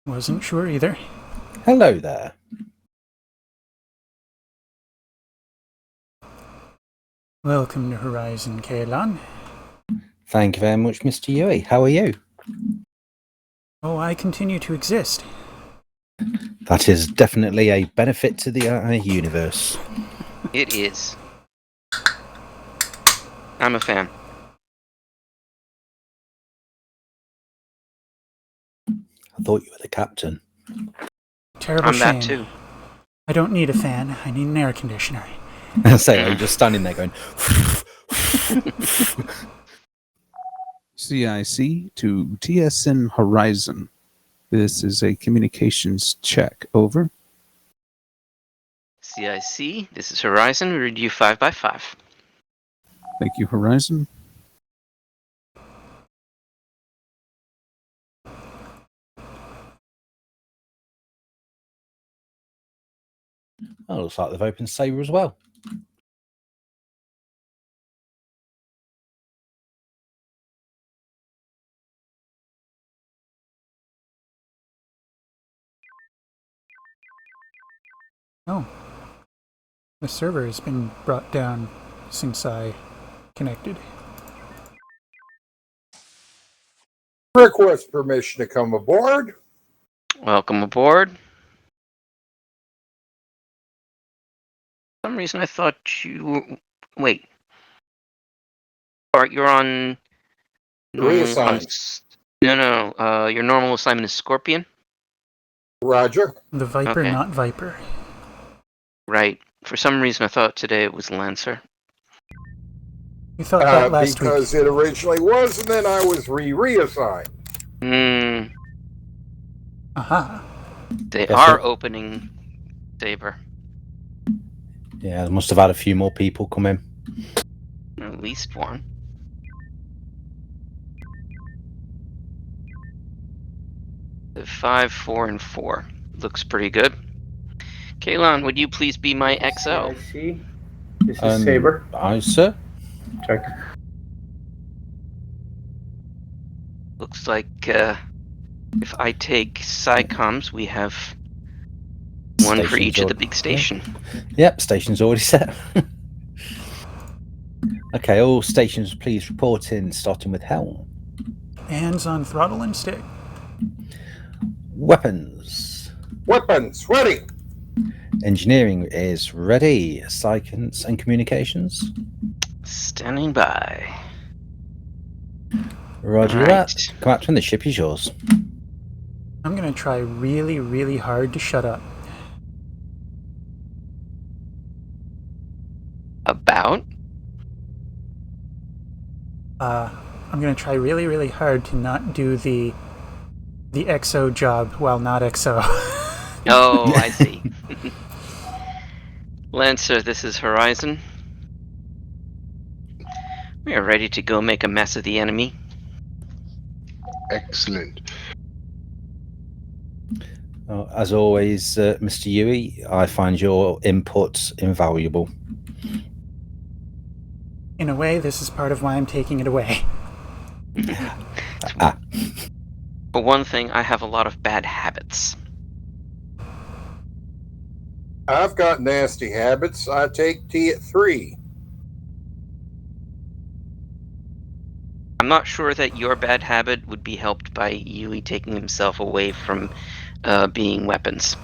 Wasn't sure either. Hello there. Welcome to Horizon, Kaelan. Thank you very much, Mr. Yui. How are you? Oh, I continue to exist. That is definitely a benefit to the universe. It is. I'm a fan. I thought you were the captain. Terrible I'm shame. that too. I don't need a fan. I need an air conditioner. I say, are you just standing there going... CIC to TSN Horizon. This is a communications check. Over. CIC, this is Horizon. We read you 5x5. Thank you, Horizon. Oh, looks like they've opened Sabre as well. Oh. The server has been brought down since I connected. Request permission to come aboard. Welcome aboard. For some reason I thought you... Wait. Or you're on... Reassigned. No. Your normal assignment is Scorpion? Roger. The Viper, Okay. not Viper. Right. For some reason I thought today it was Lancer. You thought that last Because week. it originally was, and then I was reassigned. Aha. They Yes, are sir. opening Saber. Yeah, they must have had a few more people come in. At least one. The 5, 4, and 4. Looks pretty good. Kaelan, would you please be my XO? CIC. This is Saber. Aye, sir. Check. Looks like if I take SciComs, we have one for Station's each of the already- big station. Yep, station's already set. Okay, all stations please report in, starting with Helm. Hands on throttle and stick. Weapons. Weapons ready. Engineering is ready. Science and communications. Standing by. Roger Right. that. Come out when the ship is yours. I'm gonna try really, really hard to shut up. About? I'm gonna try really, really hard to not do the XO job while not XO. Oh, I see. Lancer, this is Horizon. We are ready to go make a mess of the enemy. Excellent. As always, Mr. Yui, I find your input invaluable. In a way, this is part of why I'm taking it away. For one thing, I have a lot of bad habits. I've got nasty habits. I take tea at 3. I'm not sure that your bad habit would be helped by Yui taking himself away from being weapons.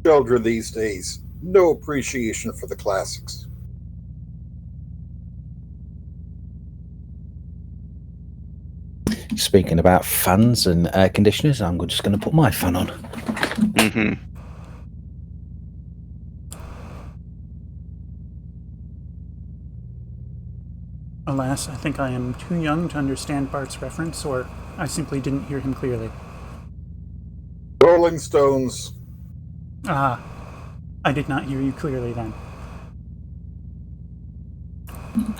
Children these days, no appreciation for the classics. Speaking about fans and air conditioners, I'm just going to put my fan on. Mm-hmm. Alas, I think I am too young to understand Bart's reference, or I simply didn't hear him clearly. Rolling Stones. Ah, I did not hear you clearly then.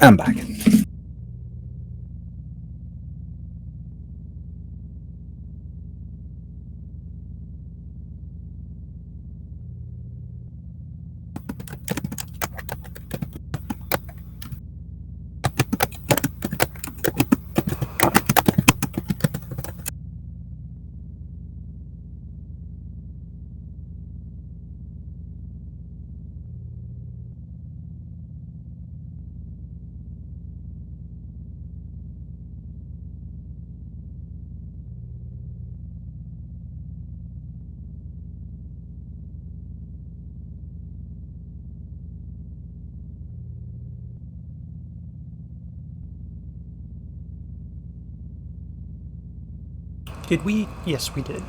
I'm back. Did we? Yes, we did.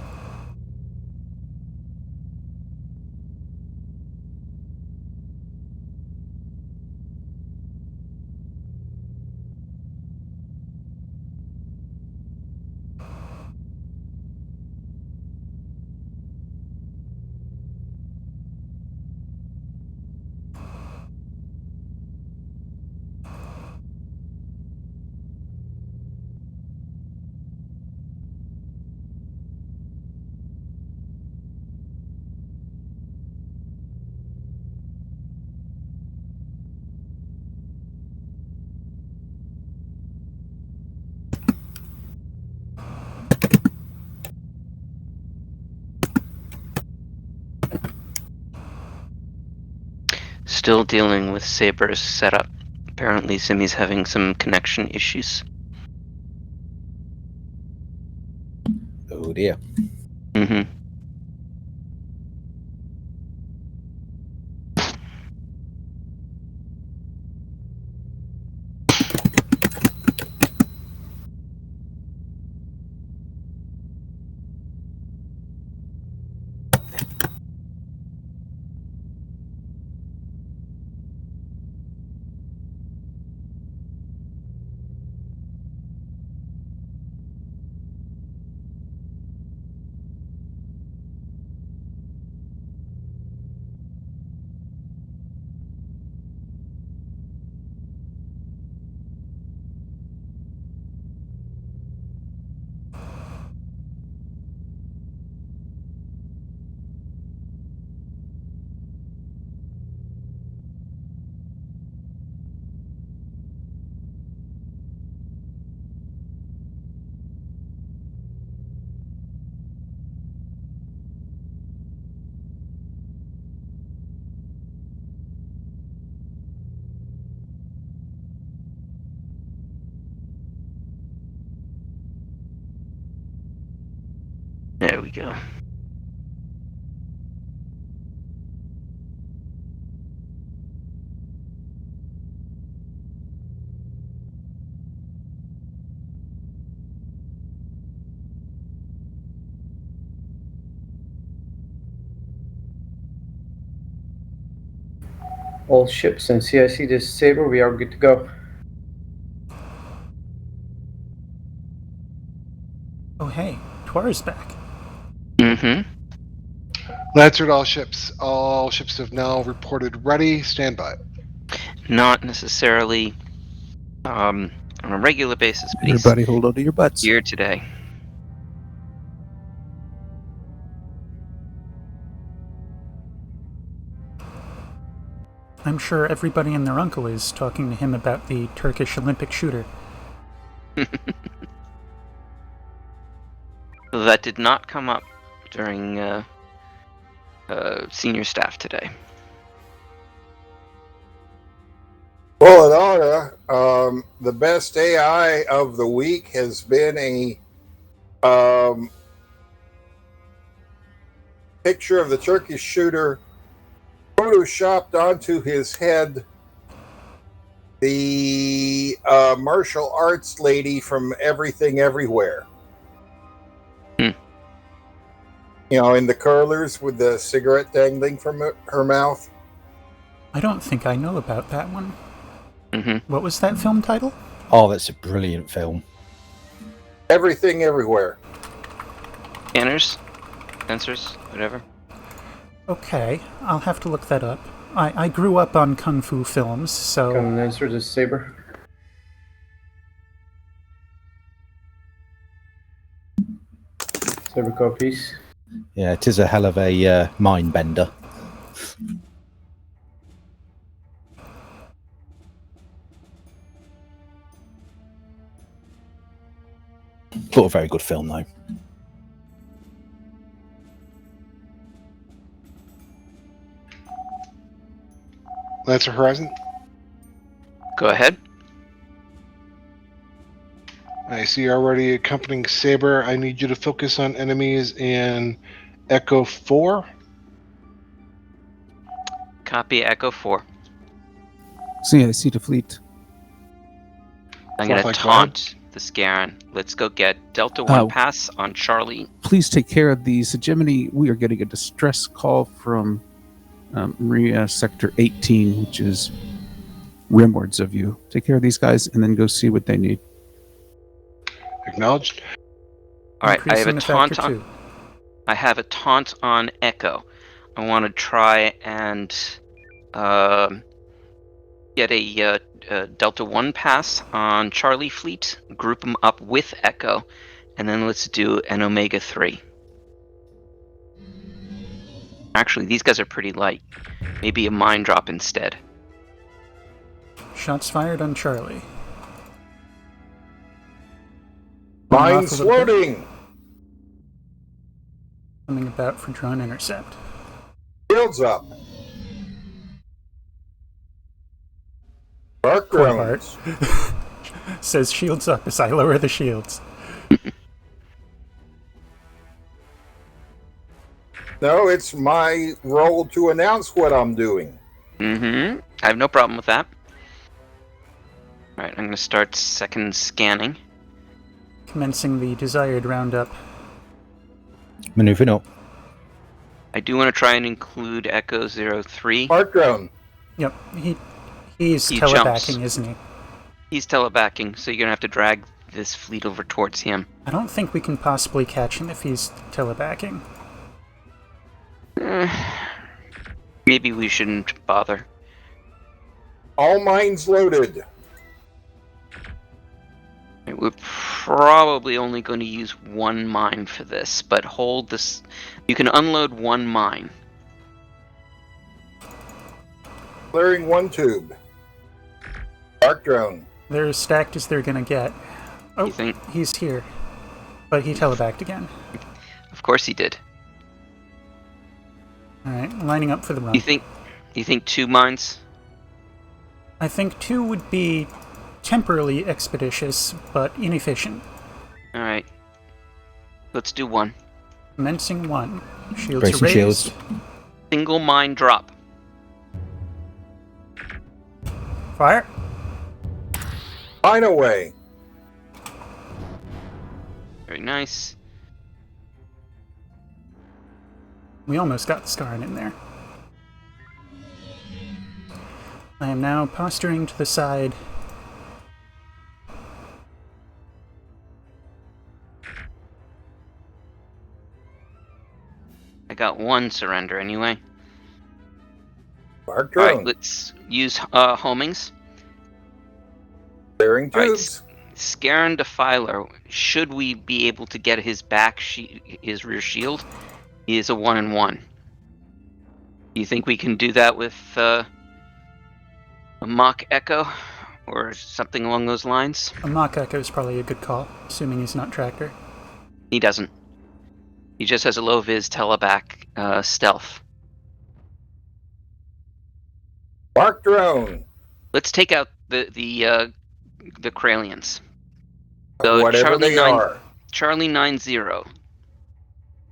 Still dealing with Saber's setup. Apparently, Simi's having some connection issues. Oh dear. Mm-hmm. There we go. All ships and CIC this Saber, we are good to go. Oh, hey, Tuara's back. Mm-hmm. Lancer to all ships. All ships have now reported ready. Stand by. Not necessarily on a regular basis, but he's Everybody hold on to your butts. here today. I'm sure everybody and their uncle is talking to him about the Turkish Olympic shooter. That did not come up during senior staff today. Well, it oughta. The best AI of the week has been a picture of the Turkish shooter photoshopped onto his head the martial arts lady from Everything Everywhere. Hmm. You know, in the curlers with the cigarette dangling from her mouth. I don't think I know about that one. Mm-hmm. What was that film title? Oh, that's a brilliant film. Everything Everywhere. Scanners, sensors, whatever. Okay, I'll have to look that up. I grew up on kung fu films, so... Condenser this Saber. Saber copies. Yeah, it is a hell of a mind bender. But a very good film, though. Lancer Horizon. Go ahead. I see you're already accompanying Saber. I need you to focus on enemies in Echo 4. Copy Echo 4. CIC to fleet. I'm going to Sounds like Ryan. taunt the Scaran. Let's go get Delta 1 Oh. pass on Charlie. Please take care of these. Gemini, we are getting a distress call from Maria Sector 18, which is rimwards of you. Take care of these guys and then go see what they need. Acknowledged. All right, I have Increasing a the taunt factor on. 2. I have a taunt on Echo. I want to try and get a Delta 1 pass on Charlie Fleet, group them up with Echo, and then let's do an Omega 3. Actually, these guys are pretty light. Maybe a mine drop instead. Shots fired on Charlie. Coming off Mine's a little bit. loading. Coming about for drone intercept. Shields up. Dark Poor drones. Bart. Says shields up as I lower the shields. No, it's my role to announce what I'm doing. Mm-hmm. I have no problem with that. Alright, I'm going to start second scanning. Commencing the desired roundup. Maneuvering up. I do want to try and include Echo 03. Dark drone. Yep, he's He telebacking, jumps. isn't he? He's telebacking, so you're going to have to drag this fleet over towards him. I don't think we can possibly catch him if he's telebacking. Maybe we shouldn't bother. All mines loaded. We're probably only going to use one mine for this, but hold this. You can unload one mine. Clearing one tube. Dark drone. They're as stacked as they're gonna get. Oh, You think? he's here. But he telebacked again. Of course he did. Alright, lining up for the run. You think 2 mines? I think 2 would be temporarily expeditious, but inefficient. Alright. Let's do 1. Commencing 1. Shields Bracing are raised. shields. Single mine drop. Fire. Mine away. Very nice. We almost got the Scaran in there. I am now posturing to the side. I got 1 surrender anyway. Dark drone. Alright, let's use homings. Clearing Alright, tubes. Scaran Defiler, should we be able to get his his rear shield, he is a 1-1. Do you think we can do that with a mock Echo or something along those lines? A mock echo is probably a good call, assuming he's not tractor. He doesn't. He just has a low vis teleback stealth. Dark drone. Let's take out the Kralians. So Whatever Charlie they 9 are. Charlie 9-0.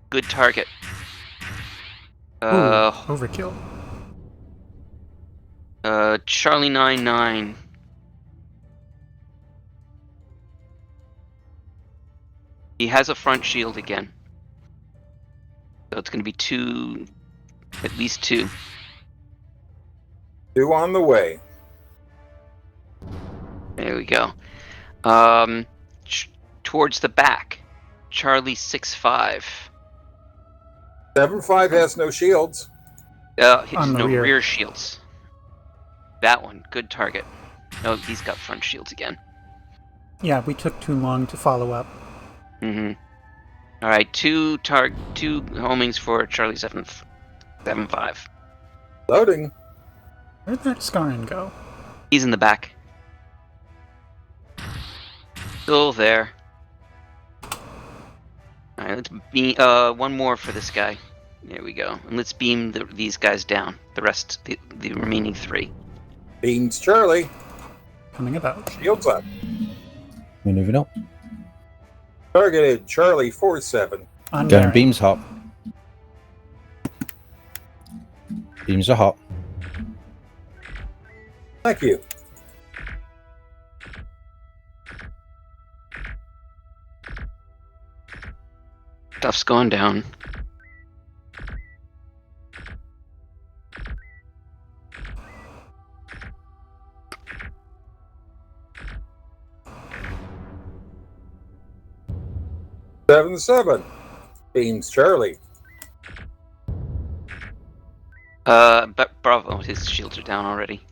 Good target. Ooh, overkill. Charlie 9-9. He has a front shield again. So it's going to be 2, at least 2. 2 on the way. There we go. Towards the back, Charlie 6-5. 7-5 has no shields. On the No rear. rear shields. That one, good target. No, he's got front shields again. Yeah, we took too long to follow up. Mm-hmm. All right, 2 homings for Charlie 7-5. Loading. Where'd that Scaran go? He's in the back. Still there. All right, let's beam. One more for this guy. There we go. And let's beam these guys down. The rest, the remaining 3. Beans Charlie. Coming about. Shields up. Maneuvering up. Targeted Charlie 4-7. On Going Baron. beams hot. Beams are hot. Thank you. Stuff's going down. Seven. Beams Charlie. But Bravo, his shields are down already.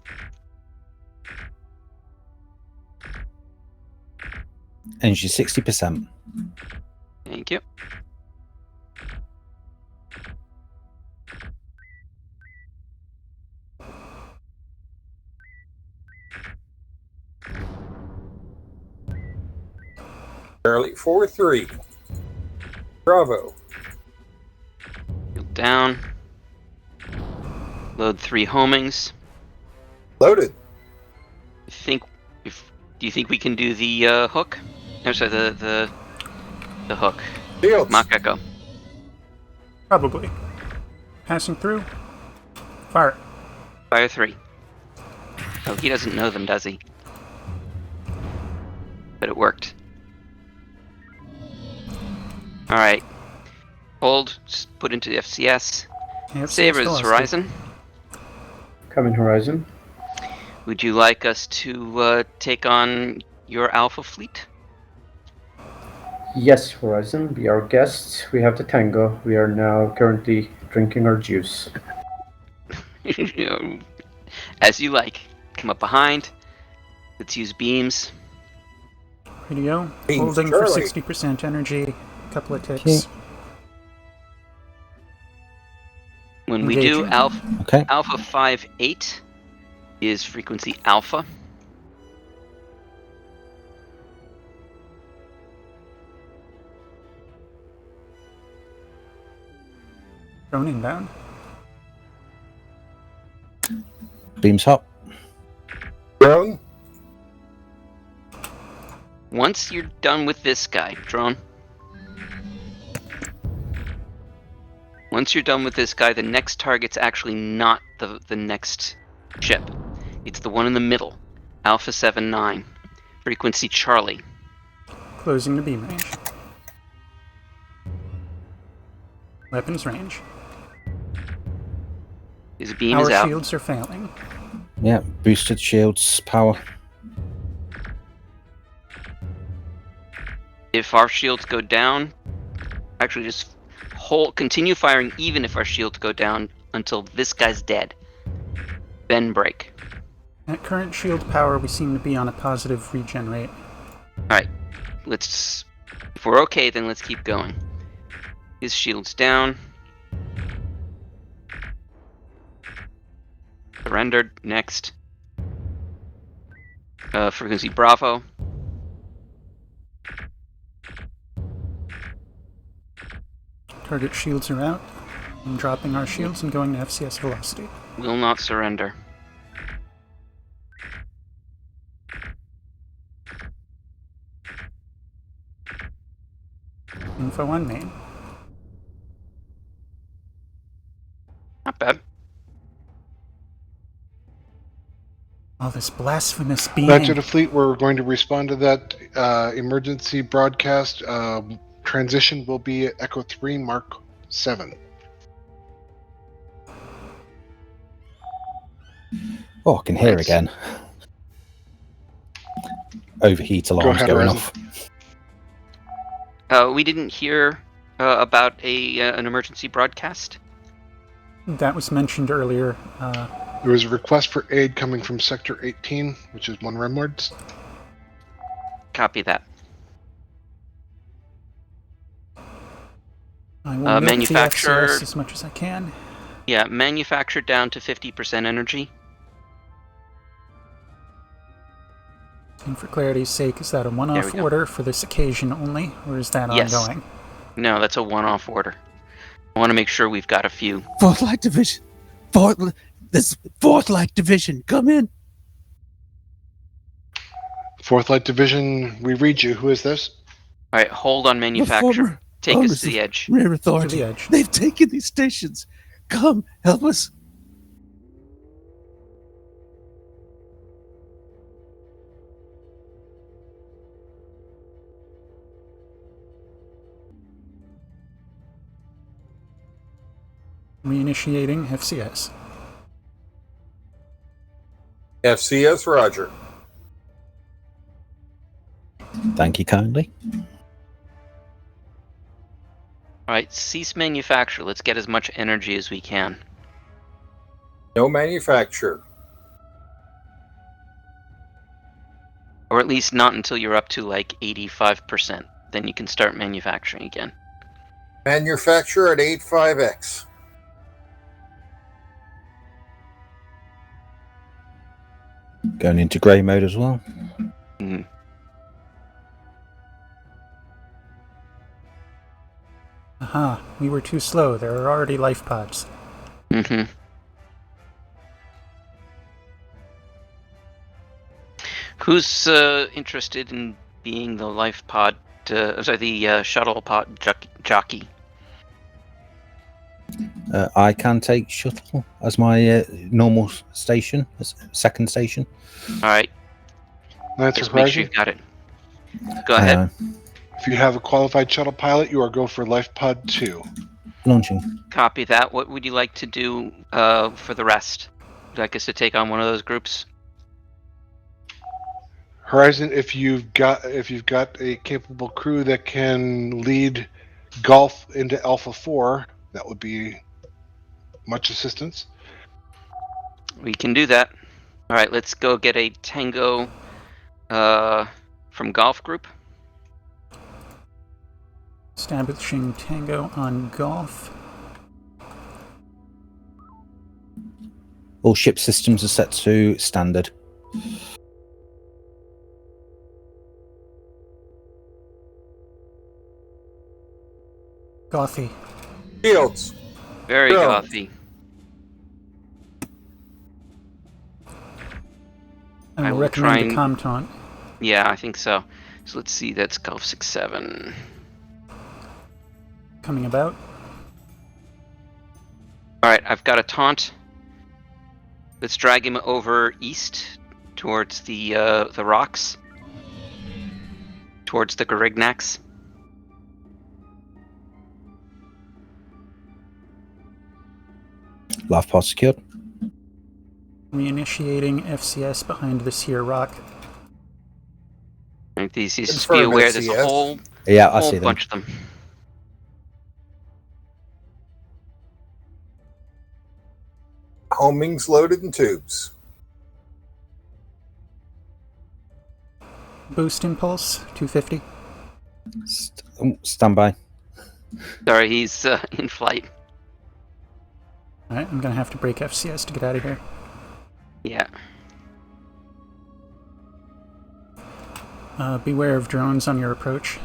Energy 60%. Thank you. Charlie 4-3. Bravo. Shield down. Load 3 homings. Loaded. Do you think we can do the hook? No, sorry, the hook. Shields. Mach Echo. Probably. Passing through. Fire. Fire 3. Oh, he doesn't know them, does he? But it worked. Alright. Hold, just put into the FCS. Yep, Saber is velocity. Horizon. Coming Horizon. Would you like us to take on your Alpha fleet? Yes, Horizon. Be our guests. We have the tango. We are now currently drinking our juice. You know, as you like. Come up behind. Let's use beams. Radio. Beams Holding for Charlie. 60% energy. Couple of ticks. When we do Engaging. Okay. Alpha 5-8 is frequency Alpha. Drone inbound. Beams hot. Drone. Once you're done with this guy, drone. Once you're done with this guy, the next target's actually not the next ship. It's the one in the middle. Alpha 7-9. Frequency Charlie. Closing the beam range. Weapons range. His beam Our is out. shields are failing. Yeah. Boosted shields power. If our shields go down, actually just continue firing even if our shields go down until this guy's dead. Then break. At current shield power, we seem to be on a positive regen rate. Alright, if we're okay, then let's keep going. His shield's down. Surrendered, next. Frequency Bravo. Target shields are out. I'm dropping our shields and going to FCS velocity. Will not surrender. Info on main. Not bad. Oh, this blasphemous beaming. Back to the fleet, we're going to respond to that emergency broadcast. Transition will be at Echo 3 Mark 7. Oh, I can hear Nice. again. Overheat alarms ahead, going Horizon. off. We didn't hear about an emergency broadcast. That was mentioned earlier. There was a request for aid coming from Sector 18, which is 1 Remwards. Copy that. I will milk the manufacturer- FCS as much as I can. Yeah, manufacture down to 50% energy. And for clarity's sake, is that a There one-off we go. order for this occasion only, or is that Yes. ongoing? No, that's a one-off order. I want to make sure we've got a few. Fourth Light Division. This Fourth Light Division. Come in. 4th Light Division, we read you. Who is this? All right, hold on manufacture. former Take us owners to the of edge. Rare Authority. To the edge. They've taken these stations. Come, help us. Reinitiating FCS. FCS, Roger. Thank you kindly. Alright, cease manufacture. Let's get as much energy as we can. No manufacture. Or at least not until you're up to like 85%. Then you can start manufacturing again. Manufacture at 85X. Going into grey mode as well. Mhm. Aha, we were too slow. There are already life pods. Mm-hmm. Who's interested in being the life pod, the shuttle pod jockey? I can take shuttle as my normal station, as second station. Alright, Lancer just make sure Horizon. you've got it. Go ahead. If you have a qualified shuttle pilot, you are go for Life Pod 2. Launching. Copy that. What would you like to do for the rest? Would you like us to take on one of those groups? Horizon, if you've got a capable crew that can lead Golf into Alpha 4, that would be much assistance. We can do that. Alright, let's go get a Tango from Golf Group. Establishing Tango on Golf. All ship systems are set to standard. Gothy. Shields. Very Go. gothy. I will will recommend try the Comtaunt. Yeah, I think so. So let's see, that's Golf 6-7. Coming about. Alright, I've got a taunt. Let's drag him over east towards the rocks. Towards the Garignaks. Life pod secured. Reinitiating FCS behind this here rock. Right, these just Confirm be aware there's a FCS. whole Yeah, I see them. bunch of them. Homings loaded in tubes. Boost impulse, 250. Stand by. Sorry, he's in flight. Alright, I'm gonna have to break FCS to get out of here. Yeah. Beware of drones on your approach.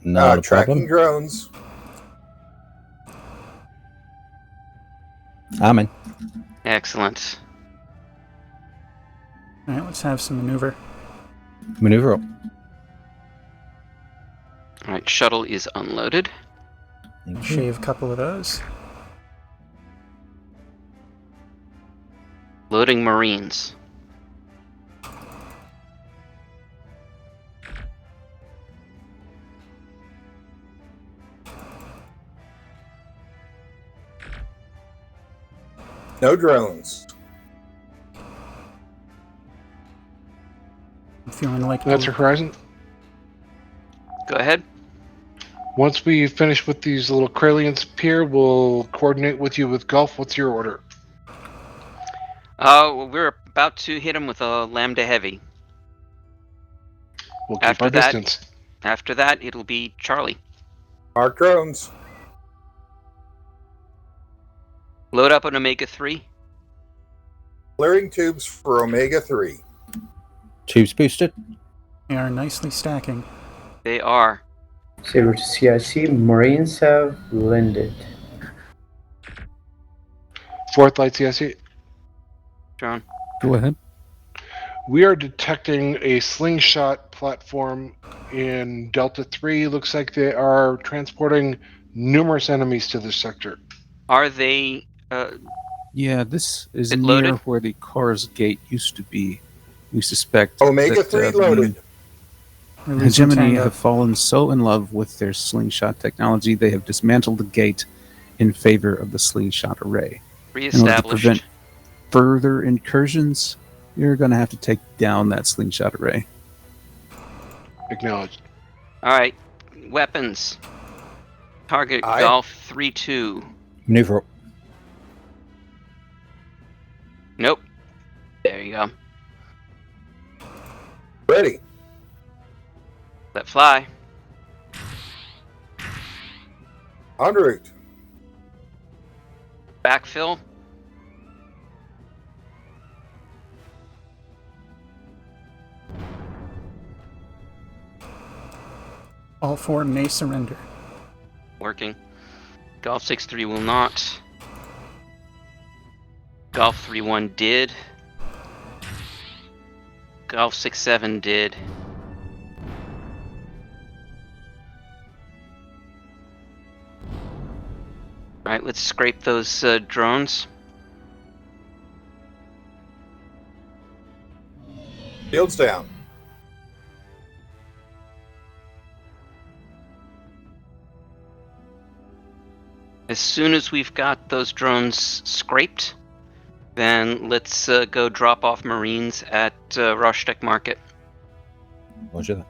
Not a Tracking problem. drones. I'm in. Excellent. Alright, let's have some maneuver. Maneuver up. Alright, shuttle is unloaded. I'll shave a couple of those. Loading Marines. No drones. I'm feeling like Lancer Horizon. Go ahead. Once we finish with these little Kralians here, we'll coordinate with you with Golf. What's your order? We're about to hit him with a Lambda Heavy. We'll keep After our that- distance. After that, it'll be Charlie. Mark drones. Load up an Omega 3. Clearing tubes for Omega 3. Tubes boosted. they are nicely stacking. They are. Saber to CIC, Marines have landed. Fourth light CSE. John. Go ahead. We are detecting a slingshot platform in Delta 3. Looks like they are transporting numerous enemies to this sector. Are they... Yeah, this is It near loaded? where the Cars Gate used to be. We suspect Omega that, 3 the loaded. We're losing Hegemony Tango. have fallen so in love with their slingshot technology, they have dismantled the gate in favor of the slingshot array. In order to Reestablished. prevent further incursions, you're going to have to take down that slingshot array. Acknowledged. All right. Weapons. Target Aye. Golf 3-2. Maneuver up. Nope. There you go. Ready. Let fly. En route. Backfill. All 4 may surrender. Working. Golf 6-3 will not. Golf 3-1 did. Golf 6-7 did. Alright, let's scrape those drones. Shields down. As soon as we've got those drones scraped, then let's go drop off Marines at Rostek Market. Roger that.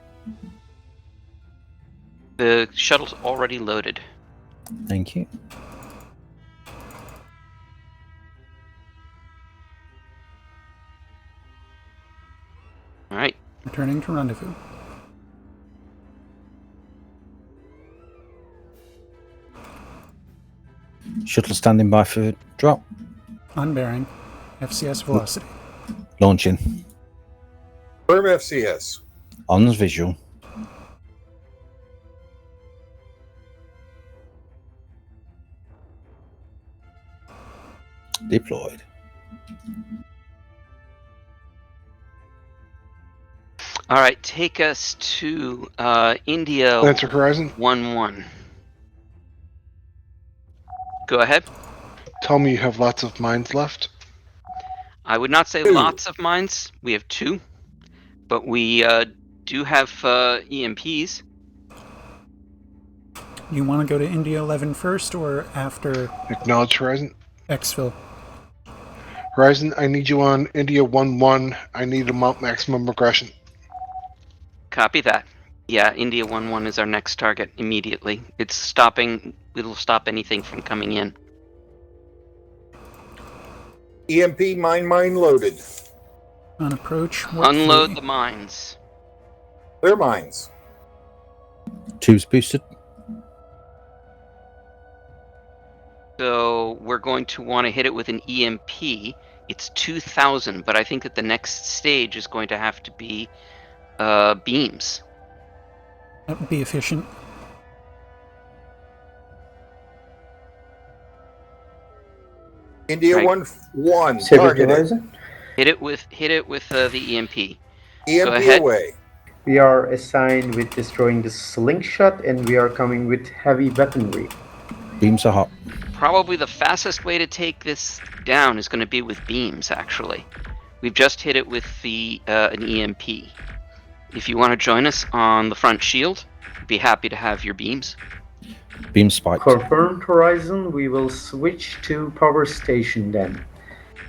The shuttle's already loaded. Thank you. Alright, Returning to rendezvous. Shuttle standing by for drop. On bearing. FCS velocity. Launching. Firm FCS. On visual. Deployed. alright, take us to India Lancer Horizon. 1-1. Go ahead. Tell me you have lots of mines left. I would not say 2. lots of mines. We have 2. But we do have EMPs. You want to go to India 11 first or after Acknowledge Horizon. Exfil? Horizon, I need you on India 1-1. I need to mount maximum aggression. Copy that. Yeah, India 1-1 is our next target immediately. It's stopping. It'll stop anything from coming in. EMP mine loaded. On approach, what Unload fleet? the mines. Clear mines. Tubes boosted. So we're going to want to hit it with an EMP. It's 2,000, but I think that the next stage is going to have to be beams. That would be efficient. India Right. 1-1. Second Targeted. Horizon. Hit it with the EMP. EMP ahead. away. We are assigned with destroying the slingshot, and we are coming with heavy weaponry. Beams are hot. Probably the fastest way to take this down is going to be with beams. Actually, we've just hit it with the an EMP. If you want to join us on the front shield, I'd be happy to have your beams. Beam spiked. Confirmed Horizon, we will switch to power station then.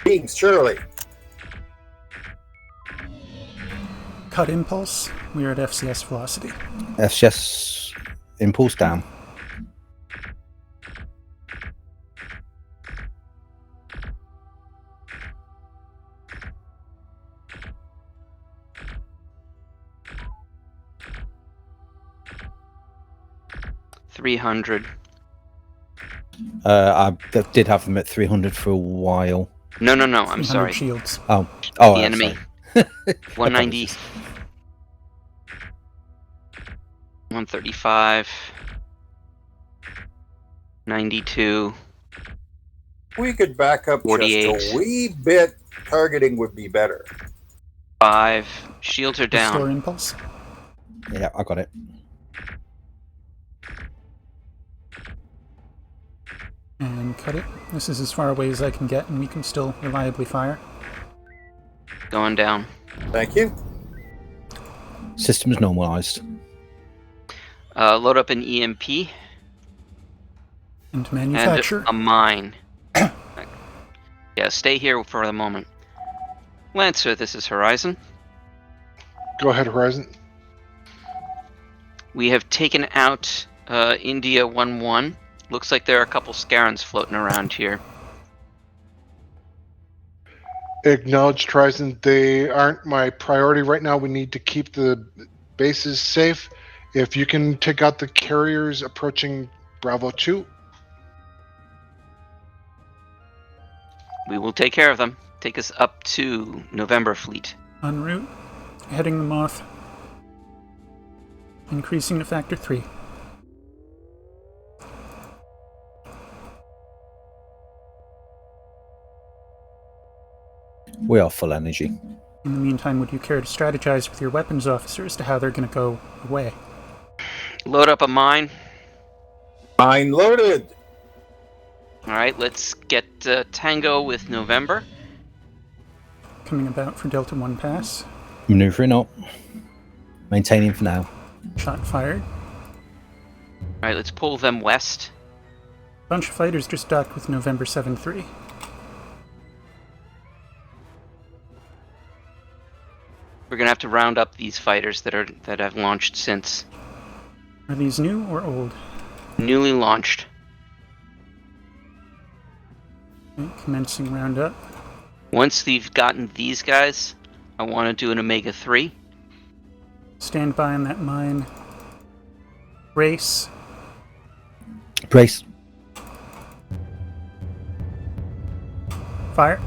Beams, Shirley. Cut impulse. We are at FCS velocity. FCS impulse down. $300. I did have them at 300 for a while. No. I'm 300 sorry. shields. Oh, The I'm enemy. sorry. 190. 135. 92. We could back up 48. just a wee bit. Targeting would be better. 5. Shields are Restore down. impulse. Yeah, I got it. And cut it. This is as far away as I can get, and we can still reliably fire. Going down. Thank you. Systems normalized. Load up an EMP. And manufacture. And a mine. Yeah, stay here for the moment. Lancer, this is Horizon. Go ahead, Horizon. We have taken out India 1-1. Looks like there are a couple Scarans floating around here. Acknowledged, Horizon. They aren't my priority right now. We need to keep the bases safe. If you can take out the carriers approaching Bravo 2. We will take care of them. Take us up to November Fleet. En route. Heading them off. Increasing to factor 3. We are full energy. In the meantime, would you care to strategize with your weapons officer as to how they're going to go away? Load up a mine. Mine loaded. Alright, let's get Tango with November. Coming about for Delta 1 pass. Maneuvering up. Maintaining for now. Shot fired. Alright, let's pull them west. Bunch of fighters just docked with November 7-3. We're gonna have to round up these fighters that have launched since. Are these new or old? Newly launched. Okay, commencing roundup. Once they've gotten these guys, I want to do an Omega 3. Stand by on that mine. Race. Brace. Fire.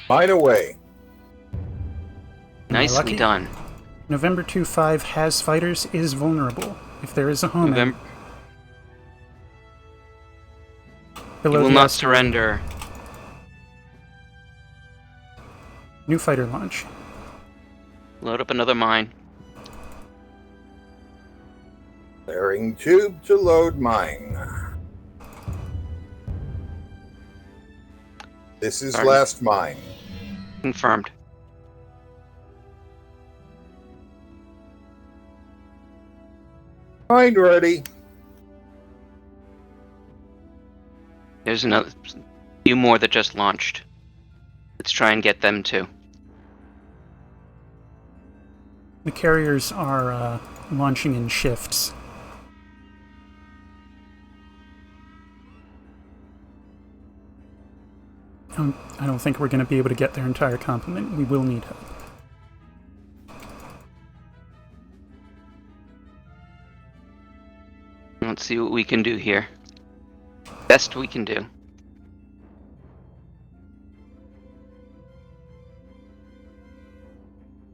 Mine away. Nicely lucky? done. November 2-5 has fighters, is vulnerable. If there is a home November. You below will the not asteroid. surrender. New fighter launch. Load up another mine. Clearing tube to load mine. This is Sorry. last mine. Confirmed. Mine ready. There's another few more that just launched. Let's try and get them too. The carriers are launching in shifts. I don't think we're going to be able to get their entire complement. We will need help. Let's see what we can do here. Best we can do.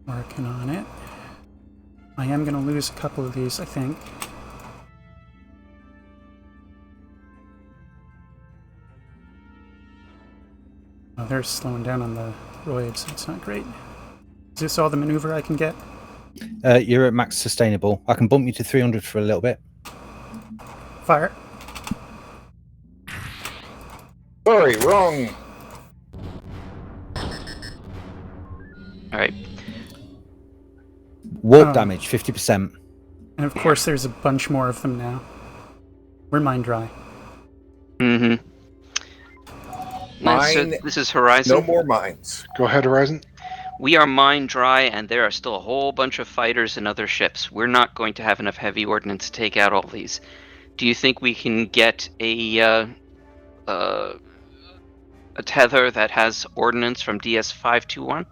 Working on it. I am going to lose a couple of these, I think. Oh, they're slowing down on the roids. That's not great. Is this all the maneuver I can get? You're at max sustainable. I can bump you to 300 for a little bit. Fire. Sorry, wrong. Alright. Warp damage, 50%. And of course there's a bunch more of them now. We're mine dry. Mm-hmm. Mine- This is Horizon. No more mines. Go ahead, Horizon. We are mine dry, and there are still a whole bunch of fighters and other ships. We're not going to have enough heavy ordnance to take out all these. Do you think we can get a tether that has ordnance from DS521?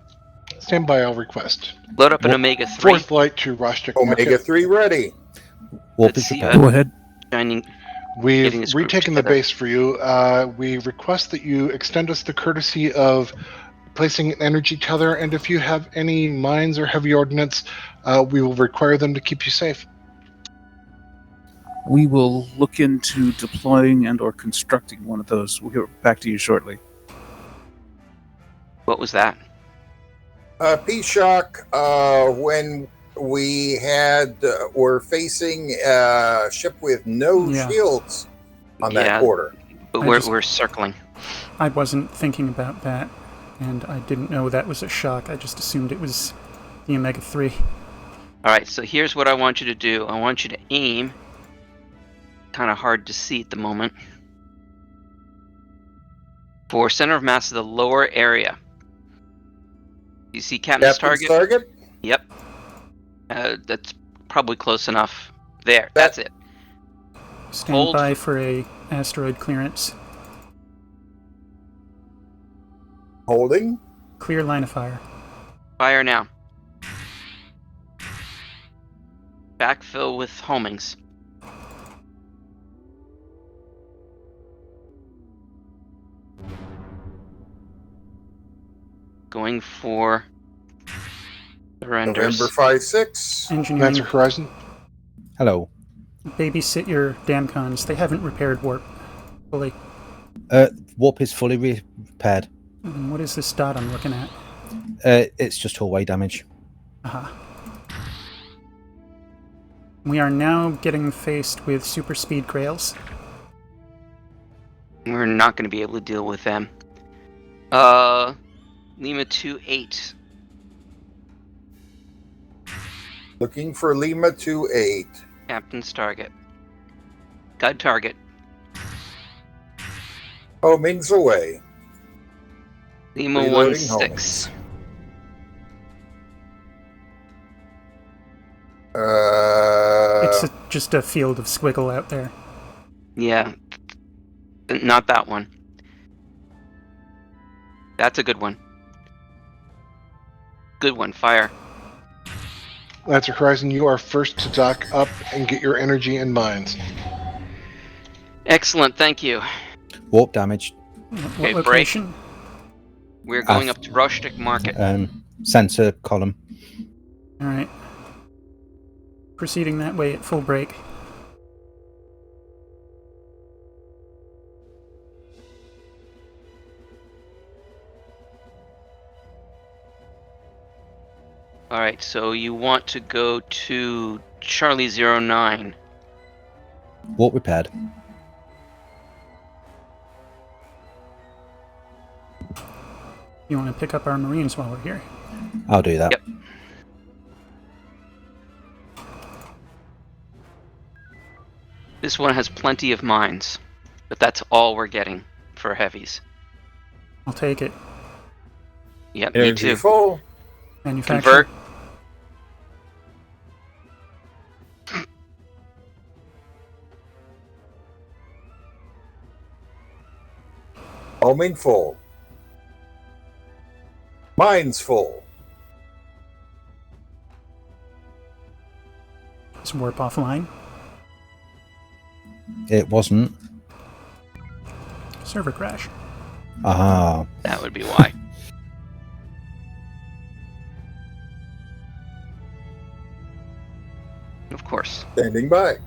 Stand by, I'll request. Load up an Omega 3. Fourth flight to Rostic Omega Market. 3 ready. Warp Let's is see, prepared. Go ahead. Shining. We've Getting this group retaken the together. base for you. We request that you extend us the courtesy of placing an energy tether, and if you have any mines or heavy ordnance, we will require them to keep you safe. We will look into deploying and or constructing one of those. We'll get back to you shortly. What was that? P-Shock, when we were facing a ship with no Yeah. shields on Yeah. that quarter. But I we're, just- we're circling. I wasn't thinking about that, and I didn't know that was a shock. I just assumed it was the Omega 3. Alright, so here's what I want you to do. I want you to aim kind of hard to see at the moment. For center of mass of the lower area. You see Captain's Captain's target? target? Yep. That's probably close enough. There, that's it. Stand Hold. by for a asteroid clearance. Holding. Clear line of fire. Fire now. Backfill with homings. Going for surrenders. November 5-6. Engineering. Lancer Horizon. Hello. Babysit your damn cons. They haven't repaired warp fully. Warp is fully repaired. And what is this dot I'm looking at? It's just hallway damage. Aha. We are now getting faced with super speed grails. We're not going to be able to deal with them. Lima 2-8. Looking for Lima 2-8. Captain's target. Guide target. Homing's away. Lima Reloading 1-6. It's just a field of squiggle out there. Yeah. Not that one. That's a good one. Good one. Fire. Lancer Horizon, you are first to dock up and get your energy and mines. Excellent. Thank you. Warp damage. What Okay, break. location? We're going up to Roshtik Market. Sensor column. Alright. Proceeding that way at full brake. Alright, so you want to go to Charlie 09. Warp repaired. You want to pick up our Marines while we're here? I'll do that. Yep. This one has plenty of mines, but that's all we're getting for heavies. I'll take it. Yep, me Energy too. full. Manufacture. Convert. Homing full. Mine's full. Is warp offline? It wasn't. Server crash. Ah. That would be why. Of course. Standing by.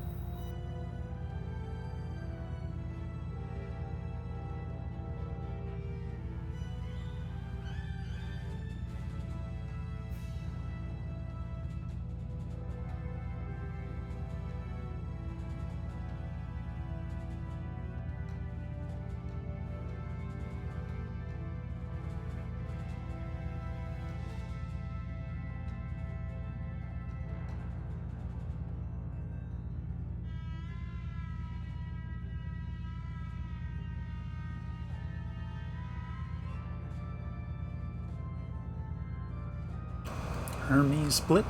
Hermes blip.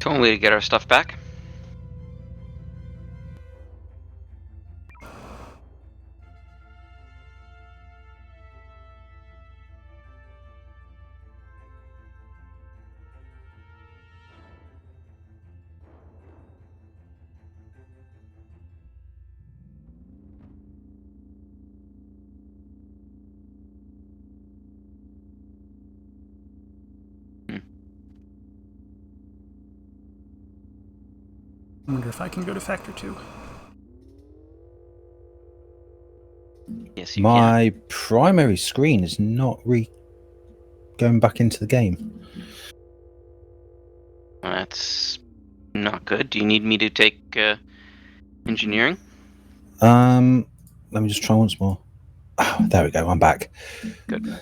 Only way to get our stuff back. I wonder if I can go to Factor 2. Yes, you can. My primary screen is not going back into the game. That's not good. Do you need me to take engineering? Let me just try once more. Oh, there we go. I'm back. Good.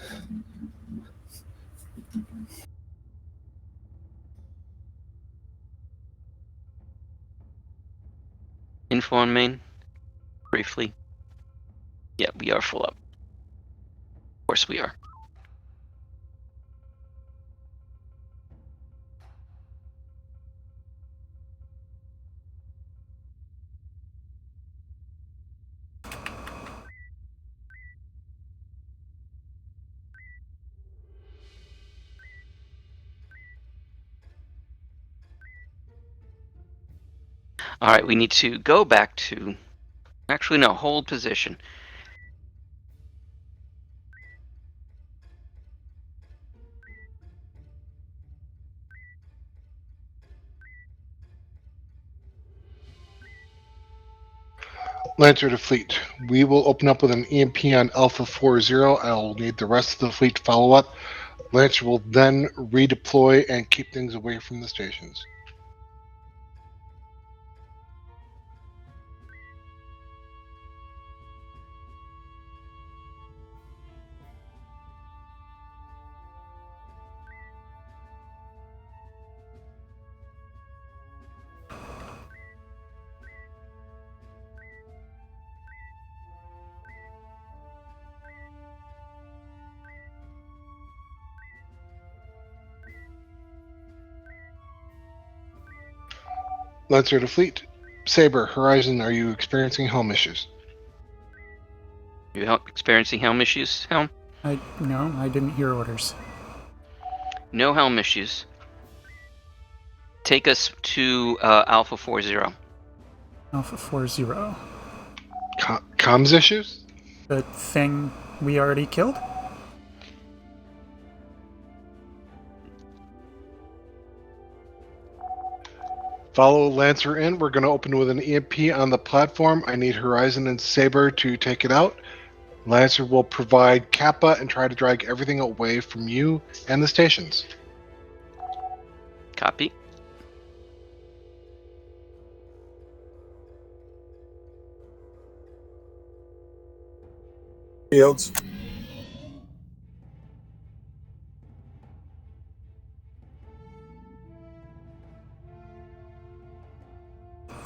Info on main, briefly. Yeah, we are full up. Of course we are. All right, we need to go back to, actually no, hold position. Lancer to fleet. We will open up with an EMP on Alpha 40. I'll need the rest of the fleet to follow up. Lancer will then redeploy and keep things away from the stations. Lancer to fleet. Saber, Horizon, are you experiencing helm issues? You experiencing helm issues, Helm? No, I didn't hear orders. No helm issues. Take us to Alpha 40. Alpha 40. Comms issues? The thing we already killed? Follow Lancer in. We're going to open with an EMP on the platform. I need Horizon and Saber to take it out. Lancer will provide Kappa and try to drag everything away from you and the stations. Copy. Fields.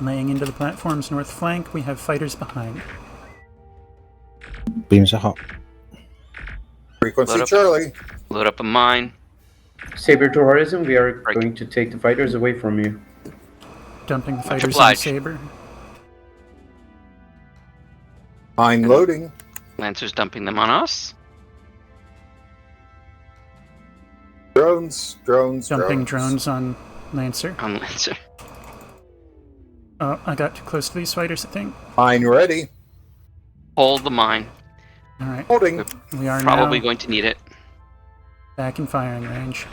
Laying into the platform's north flank, we have fighters behind. Beams are hot. Frequency Load up. Charlie. Load up a mine. Saber to Horizon, we are Right. going to take the fighters away from you. Dumping the Much fighters on obliged. Saber. Mine loading. Lancer's dumping them on us. Drones. Dumping drones on Lancer. On Lancer. Oh, I got too close to these fighters, I think. Mine ready. Hold the mine. Alright, Holding. we are Probably now going to need it. back in firing range.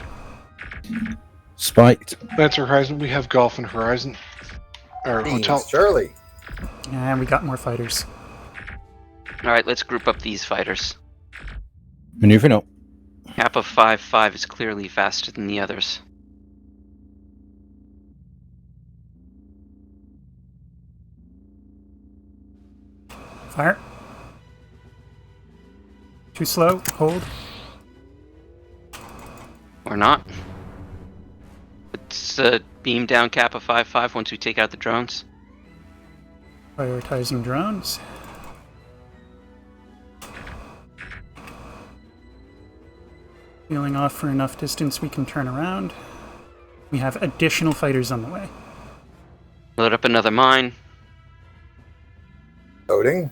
Spiked. Lancer, Horizon, we have Golf and Horizon. Or Beans Hotel. Charlie. And we got more fighters. Alright, let's group up these fighters. Maneuvering up. Kappa 5-5 is clearly faster than the others. Fire. Too slow. Hold. Or not. Let's beam down Kappa 5-5 once we take out the drones. Prioritizing drones. Peeling off for enough distance we can turn around. We have additional fighters on the way. Load up another mine. Loading.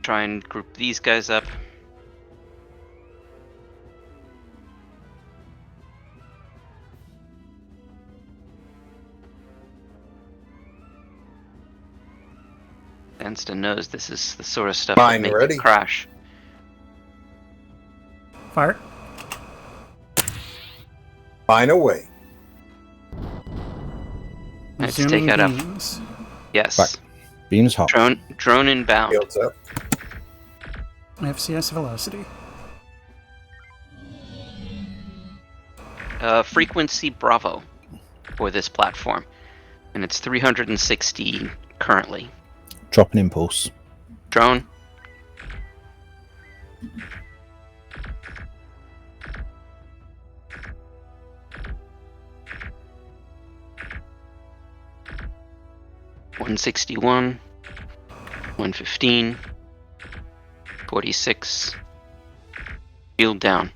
Try and group these guys up. Anston knows this is the sort of stuff Mine that makes ready. it crash. Fire. Mine away. Let's Resuming take that up. beams. Yes. Back. Beams hot. Drone inbound. Fields up. FCS velocity. Frequency Bravo for this platform. And it's 360 currently. Drop an impulse. Drone, $161, 115, 46. Shield down.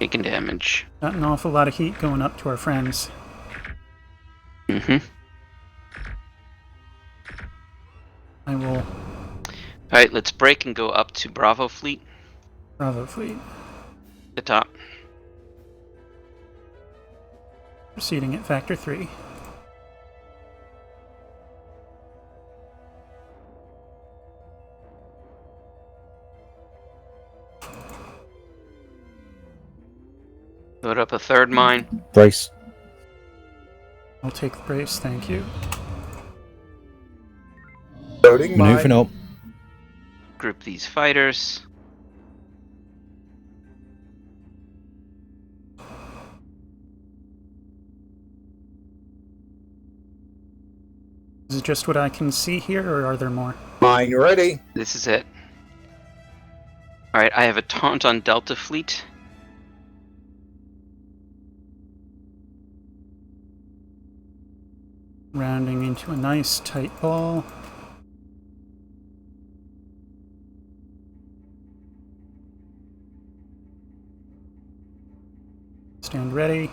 Taking damage. Not an awful lot of heat going up to our friends. Mm-hmm. I will Alright, let's break and go up to Bravo Fleet. Bravo Fleet. The top. Proceeding at Factor 3. Load up a third mine. Brace. I'll take the brace, thank you. Loading Maneuvering mine. up. Group these fighters. Is it just what I can see here, or are there more? Mine ready. This is it. Alright, I have a taunt on Delta Fleet. Rounding into a nice tight ball. Stand ready.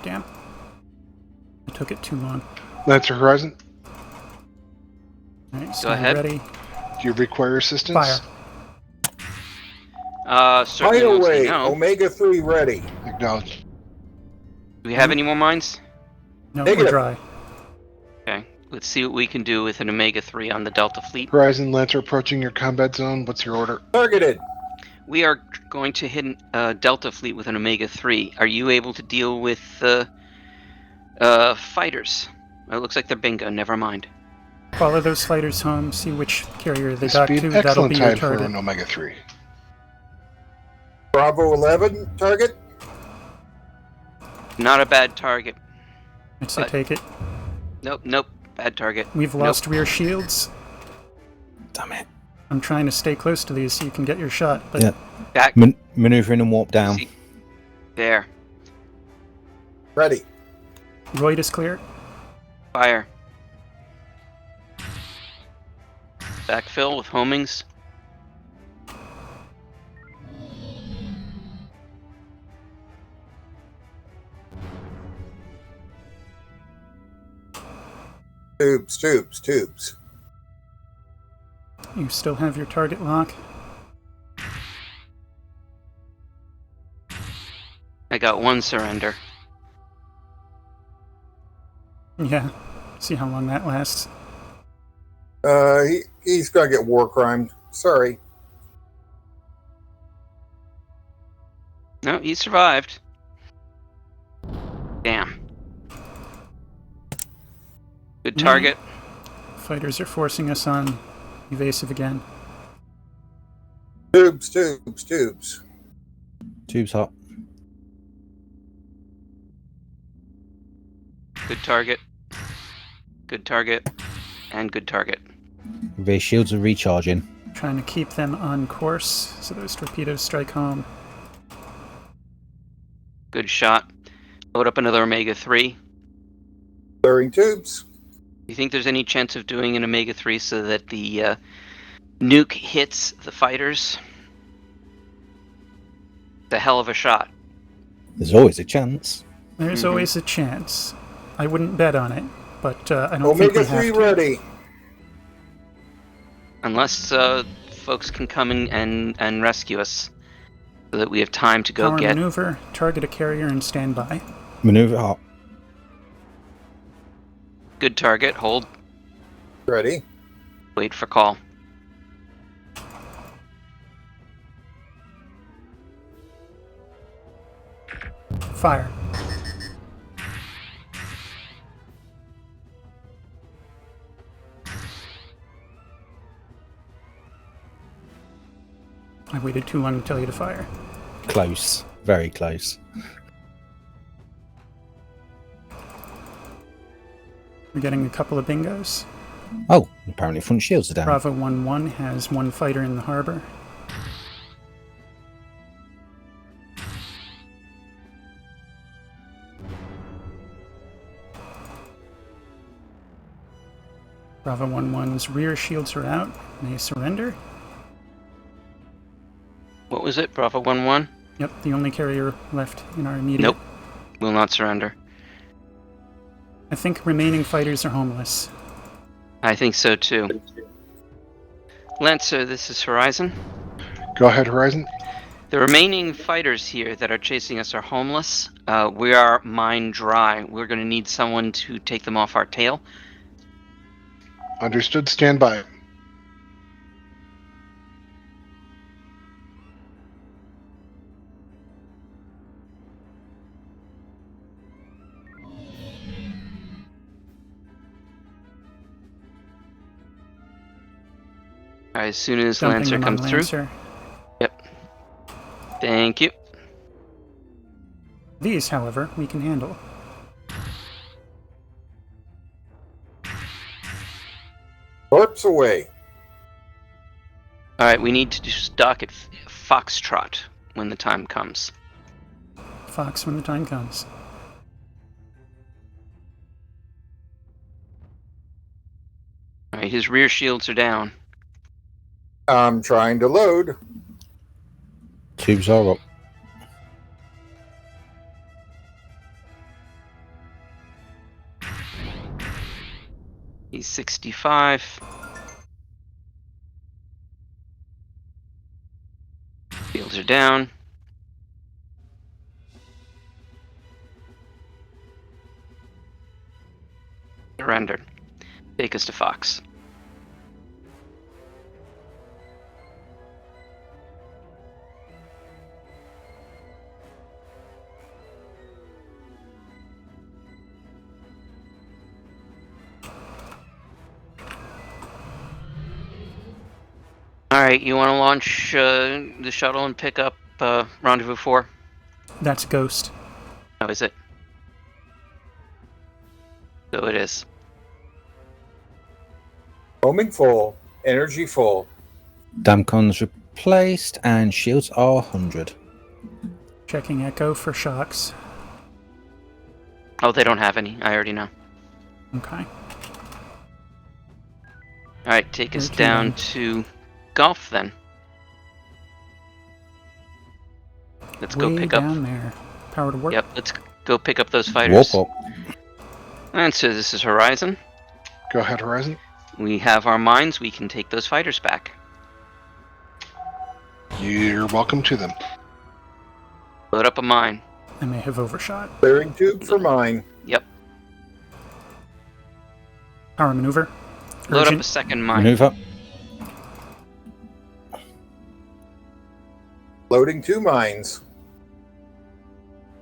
Damn. I took it too long. Lancer Horizon, Alright, stand ahead. ready. do you require assistance? Fire. Certainly Right won't say away. no. Omega 3 ready. Acknowledge. Do we have any more mines? No, we're Negative. dry. Okay, let's see what we can do with an Omega-3 on the Delta Fleet. Horizon, Lancer approaching your combat zone. What's your order? Targeted. We are going to hit Delta Fleet with an Omega-3. Are you able to deal with fighters? It looks like they're bingo, never mind. Follow those fighters home, see which carrier they This got would to. be an That'll excellent be your time for target. an Omega 3. Bravo 11 target. Not a bad target. I'd say but- take it. Nope, bad target. We've lost rear shields. Damn it. I'm trying to stay close to these so you can get your shot, but Yeah. Back Maneuvering and warp down. See. There. Ready. Royd is clear. Fire. Backfill with homings. Tubes. You still have your target lock. I got one surrender. Yeah. See how long that lasts. He's gonna get war crimed. Sorry. No, he survived. Damn. Good target. Fighters are forcing us on evasive again. Tubes. Tubes hot. Good target. Good target. And good target. Their shields are recharging. Trying to keep them on course so those torpedoes strike home. Good shot. Load up another Omega-3. Clearing tubes. You think there's any chance of doing an Omega-3 so that the nuke hits the fighters? It's a hell of a shot. There's always a chance. There's Mhm. always a chance. I wouldn't bet on it, but I don't think Omega we 3 have to. ready. Unless folks can come in and rescue us so that we have time to go Power get... maneuver, target a carrier and stand by. Maneuver hot. Good target. Hold. Ready. Wait for call. Fire. I waited too long to tell you to fire. Close. Very close. We're getting a couple of bingos. Oh, apparently front shields are down. Bravo 1-1 has one fighter in the harbor. Bravo 1-1's rear shields are out. They surrender. What was it? Bravo 1-1? Yep, the only carrier left in our immediate. Nope. Will not surrender. I think remaining fighters are homeless. I think so too. Lancer, this is Horizon. Go ahead, Horizon. The remaining fighters here that are chasing us are homeless. We are mine dry. We're going to need someone to take them off our tail. Understood. Stand by. As soon as Dumping Lancer them on comes through. Lancer. Yep. Thank you. These, however, we can handle. Corpse away. Alright, we need to dock at Foxtrot when the time comes. Fox when the time comes. Alright, his rear shields are down. I'm trying to load. Tubes are up. He's 65. Shields are down. Surrendered. Take us to Fox. Alright, you want to launch the shuttle and pick up Rendezvous 4? That's Ghost. Oh, is it? So it is. Homing full. Energy full. Damcons replaced and shields are 100. Checking Echo for shocks. Oh, they don't have any. I already know. Okay. Alright, take us Okay, down then. to Golf then. Let's go Way pick down up. there. Power to work. Yep, let's go pick up those fighters. Warp up. And so this is Horizon. Go ahead, Horizon. We have our mines. We can take those fighters back. You're welcome to them. Load up a mine. I may have overshot. Clearing tube for mine. Yep. Power maneuver. Load up Urgent. a second mine. Maneuver. Loading 2 mines.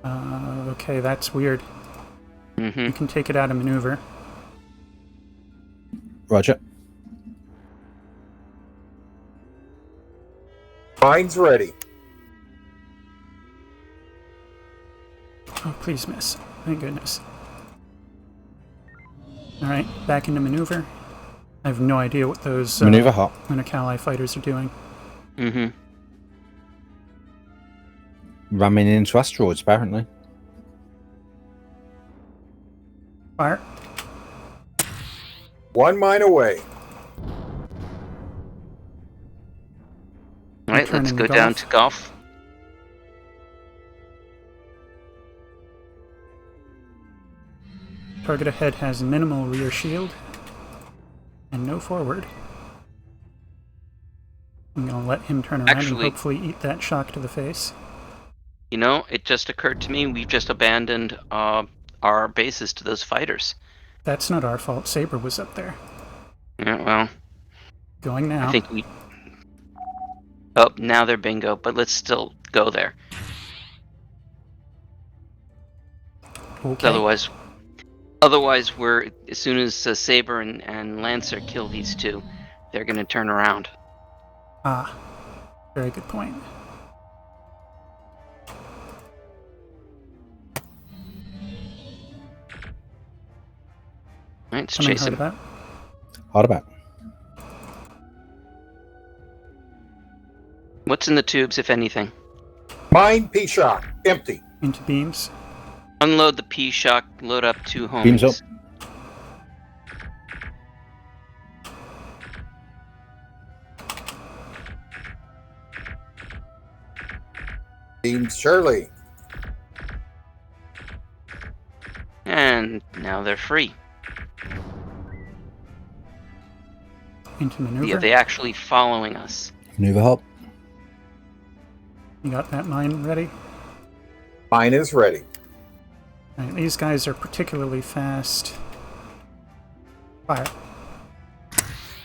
Okay, that's weird. Mm-hmm. You can take it out of maneuver. Roger. Mines ready. Oh, please miss. Thank goodness. Alright, back into maneuver. I have no idea what those Maneuver hot. Unikali fighters are doing. Mm-hmm. Ramming into asteroids, apparently. Fire. 1 mine away. Alright, let's Returning go to down Golf. to Golf. Target ahead has minimal rear shield. And no forward. I'm gonna let him turn around Actually- and hopefully eat that shock to the face. You know, it just occurred to me we've just abandoned our bases to those fighters. That's not our fault. Saber was up there. Yeah, well, Going now. I think we... Oh, now they're bingo, but let's still go there. Okay. Otherwise, we're as soon as Saber and Lancer kill these two, they're going to turn around. Ah. Very good point. Right, let's Coming chase hard him. about. Hard about. What's in the tubes, if anything? Mine, P-Shock, empty. Into beams. Unload the P-Shock, load up 2 homies. Beams up. Beams, Shirley. And now they're free. Into maneuver. Yeah, they actually following us. Maneuver hop. You got that mine ready? Mine is ready. Alright, these guys are particularly fast. Fire.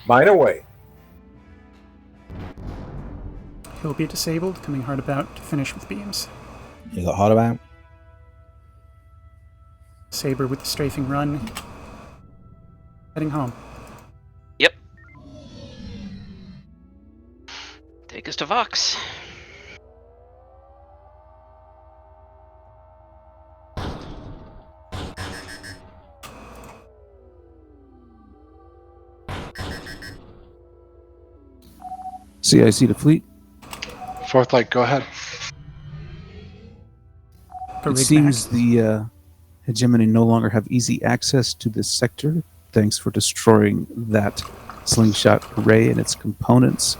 Mine away. He'll be disabled, coming hard about to finish with beams. You got hard about. Saber with the strafing run. Heading home. Yep. Take us to Vox. CIC to fleet. Fourth light, go ahead. Go It rig seems back. the hegemony no longer have easy access to this sector. Thanks for destroying that slingshot array and its components.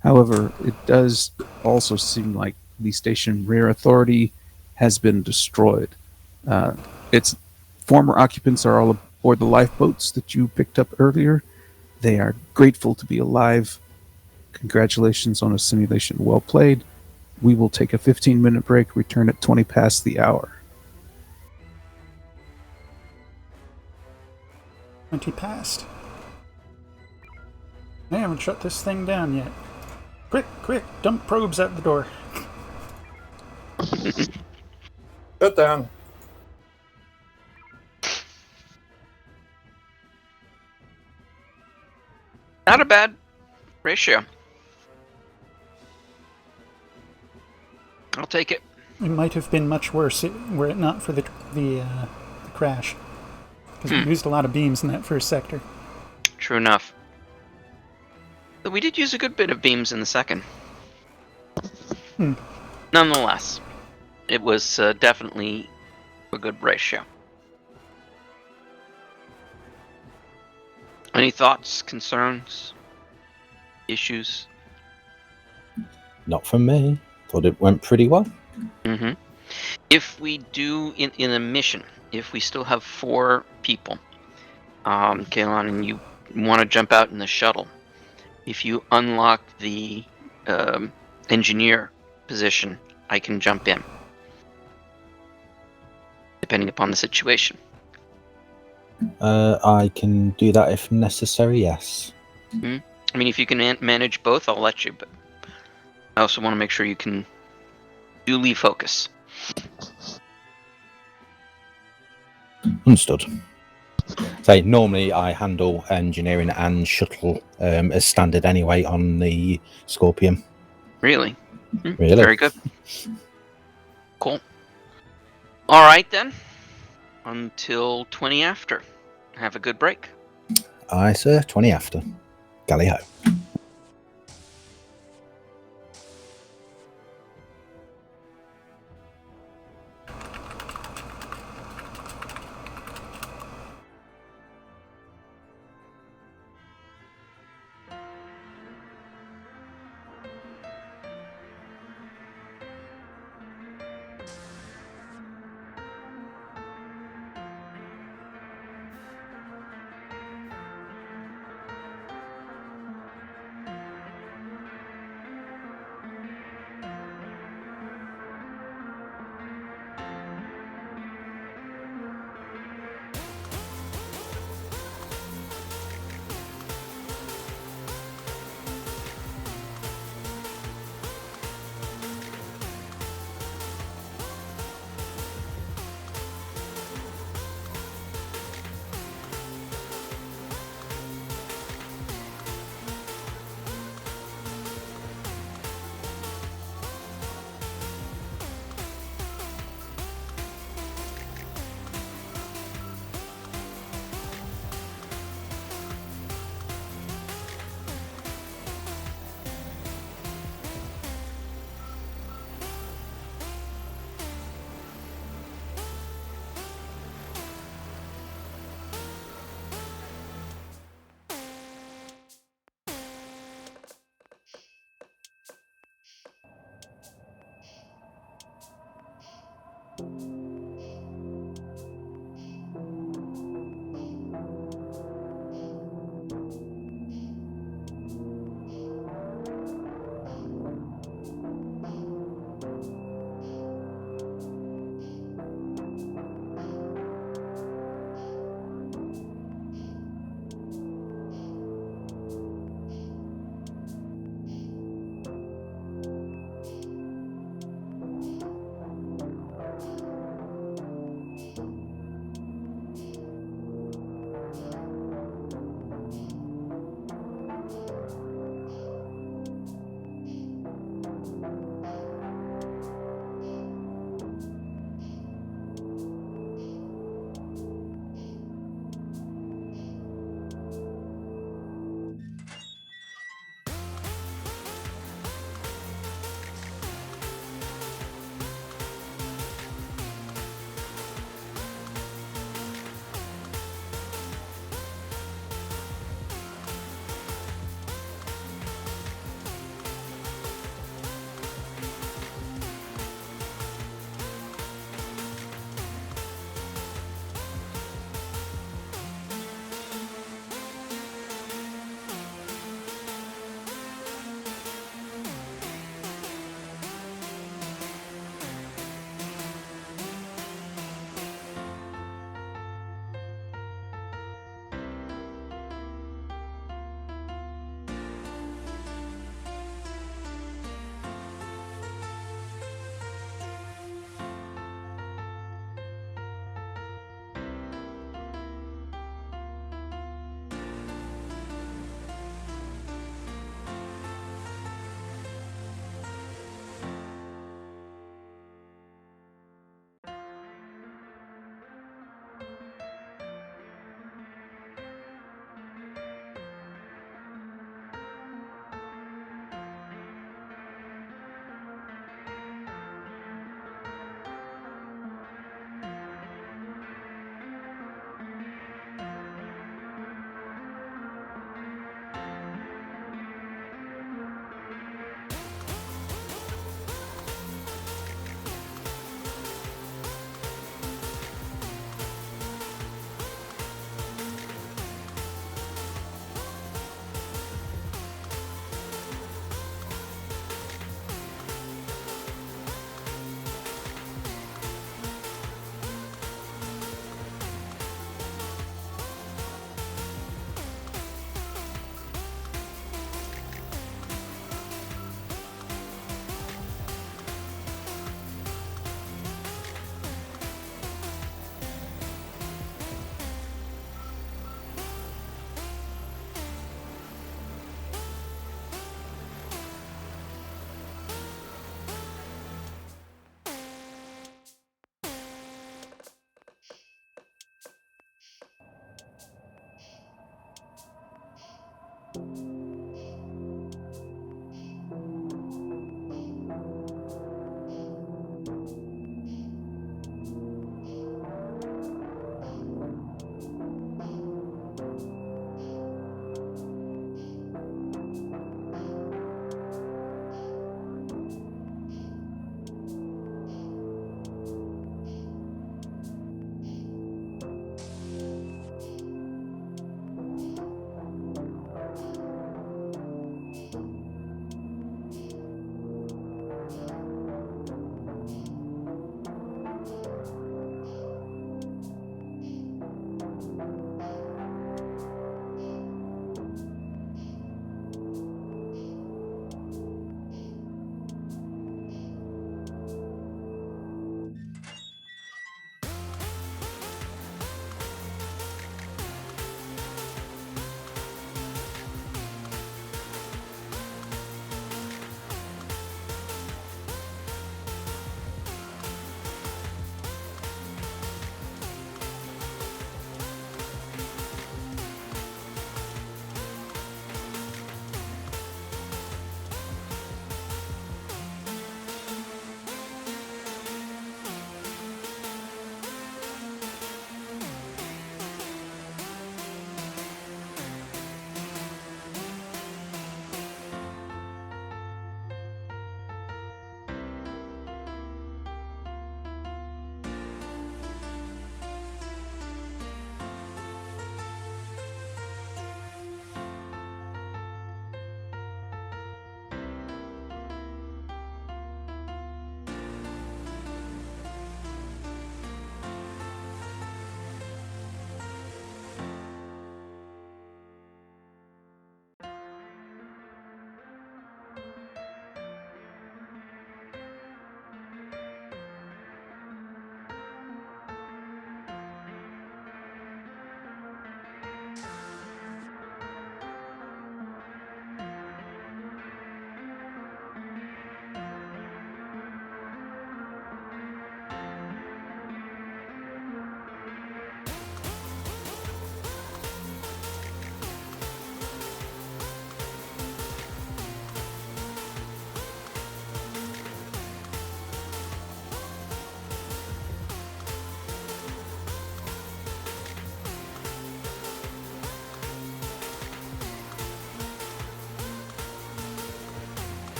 However, it does also seem like the station rear authority has been destroyed. Its former occupants are all aboard the lifeboats that you picked up earlier. They are grateful to be alive. Congratulations on a simulation well played. We will take a 15-minute break, return at 20 past the hour. 20 past. I haven't shut this thing down yet. Quick, quick, dump probes out the door. Shut down. Not a bad ratio. I'll take it. It might have been much worse were it not for the crash. Because we used a lot of beams in that first sector. True enough. But we did use a good bit of beams in the second. Nonetheless, it was definitely a good ratio. Any thoughts, concerns, issues? Not from me. Thought it went pretty well. Mm-hmm. If we do in a mission, if we still have 4 people, Kaelon, and you want to jump out in the shuttle, if you unlock the engineer position, I can jump in, depending upon the situation. I can do that if necessary, yes. I mean, if you can manage both, I'll let you, but I also want to make sure you can duly focus. Understood. So normally I handle engineering and shuttle as standard anyway on the Scorpion. Really? Really? Very good. Cool. All right, then. Until 20 after. Have a good break. Aye, sir. 20 after. Galley ho.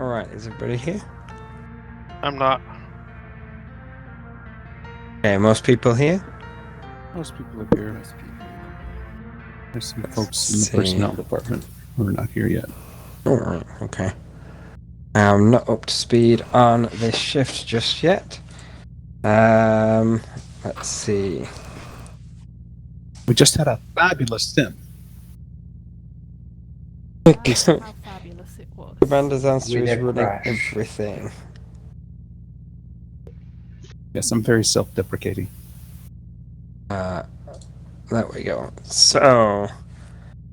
Alright, is everybody here? I'm not. Okay, most people here? Most people are here. There's some folks in the see. personnel department who are not here yet. Alright, okay. I'm not up to speed on this shift just yet. Let's see. We just had a fabulous sim. That's how fabulous it was. Commander's answer With is a running crash. everything. Yes, I'm very self-deprecating. There we go. So,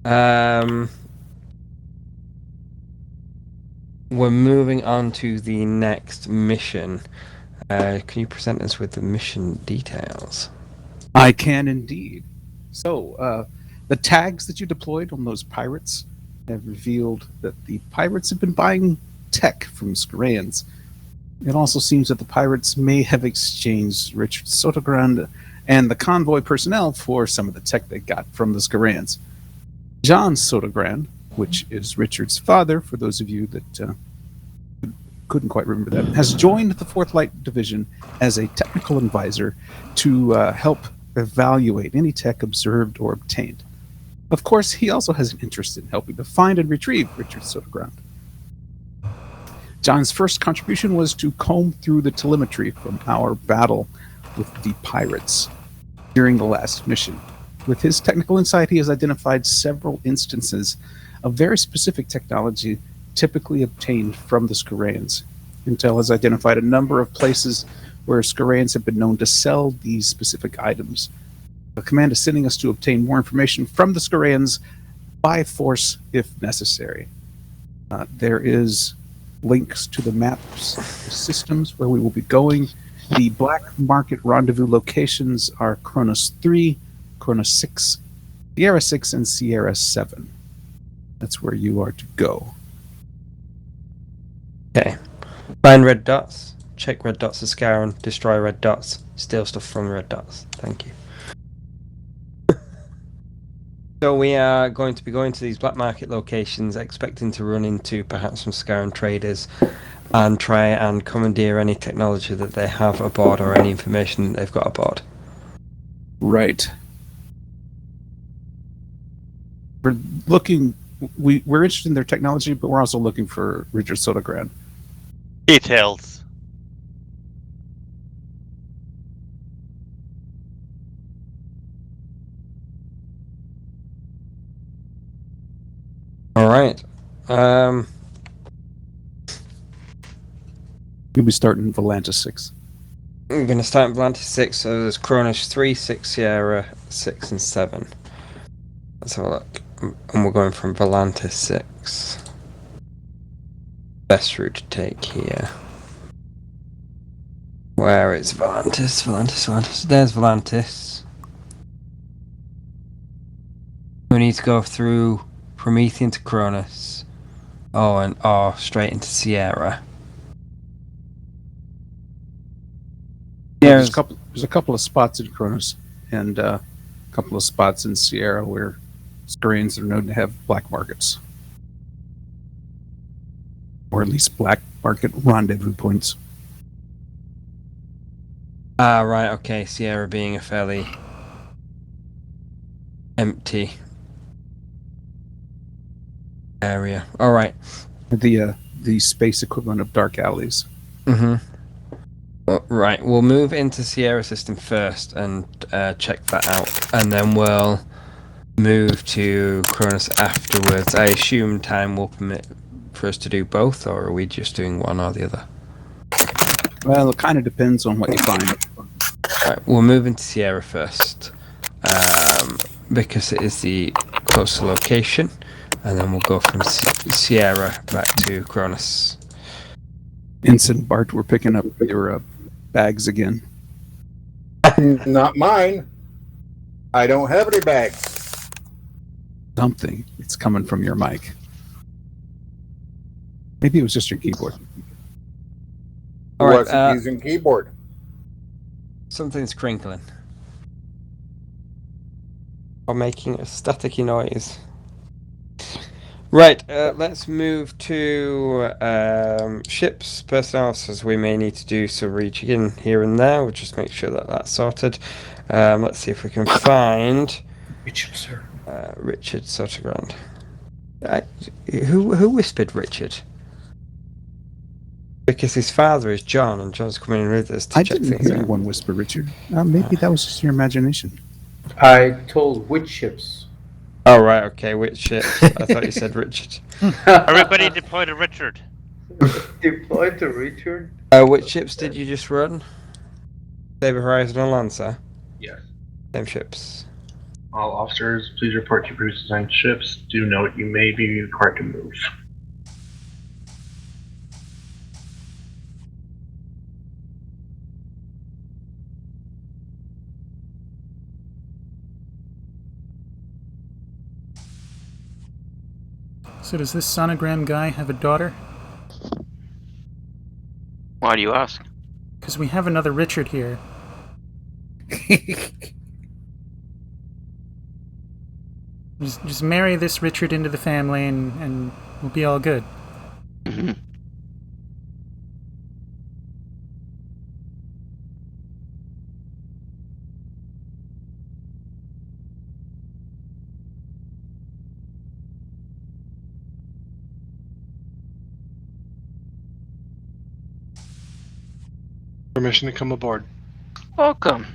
we're moving on to the next mission. Can you present us with the mission details? I can indeed. So, the tags that you deployed on those pirates have revealed that the pirates have been buying tech from Skrans. It also seems that the pirates may have exchanged Richard Sotogrand and the convoy personnel for some of the tech they got from the Skrans. John Sotogrand, which is Richard's father, for those of you that couldn't quite remember that, has joined the 4th Light Division as a technical advisor to help evaluate any tech observed or obtained. Of course, he also has an interest in helping to find and retrieve Richard Sotogrand. John's first contribution was to comb through the telemetry from our battle with the pirates during the last mission. With his technical insight, he has identified several instances of very specific technology typically obtained from the Skrans. Intel has identified a number of places where Skrans have been known to sell these specific items. The command is sending us to obtain more information from the Skrans by force if necessary. There is links to the maps, the systems where we will be going. The black market rendezvous locations are Kronos 3, Kronos 6, Sierra 6, and Sierra 7. That's where you are to go. Okay. Find red dots, check red dots to Scaran, destroy red dots, steal stuff from red dots. Thank you. So we are going to be going to these black market locations, expecting to run into perhaps some Scaran traders and try and commandeer any technology that they have aboard or any information that they've got aboard. Right. We're looking. We're interested in their technology, but we're also looking for Richard Sotogrand. Details. All right. You'll be starting Volanta 6. I'm going to start in Volantis 6, so there's Kronos 3, 6, Sierra 6, and 7. Let's have a look. And we're going from Volantis 6. Best route to take here. Where is Volantis? Volantis. There's Volantis. We need to go through Promethean to Kronos. And straight into Sierra. There's a couple of spots in Kronos and a couple of spots in Sierra where Skrans are known to have black markets. Or at least black market rendezvous points. Right, okay. Sierra being a fairly empty area. Alright. The space equivalent of dark alleys. Mm-hmm. Right, we'll move into Sierra system first and check that out, and then we'll move to Kronos afterwards. I assume time will permit for us to do both, or are we just doing one or the other? Well, it kind of depends on what you find. Right, we'll move into Sierra first, because it is the closer location, and then we'll go from Sierra back to Kronos. Ensign Bart, we're picking up your bags again. Not mine. I don't have any bags. Something. It's coming from your mic. Maybe it was just your keyboard. I All right, wasn't using keyboard. Something's crinkling. Or making a staticky noise. Right, let's move to ships, personnel, as we may need to do some rejigging here and there. We'll just make sure that that's sorted. Let's see if we can find Which, sir? Richard Sotogrand. Who whispered Richard? Because his father is John, and John's coming in with us to I check didn't things hear out. anyone whisper, Richard. Maybe that was just your imagination. I told which ships. Oh, right, okay, which ships? I thought you said Richard. Everybody deploy to Richard. Deploy to Richard? Which ships did you just run? Saber, Horizon, and Lancer? Yes. Same ships. All officers, please report to Bruce assigned ships. Do note you may be required to move. So does this sonogram guy have a daughter? Why do you ask? Because we have another Richard here. Just marry this Richard into the family and we'll be all good. Mhm. Permission to come aboard. Welcome.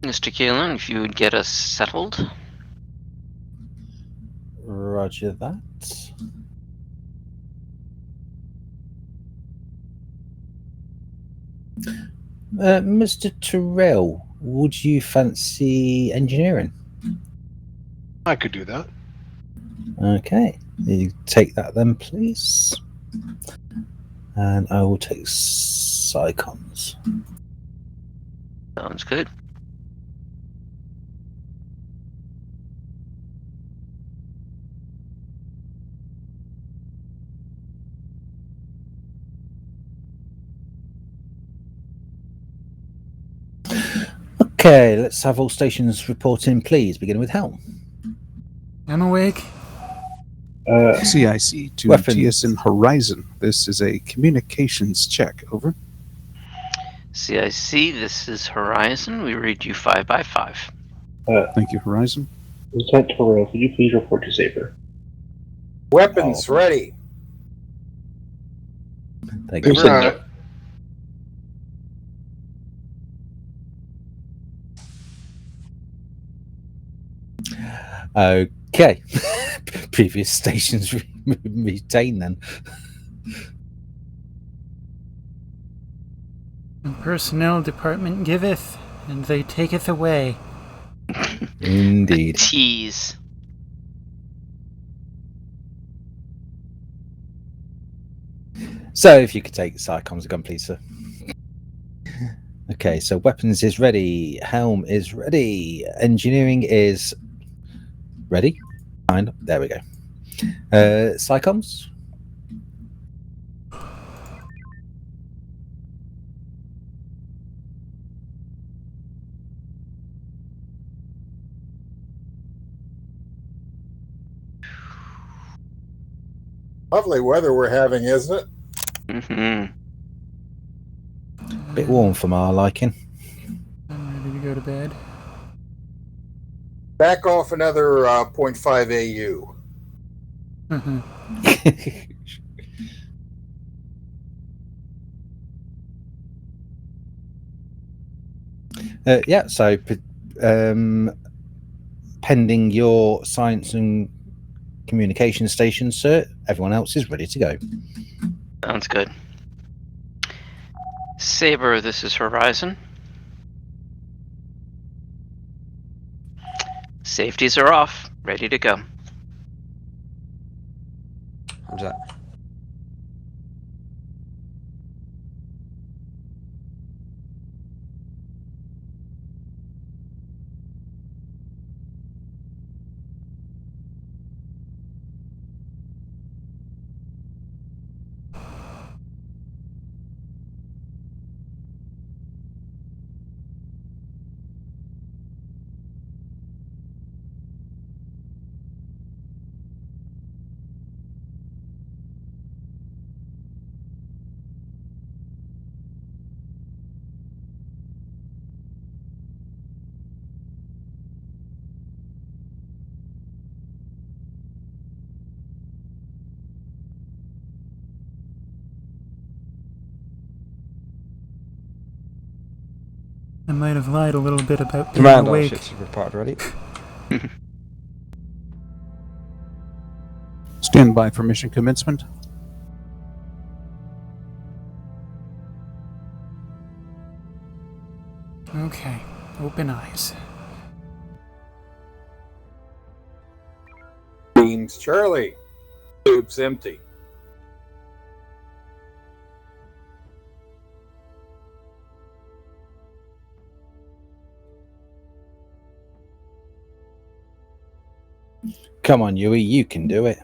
Mr. Keelan, if you would get us settled. Roger that. Mr. Terrell, would you fancy engineering? I could do that. Okay, you take that then, please. And I will take Psychons. Sounds good. Okay, let's have all stations report in, please, beginning with Helm. I'm awake. CIC to Weapons. TSN Horizon. This is a communications check. Over. CIC, this is Horizon. We read you 5 by 5. Thank you, Horizon. Lieutenant Toro, could you please report to Saber? Weapons ready. Thank you. Saber, Okay. Previous stations retain then. And personnel department giveth, and they taketh away. Indeed. Tease. So if you could take Psychons again, please, sir. Okay, so weapons is ready. Helm is ready. Engineering is ready. Kind of. There we go. Psychons? Lovely weather we're having, isn't it? Mm-hmm. Bit warm for my liking. I'm ready to go to bed. Back off another 0.5 AU. Yeah, so pending your science and communication station, sir, everyone else is ready to go. Sounds good. Saber, this is Horizon. Safeties are off. Ready to go. What's that? I might have lied a little bit about being Command, all awake. ships have reported ready. Stand by for mission commencement. Okay, open eyes. Beams Charlie. Tube's empty. Come on, Yui, you can do it.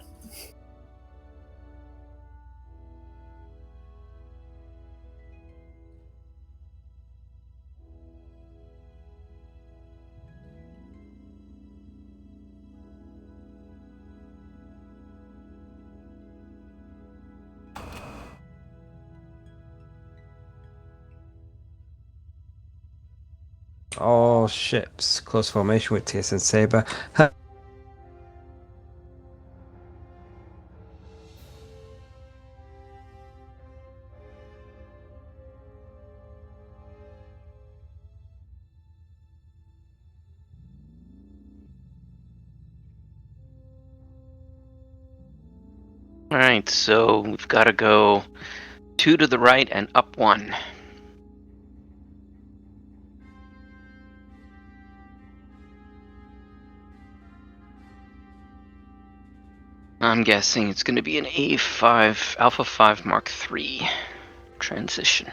All ships, close formation with TSN Saber. All right, so we've got to go 2 to the right and up 1. I'm guessing it's going to be an A5 Alpha 5 Mark III transition.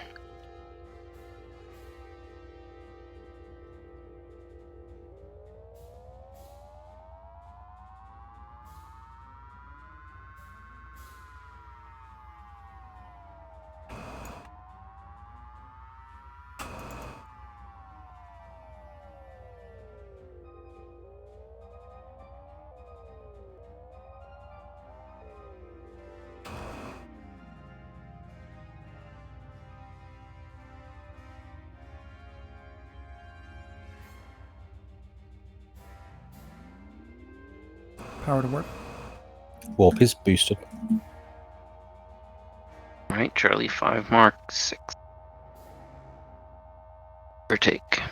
Power to work. Warp is boosted. All right, Charlie 5 Mark 6. Overtake.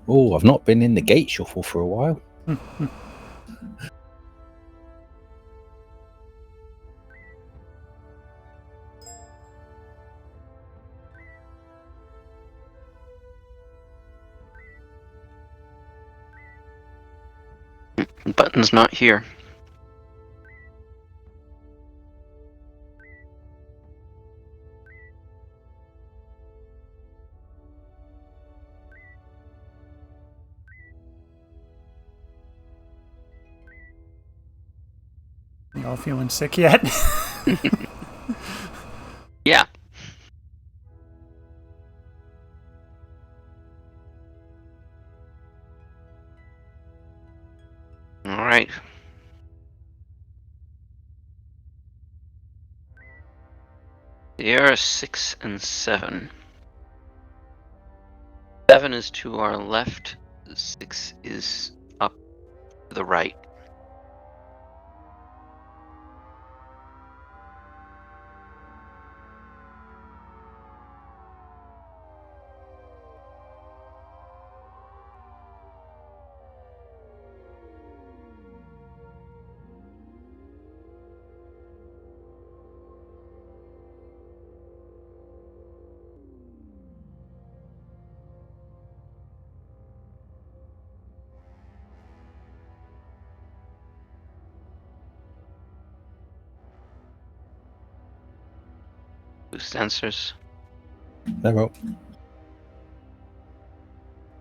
Oh, I've not been in the gate shuffle for a while. Button's not here. You all feeling sick yet? Yeah. All right. Sierra 6 and 7. 7 is to our left. 6 is up to the right. Boost sensors. They're up.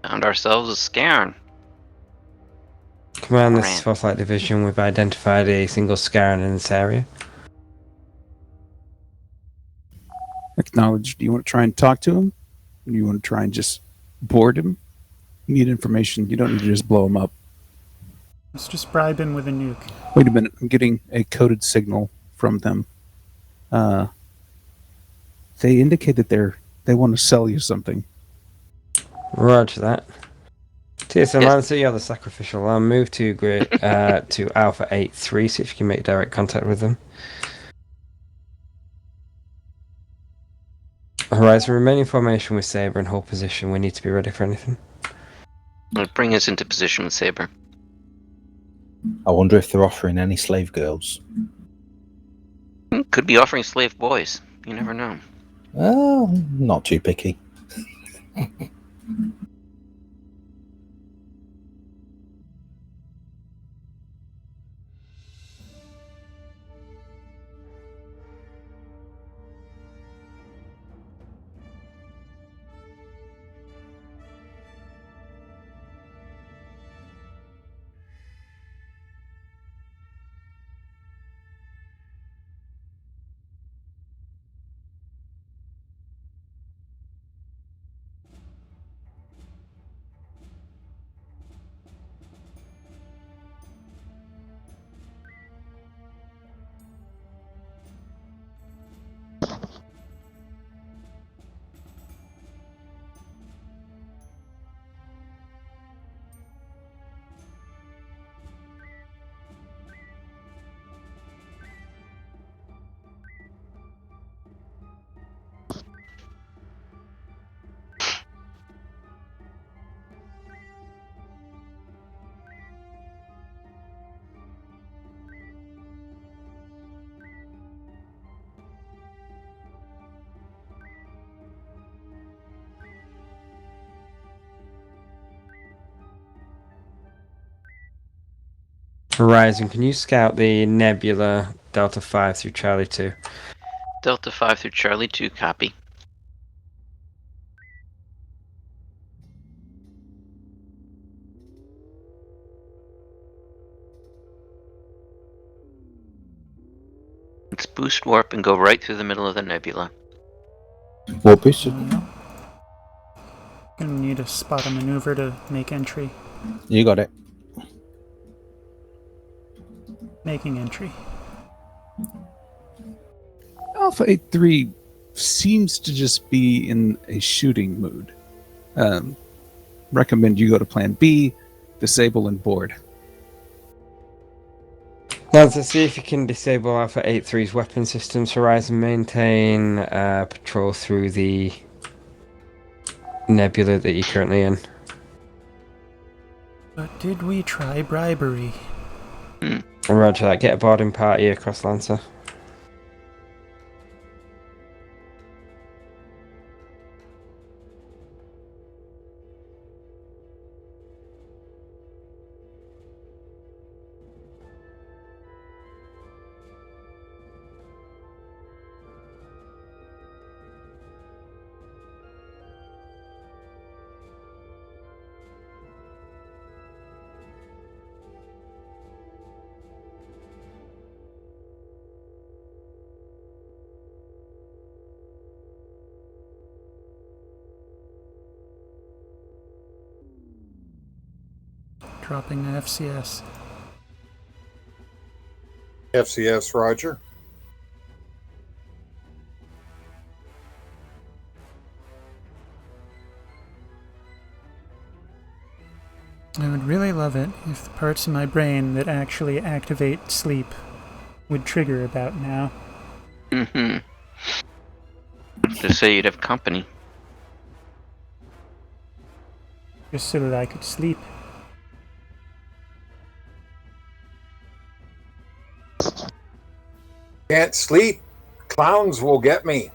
Found ourselves a Scairn. Command, this Ran. is Force Light Division. We've identified a single Scairn in this area. Acknowledged. Do you want to try and talk to him? Or do you want to try and just board him? You need information. You don't need to just blow him up. Let's just bribe him with a nuke. Wait a minute. I'm getting a coded signal from them. They indicate that they want to sell you something. Roger that. TSN Yes. Lancer, you're the sacrificial lamb. Move to grid to Alpha 8-3. See if you can make direct contact with them. Horizon, remain in formation with Saber and hold position. We need to be ready for anything. Bring us into position with Saber. I wonder if they're offering any slave girls. Could be offering slave boys. You never know. Oh, not too picky. Horizon, can you scout the Nebula Delta 5 through Charlie 2? Delta 5 through Charlie 2, copy. Let's boost warp and go right through the middle of the nebula. Warp boost. Gonna need a spot a maneuver to make entry. You got it. Making entry. Alpha 8-3 seems to just be in a shooting mood. Recommend you go to Plan B, disable and board. Now, to see if you can disable Alpha 8-3's weapon systems. Horizon, maintain patrol through the nebula that you're currently in. But did we try bribery? Roger that. Get a boarding party across Lancer. Dropping the FCS. FCS, Roger. I would really love it if the parts in my brain that actually activate sleep would trigger about now. Mm-hmm. Just say you'd have company. Just so that I could sleep. Can't sleep. Clowns will get me.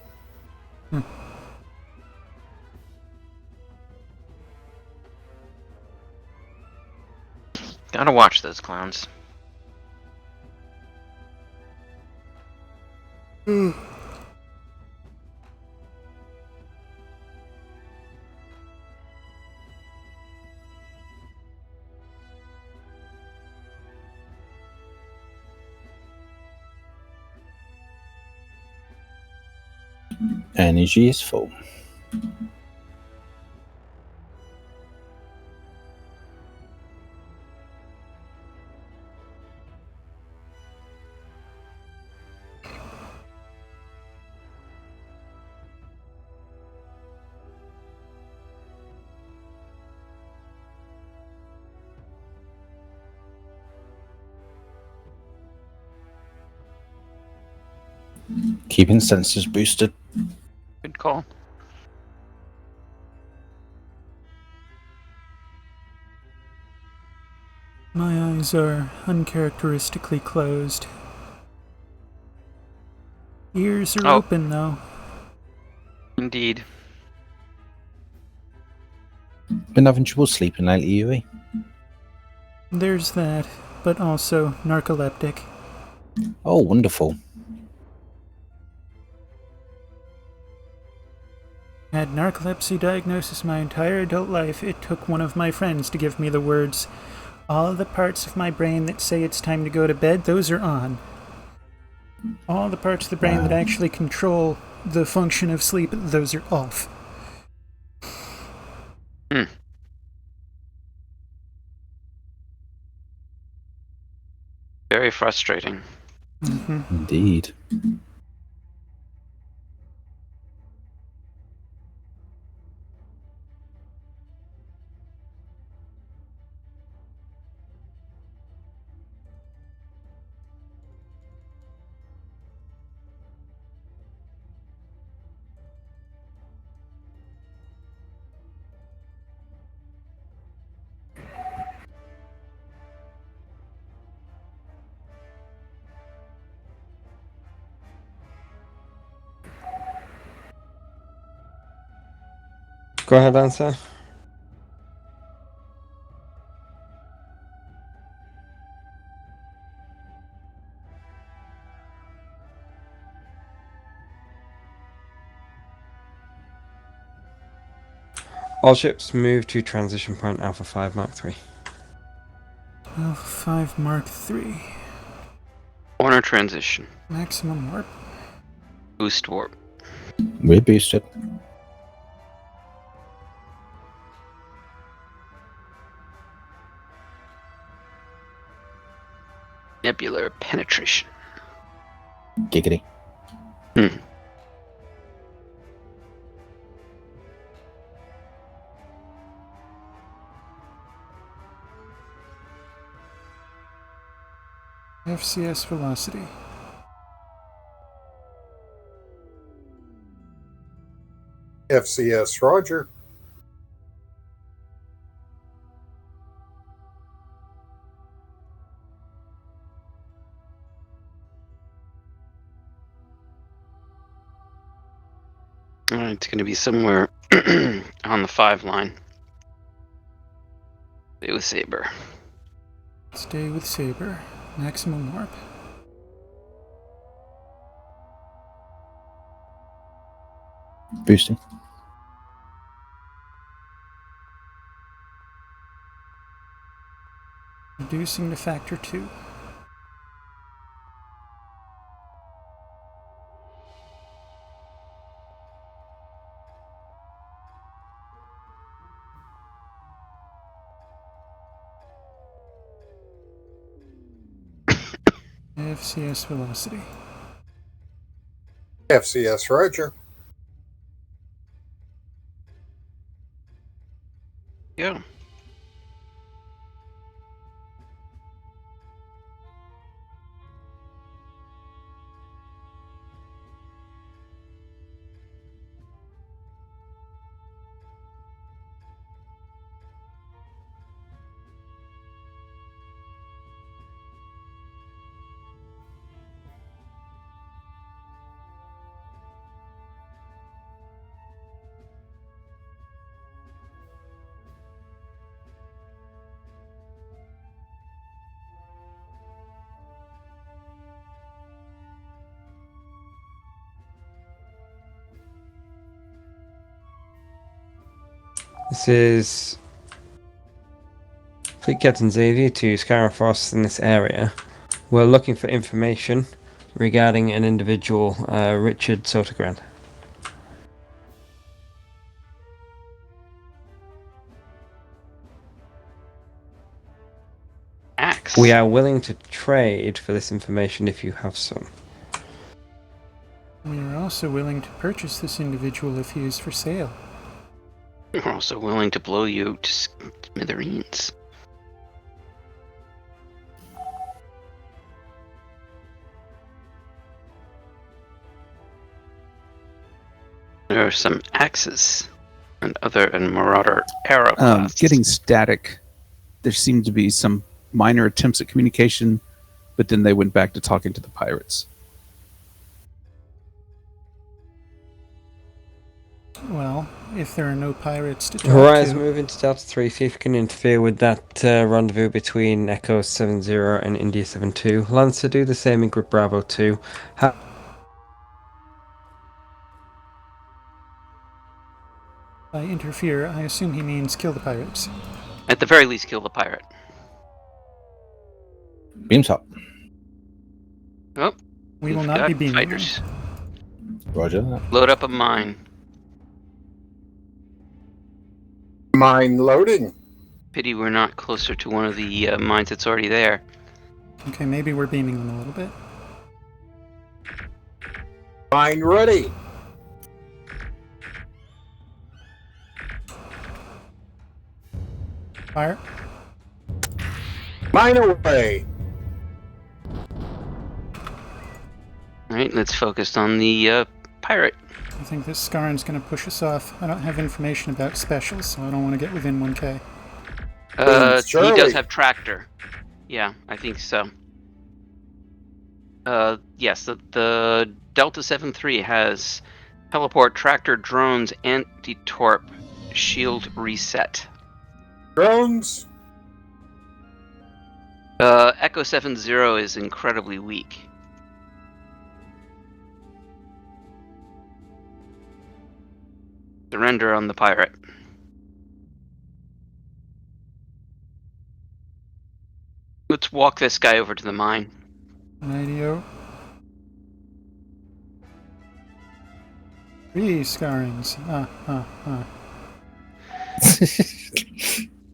Gotta watch those clowns. Energy is full. Keeping sensors boosted. Good call. My eyes are uncharacteristically closed. Ears are Oh. open, though. Indeed. Been having trouble sleeping lately, Yui? There's that, but also narcoleptic. Oh, wonderful. Had narcolepsy diagnosis my entire adult life. It took one of my friends to give me the words, all the parts of my brain that say it's time to go to bed, those are on. All the parts of the brain that actually control the function of sleep, those are off. Very frustrating. Mm-hmm. Indeed. Go ahead, answer. All ships move to transition point Alpha 5 Mark 3. Alpha 5 Mark 3. Corner transition. Maximum warp. Boost warp. We're boosted. Nebular penetration. Giggity. FCS velocity. FCS Roger. It's going to be somewhere on the 5 line. Stay with Saber. Stay with Saber. Maximum warp. Boosting. Reducing to factor 2. FCS velocity. FCS Roger. Yeah. This is Fleet Captain Xavier to Skyrim Frost in this area. We're looking for information regarding an individual, Richard Sodergrand. We are willing to trade for this information if you have some. We are also willing to purchase this individual if he is for sale. We're also willing to blow you to smithereens. There are some axes and Marauder arrow blasts. Getting static. There seemed to be some minor attempts at communication, but then they went back to talking to the pirates. Well, if there are no pirates to talk Horizon, to... move into Delta 3, see if you can interfere with that rendezvous between Echo 70 and India 72. Lancer, do the same in Group Bravo 2. By interfere, I assume he means kill the pirates. At the very least, kill the pirate. Beams up. Oh, We will we've not got be beaming fighters. Roger that. Load up a mine. Mine loading. Pity we're not closer to one of the mines that's already there. Okay, maybe we're beaming them a little bit. Mine ready. Fire. Mine away. Alright, let's focus on the pirate. I think this Scarn's going to push us off. I don't have information about specials, so I don't want to get within 1k. He Charlie. does have tractor. Yeah, I think so. Yes, the Delta 73 has teleport, tractor, drones, anti-torp, shield reset. Drones. Echo 70 is incredibly weak. Surrender on the pirate. Let's walk this guy over to the mine. Radio. 3 Scarins.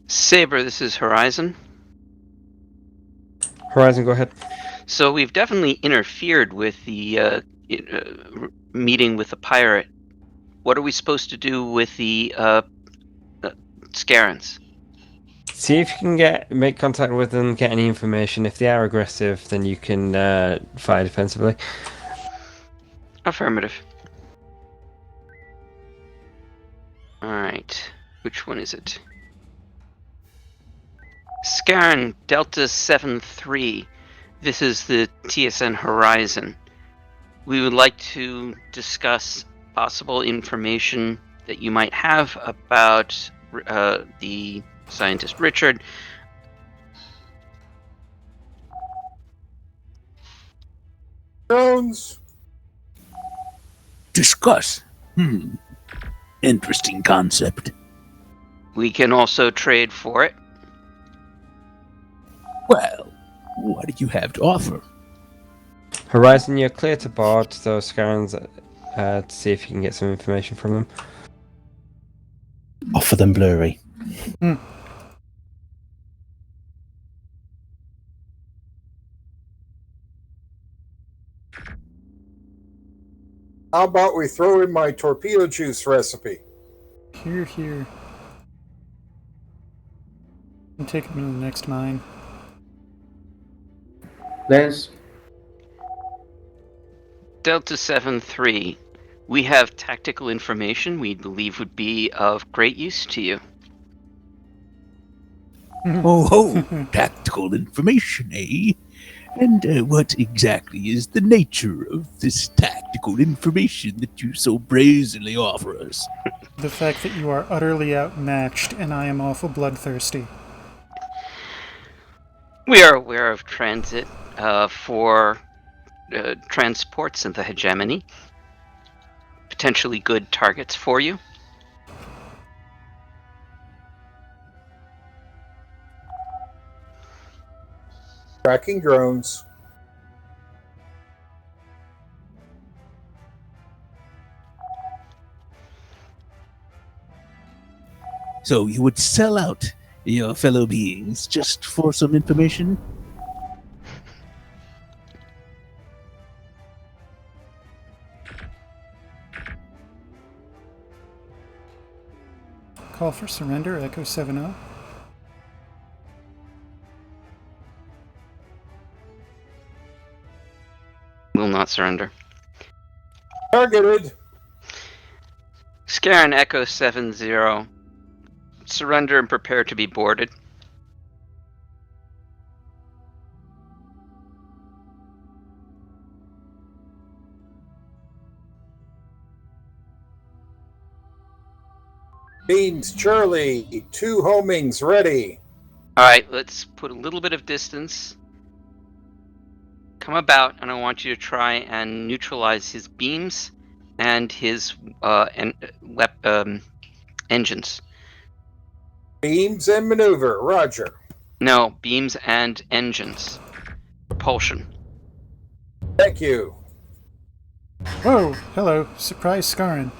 Saber, this is Horizon. Horizon, go ahead. So we've definitely interfered with the meeting with the pirate. What are we supposed to do with the Scarans? See if you can make contact with them, get any information. If they are aggressive, then you can fire defensively. Affirmative. Alright. Which one is it? Scaran Delta 73. This is the TSN Horizon. We would like to discuss possible information that you might have about the scientist Richard. Drones. Discuss. Interesting concept. We can also trade for it. Well, what do you have to offer? Horizon, you're clear to board those Scarans to see if you can get some information from them. Offer them blurry. How about we throw in my torpedo juice recipe? Here. I'm taking them to the next mine. Lance, Delta 73. We have tactical information we believe would be of great use to you. Oh, tactical information, eh? And what exactly is the nature of this tactical information that you so brazenly offer us? The fact that you are utterly outmatched and I am awful bloodthirsty. We are aware of transit for transports in the hegemony. Potentially good targets for you. Tracking drones. So you would sell out your fellow beings just for some information? call for surrender, Echo 7-0. Will not surrender. Targeted. Scaran Echo 7-0. Surrender and prepare to be boarded. Beans Charlie. 2 homings ready. Alright, let's put a little bit of distance. Come about, and I want you to try and neutralize his beams and his engines. Beams and maneuver. Roger. No, beams and engines. Propulsion. Thank you. Whoa, hello, surprise Scaran.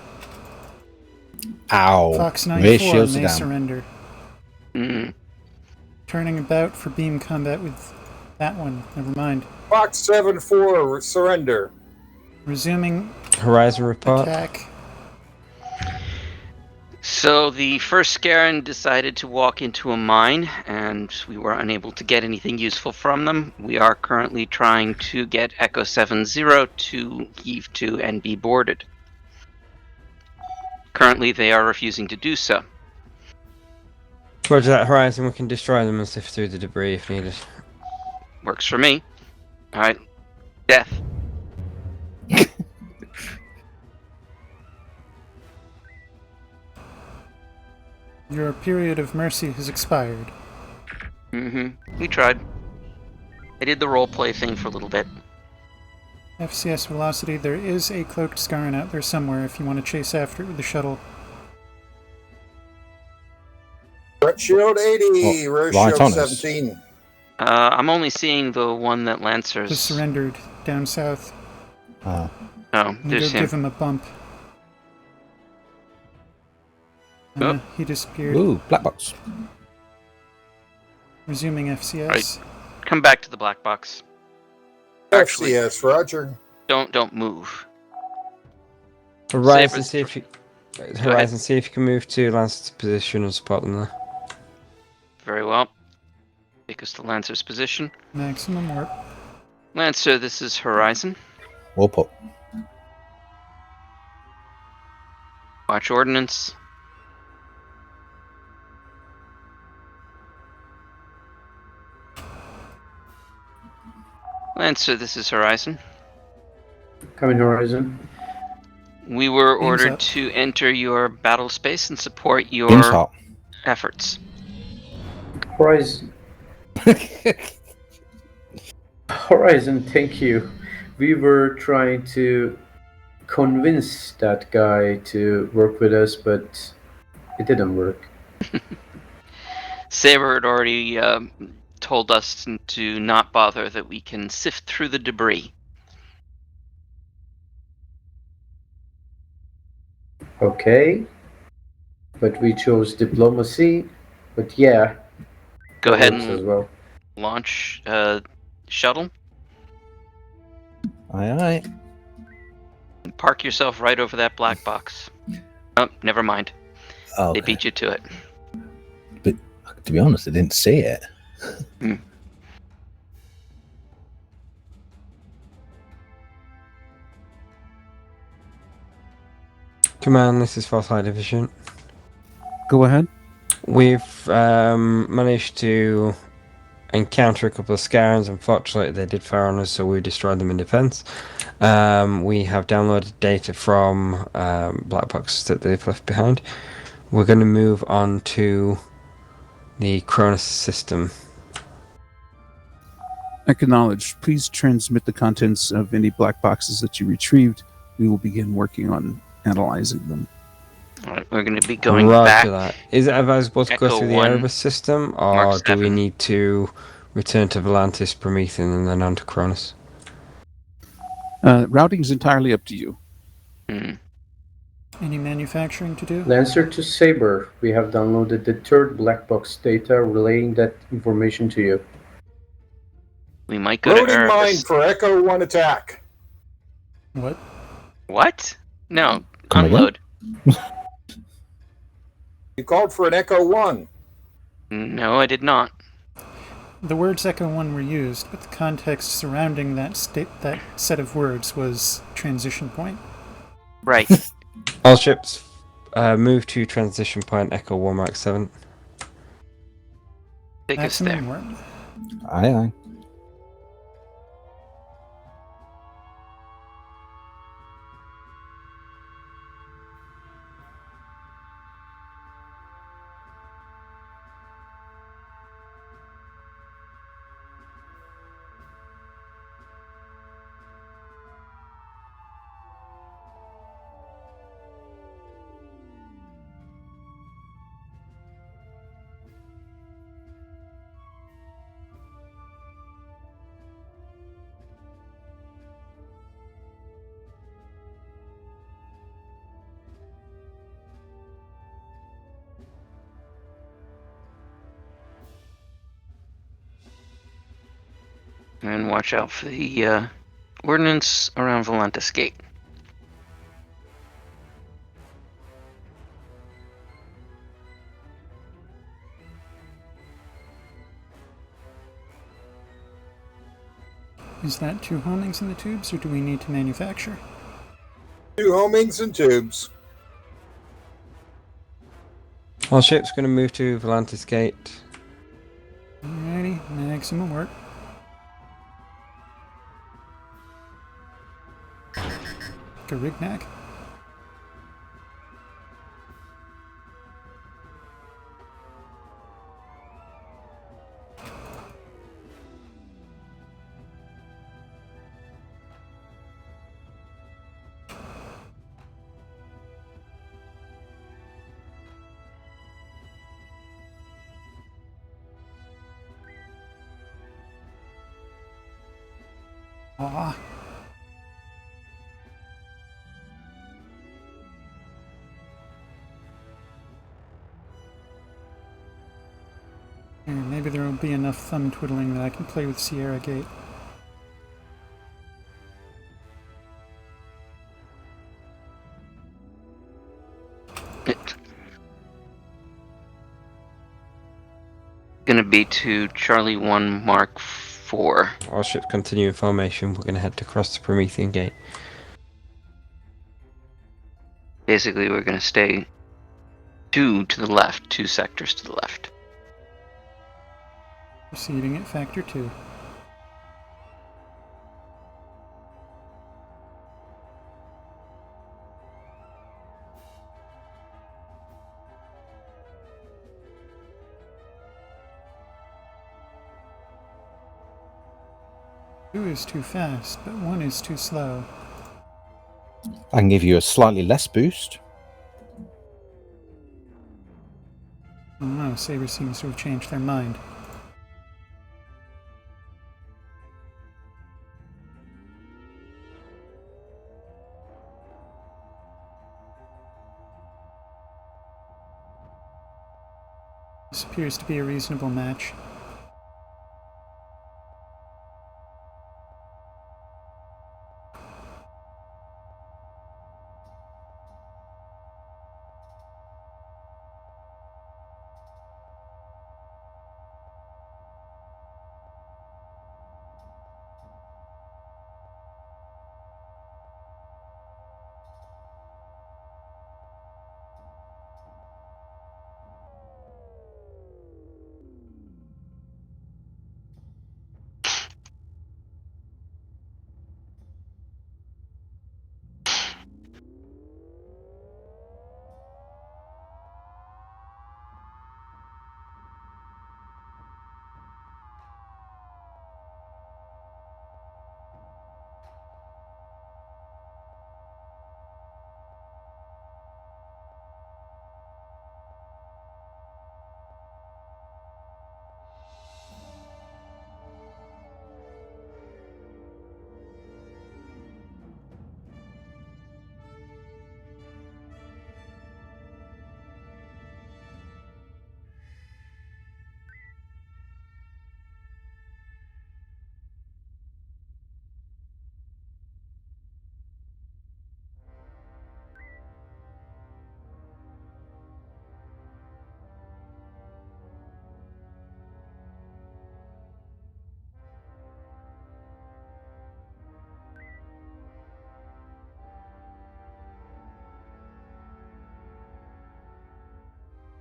Ow. Fox Raise 94 shields may down. surrender. Turning about for beam combat with that one. Never mind. Fox 7-4 surrender. Resuming Horizon report. attack. So the first Scaran decided to walk into a mine, and we were unable to get anything useful from them. We are currently trying to get Echo 7-0 to heave to and be boarded. Currently, they are refusing to do so. Roger that, Horizon. We can destroy them and sift through the debris if needed. Works for me. Alright. Death. Your period of mercy has expired. We tried. I did the roleplay thing for a little bit. FCS velocity, there is a cloaked Scaran out there somewhere if you want to chase after it with the shuttle. Red Shield 80. Rear right Shield on us. 17. I'm only seeing the one that Who Lancers... surrendered down south. Oh, I'm gonna there's go him. give him a bump. Oh. He disappeared. Ooh, black box. Resuming FCS. Right. Come back to the black box. Actually, FCS, Roger. don't move. Horizon, Sabres- see if you. ahead. Horizon, see if you can move to Lancer's position and spot them there. Very well. Take us to Lancer's position. Maximum warp. Lancer, this is Horizon. We'll put. Watch ordnance. Lancer, this is Horizon. Coming Horizon. We were Beams ordered up. to enter your battle space and support Beams your hot. efforts. Horizon. Horizon, thank you. We were trying to convince that guy to work with us, but it didn't work. Saber had already told us to not bother, that we can sift through the debris. Okay. But we chose diplomacy. But yeah. Go that ahead works and as well. launch shuttle. Aye. Park yourself right over that black box. Oh, never mind. Oh, They beat you to it. but to be honest, I didn't see it. Command, this is Foresight Division. Go ahead. We've managed to encounter a couple of Scarans. Unfortunately, they did fire on us, so we destroyed them in defense. We have downloaded data from black boxes that they've left behind. We're going to move on to the Cronus system. Acknowledged. Please transmit the contents of any black boxes that you retrieved. We will begin working on analyzing them. Alright, we're going to be going Roger back. that. Is it advisable to go Echo through the 1, Erebus system, or Mark do we 7. need to return to Volantis, Promethean, and then on to Cronus? Routing is entirely up to you. Any manufacturing to do? Lancer to Saber. We have downloaded the third black box data relaying that information to you. We might go to Loading mine Erebus. for Echo 1 attack. What? What? No, Come again? unload. You called for an Echo 1. No, I did not. The words Echo 1 were used, but the context surrounding that set of words was transition point. Right. All ships move to transition point Echo 1 Mark 7. Take us there. Maximum warp. Aye, aye. And watch out for the ordnance around Volantis Gate. Is that 2 homings in the tubes, or do we need to manufacture? 2 homings and tubes. All ships going to move to Volantis Gate. Alrighty, maximum warp. Garignac. Aw. Here, maybe there will be enough thumb twiddling that I can play with Sierra Gate. Gonna be to Charlie 1 Mark 4. All ships continue in formation. We're going to head to cross the Promethean Gate. Basically, we're gonna stay 2 to the left, 2 sectors to the left. Proceeding at factor 2. Two is too fast, but 1 is too slow. I can give you a slightly less boost. Oh no, Saber seems to have changed their mind. This appears to be a reasonable match.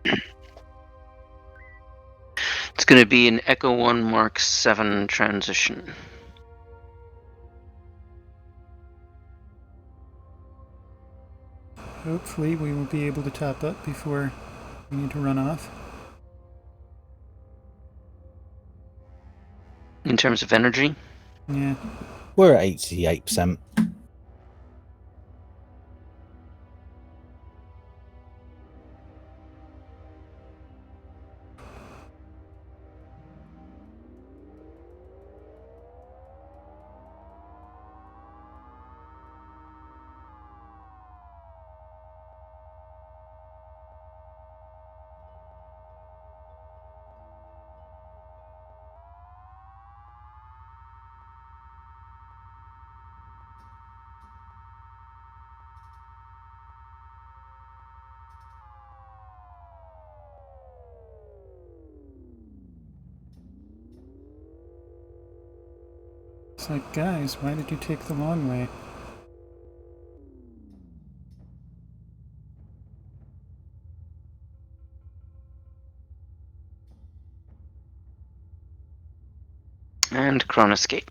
It's going to be an Echo 1 Mark 7 transition. Hopefully we will be able to top up before we need to run off. In terms of energy? Yeah. We're at 88%. It's like, guys, why did you take the long way? And Chronoscape.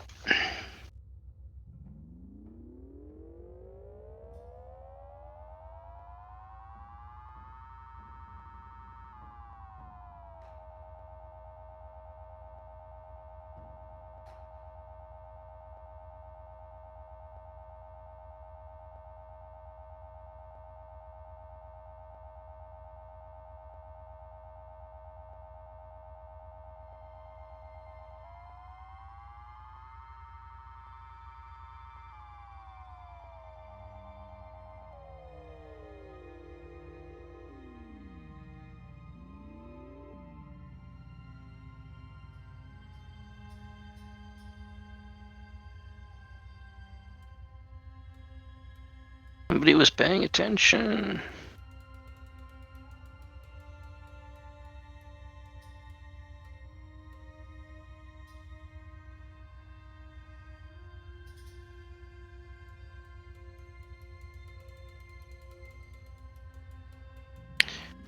Nobody was paying attention.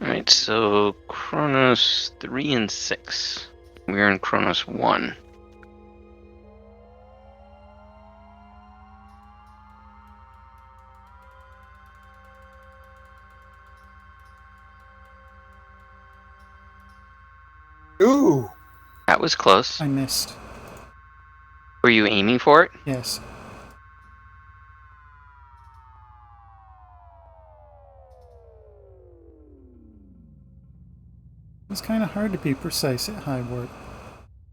Alright, so Kronos 3 and 6. We're in Kronos 1. Ooh. That was close. I missed. Were you aiming for it? Yes. It's kind of hard to be precise at high warp.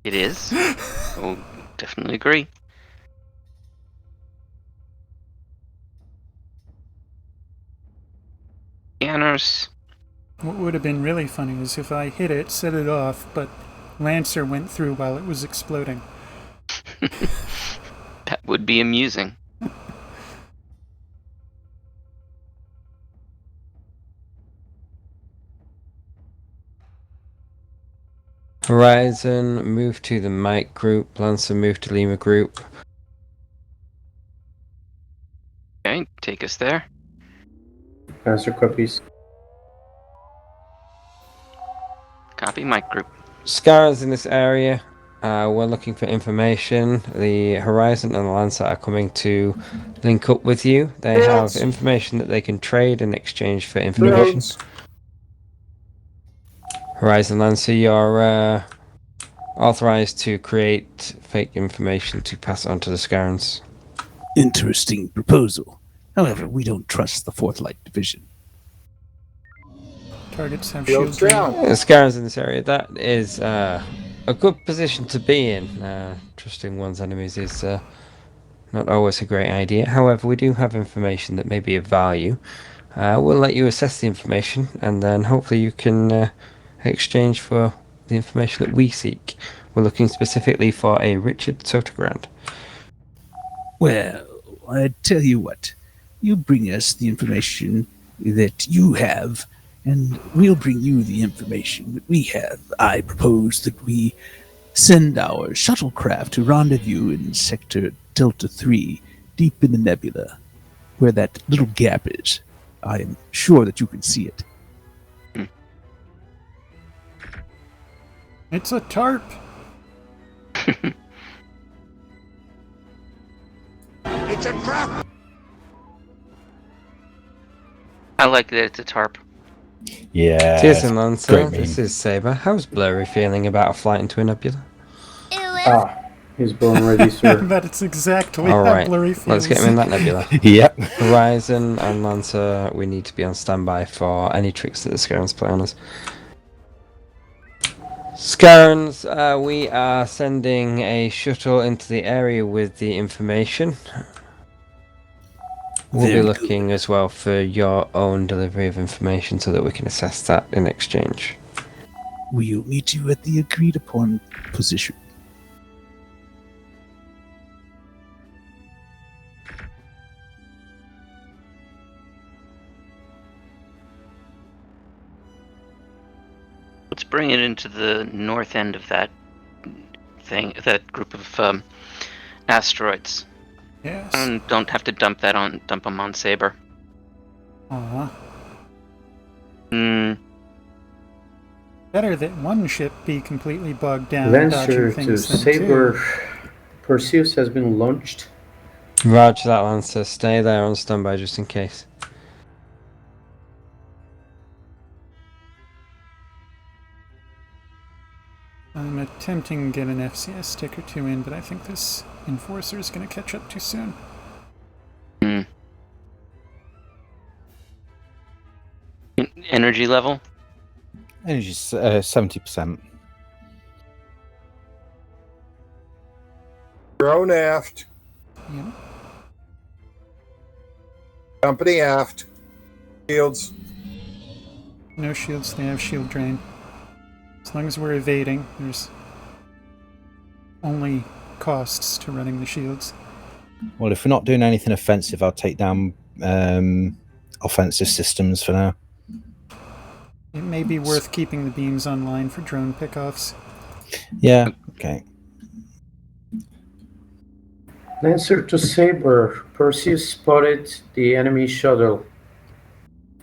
It is. Oh, definitely agree. Scanners. What would have been really funny is if I hit it, set it off, but Lancer went through while it was exploding. That would be amusing. Horizon, move to the Mike group. Lancer, move to Lima group. Okay, take us there. Answer copies. Copy, Mike group. Scars in this area. We're looking for information. The Horizon and the Lancer are coming to link up with you. They have information that they can trade in exchange for information. Drones. Horizon Lancer, you're authorized to create fake information to pass on to the Scarans. Interesting proposal. However, we don't trust the Fourth Light Division. Targets have Shields shields down. down. Scarans in this area, that is a good position to be in. Trusting one's enemies is not always a great idea. However, we do have information that may be of value. We'll let you assess the information, and then hopefully you can exchange for the information that we seek. We're looking specifically for a Richard Sotogrand. Well, I tell you what. You bring us the information that you have, and we'll bring you the information that we have. I propose that we send our shuttlecraft to rendezvous in Sector Delta 3, deep in the nebula, where that little gap is. I am sure that you can see it. It's a tarp. It's a trap. I like that it's a tarp. Yeah. TSN Lancer, great meme. this is Saber. How's Blurry feeling about a flight into a nebula? He's born ready, sir. That's exactly All how right, Blurry feels. let's get him in that nebula. Yep. Horizon and Lancer, we need to be on standby for any tricks that the Scarens play on us. Scarens, we are sending a shuttle into the area with the information. We'll Very be good. looking as well for your own delivery of information so that we can assess that in exchange. We'll meet you at the agreed upon position. Let's bring it into the north end of that that group of asteroids. Yes. And don't have to dump them on Saber. Aw. Hmm. Better that one ship be completely bogged down Lancer dodging to things than Saber. two. Perseus has been launched. Roger that, Lancer. Stay there on standby just in case. I'm attempting to get an FCS stick or two in, but I think this Enforcer is going to catch up too soon. Hmm. Energy level? Energy's 70%. Drone aft. Yep. Company aft. Shields. No shields, they have shield drain. As long as we're evading, there's only costs to running the shields. Well, if we're not doing anything offensive, I'll take down offensive systems for now. It may be worth keeping the beams online for drone pickoffs. Yeah, okay. Lancer to Saber. Perseus spotted the enemy shuttle.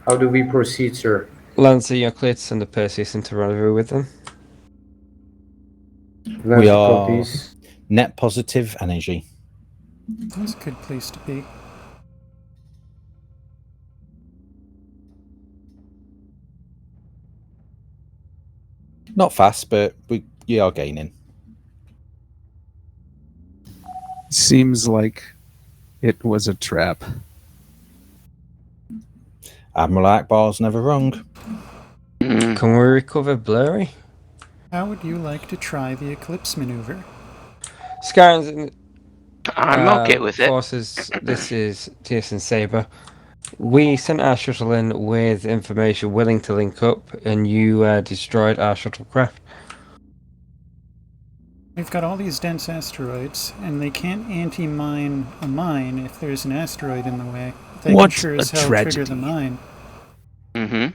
How do we proceed, sir? Lancer, you're clear to send the Perseus into rendezvous with them. Lancer We are copies. net positive energy. That's a good place to be. Not fast, but we are gaining. Seems like it was a trap. Admiral Akbar's never wrong. Hmm. Can we recover Blurry? How would you like to try the Eclipse maneuver? Scarens, I'm okay with it. Forces, this is TSN Saber. We sent our shuttle in with information willing to link up, and you destroyed our shuttlecraft. We've got all these dense asteroids, and they can't anti-mine a mine if there's an asteroid in the way. They What can sure a as hell trigger tragedy. the mine. Mm-hmm.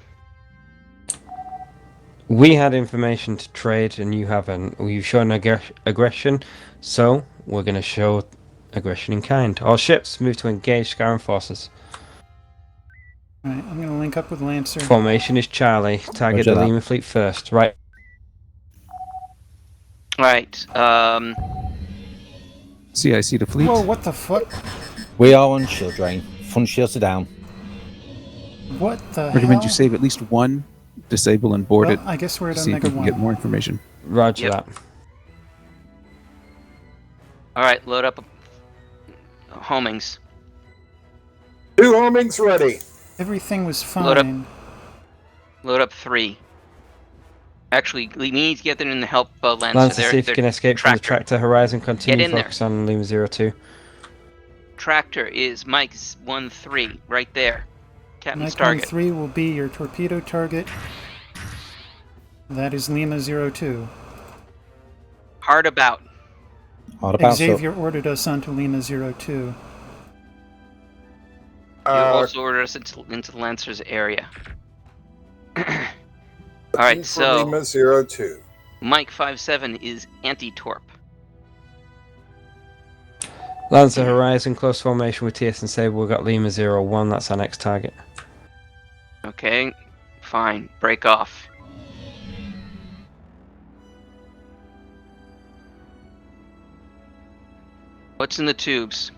We had information to trade, and you haven't. You've shown aggression, so we're going to show aggression in kind. All ships move to engage Scarren forces. Alright, I'm gonna link up with Lancer. Formation is Charlie. Target Roger the that. Lima fleet first. Right. Right. CIC to fleet. Whoa, what the fuck? We are on shield drain. Front shields are down. What the Recommend hell? you save at least one, disable and board Well, it. I guess we're at See if Omega we can get 1. more information. Roger Yep. that. All right. Load up homings. 2 homings ready. Everything was Load up. fine. Load up 3. Actually, we need to get them in to help Lancer. Lancer, see if you can escape from the tractor. Horizon, continue in there. focus on Lima 02. Tractor is Mike's 1-3 right there. Captain's Mike target. 1-3 will be your torpedo target. That is Lima 02. Hard about. Hard about so. Xavier ordered us onto Lima 02. You also ordered us into Lancer's area. All right, so Lima 02. Mike 5-7 is anti-torp. Lancer, Horizon, close formation with TSN Sabre. We've got Lima 01. That's our next target. Okay, fine. Break off. What's in the tubes?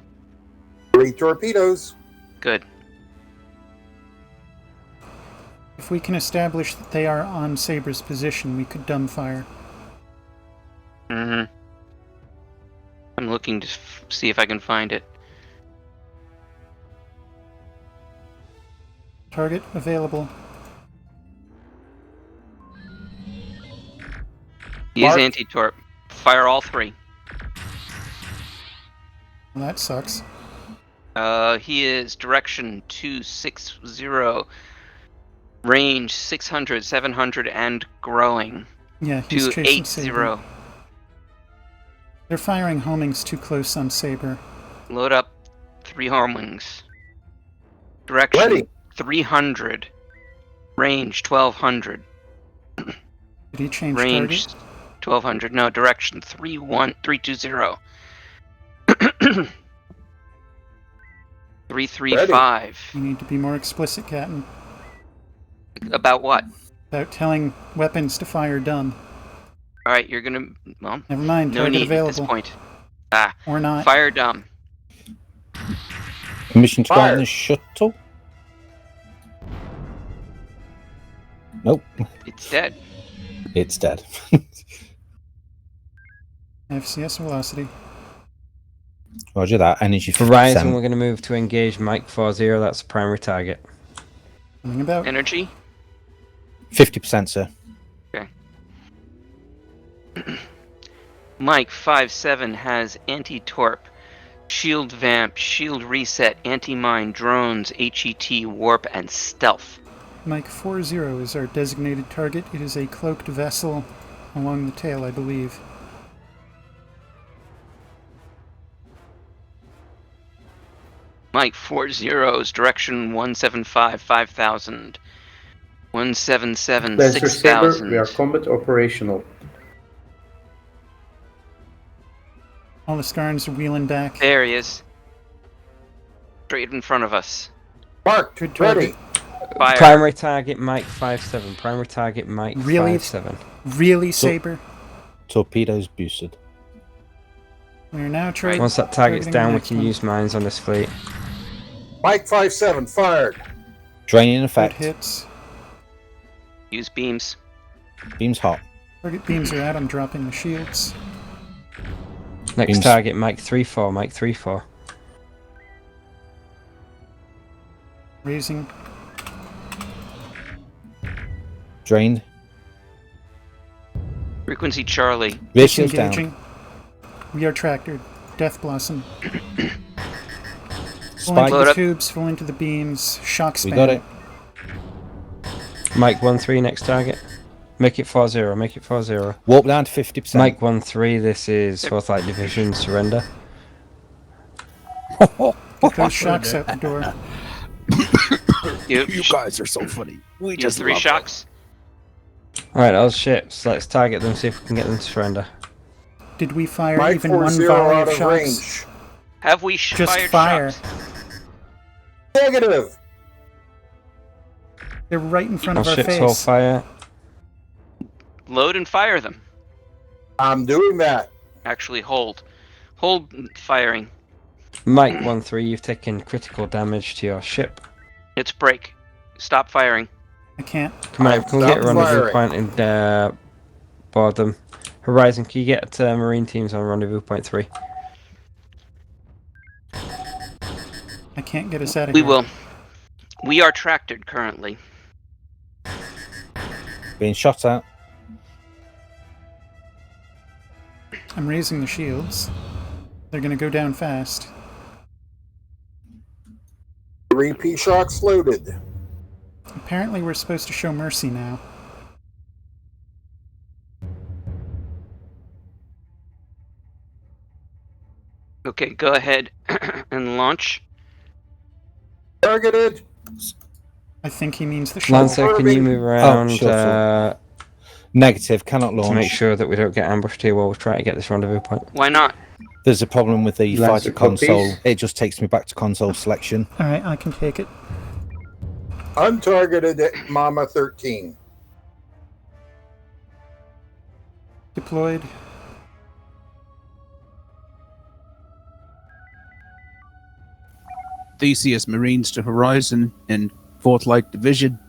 3 torpedoes. Good. If we can establish that they are on Saber's position, we could dumbfire. Mm-hmm. I'm looking to see if I can find it. Target available. He is Mark. anti-torp. Fire all 3. Well, that sucks. He is direction 260, range 600, 700, and growing. Yeah, he's chasing 280. Saber. They're firing homings too close on Saber. Load up 3 homings. Direction Ready. 300, range 1200. Did he change Range target? 1200. No, direction 320. 335. You need to be more explicit, Captain. About what? About telling weapons to fire dumb. Alright, you're gonna. Well, Never mind, no target need available. at this point. Ah, Or not. fire dumb. Mission to go Fire. on the shuttle? Nope, It's dead. it's dead. FCS velocity. Roger that. Energy Horizon, 50%. we're going to move to engage Mike 40. That's the primary target. Something about. Energy? 50%, sir. Mike 57 has anti-torp, shield vamp, shield reset, anti-mine, drones, HET, warp, and stealth. Mike 40 is our designated target. It is a cloaked vessel along the tail, I believe. Mike 40's direction 175, 5000. 177, Lancer Saber, 6000. we are combat operational. All the Skarns are wheeling back. There he is. Straight in front of us. Mark. Good target. Ready. Fire. Primary target Mike 57. Primary target Mike Really? 57. Really, Saber? Torpedoes boosted. We are now trying. Once that target's targeting down, the we next can one. use mines on this fleet. Mike 57 fired. Draining Good effect. hits. Use beams. Beams hot. Target beams are out. I'm dropping the shields. Next Beams. target Mike 34. Mike 34. Raising. Drained. Frequency Charlie. Rear shields down. Disengaging. We are tractored. Death Blossom. Full Spike. into Load the up. tubes, full into the beams. Shock We spam. got it. Mike 13. Next target. Make it 40. Make it 40. Warp down to 50%. Mike 13. This is 4th Light Division. Surrender. Get those shocks out the door. You guys are so funny. We use 3 shocks. Alright, those ships. Let's target them, see if we can get them to surrender. Did we fire Mike even one 40 volley out of of shocks? range. Have we Just fired fire. shocks? Negative. They're right in front All of our ships hold face. fire. Load and fire them. I'm doing that. Actually, hold. Hold firing. Mike 13, you've taken critical damage to your ship. It's break. Stop firing. I can't. Come on, I've can we get a stopped rendezvous firing. point and board them? Horizon, can you get Marine teams on rendezvous point 3? I can't get us out of We here. will. We are tractored currently. Being shot at. I'm raising the shields. They're gonna go down fast. 3 P shocks loaded. Apparently we're supposed to show mercy now. Okay, go ahead and launch. Targeted. I think he means the shuttle. Lancer, can you move around sure. Negative. Cannot to launch. make sure that we don't get ambushed here while we try to get this rendezvous point? Why not? There's a problem with the Lancer fighter console. copies. It just takes me back to console selection. Alright, I can take it. Untargeted at Mama 13. Deployed. Theseus Marines to Horizon and 4th Light Division.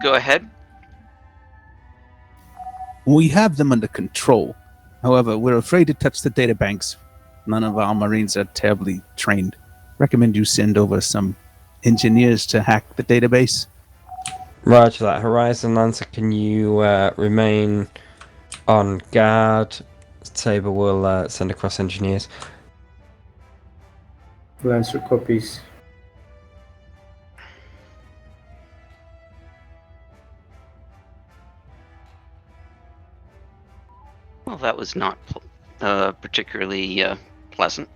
Go ahead. We have them under control. However, we're afraid to touch the databanks. None of our Marines are terribly trained. Recommend you send over some engineers to hack the database. Roger that. Horizon Lancer, can you remain on guard? Saber will send across engineers. Lancer copies. Well, that was not particularly pleasant.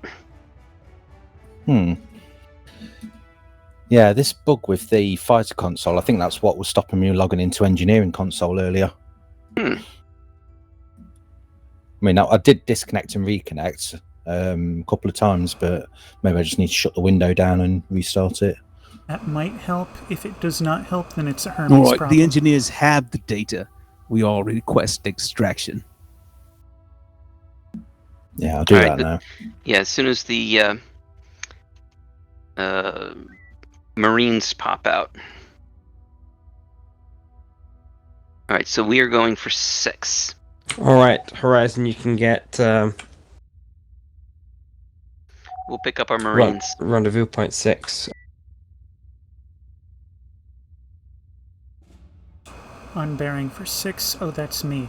Yeah, this bug with the fighter console, I think that's what was stopping me logging into engineering console earlier. I mean, I did disconnect and reconnect a couple of times, but maybe I just need to shut the window down and restart it. That might help. If it does not help, then it's a Hermes All right, problem. the engineers have the data. We all request extraction. Yeah, I'll do All that right, now. Yeah, as soon as the Marines pop out. All right, so we are going for 6. All right, Horizon, you can get We'll pick up our Marines. rendezvous point 6. On bearing for 6. Oh, that's me.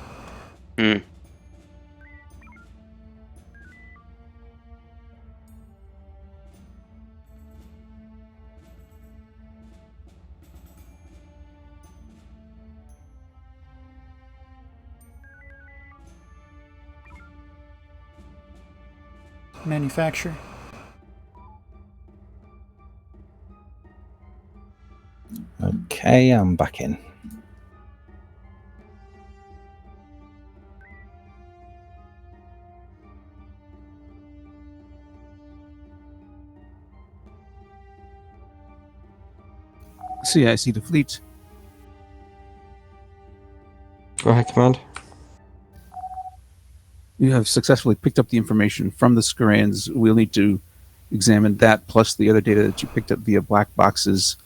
Manufacture. Okay, I'm back in. See, I see the fleet. Go ahead, Command. You have successfully picked up the information from the Skarans. We'll need to examine that plus the other data that you picked up via black boxes.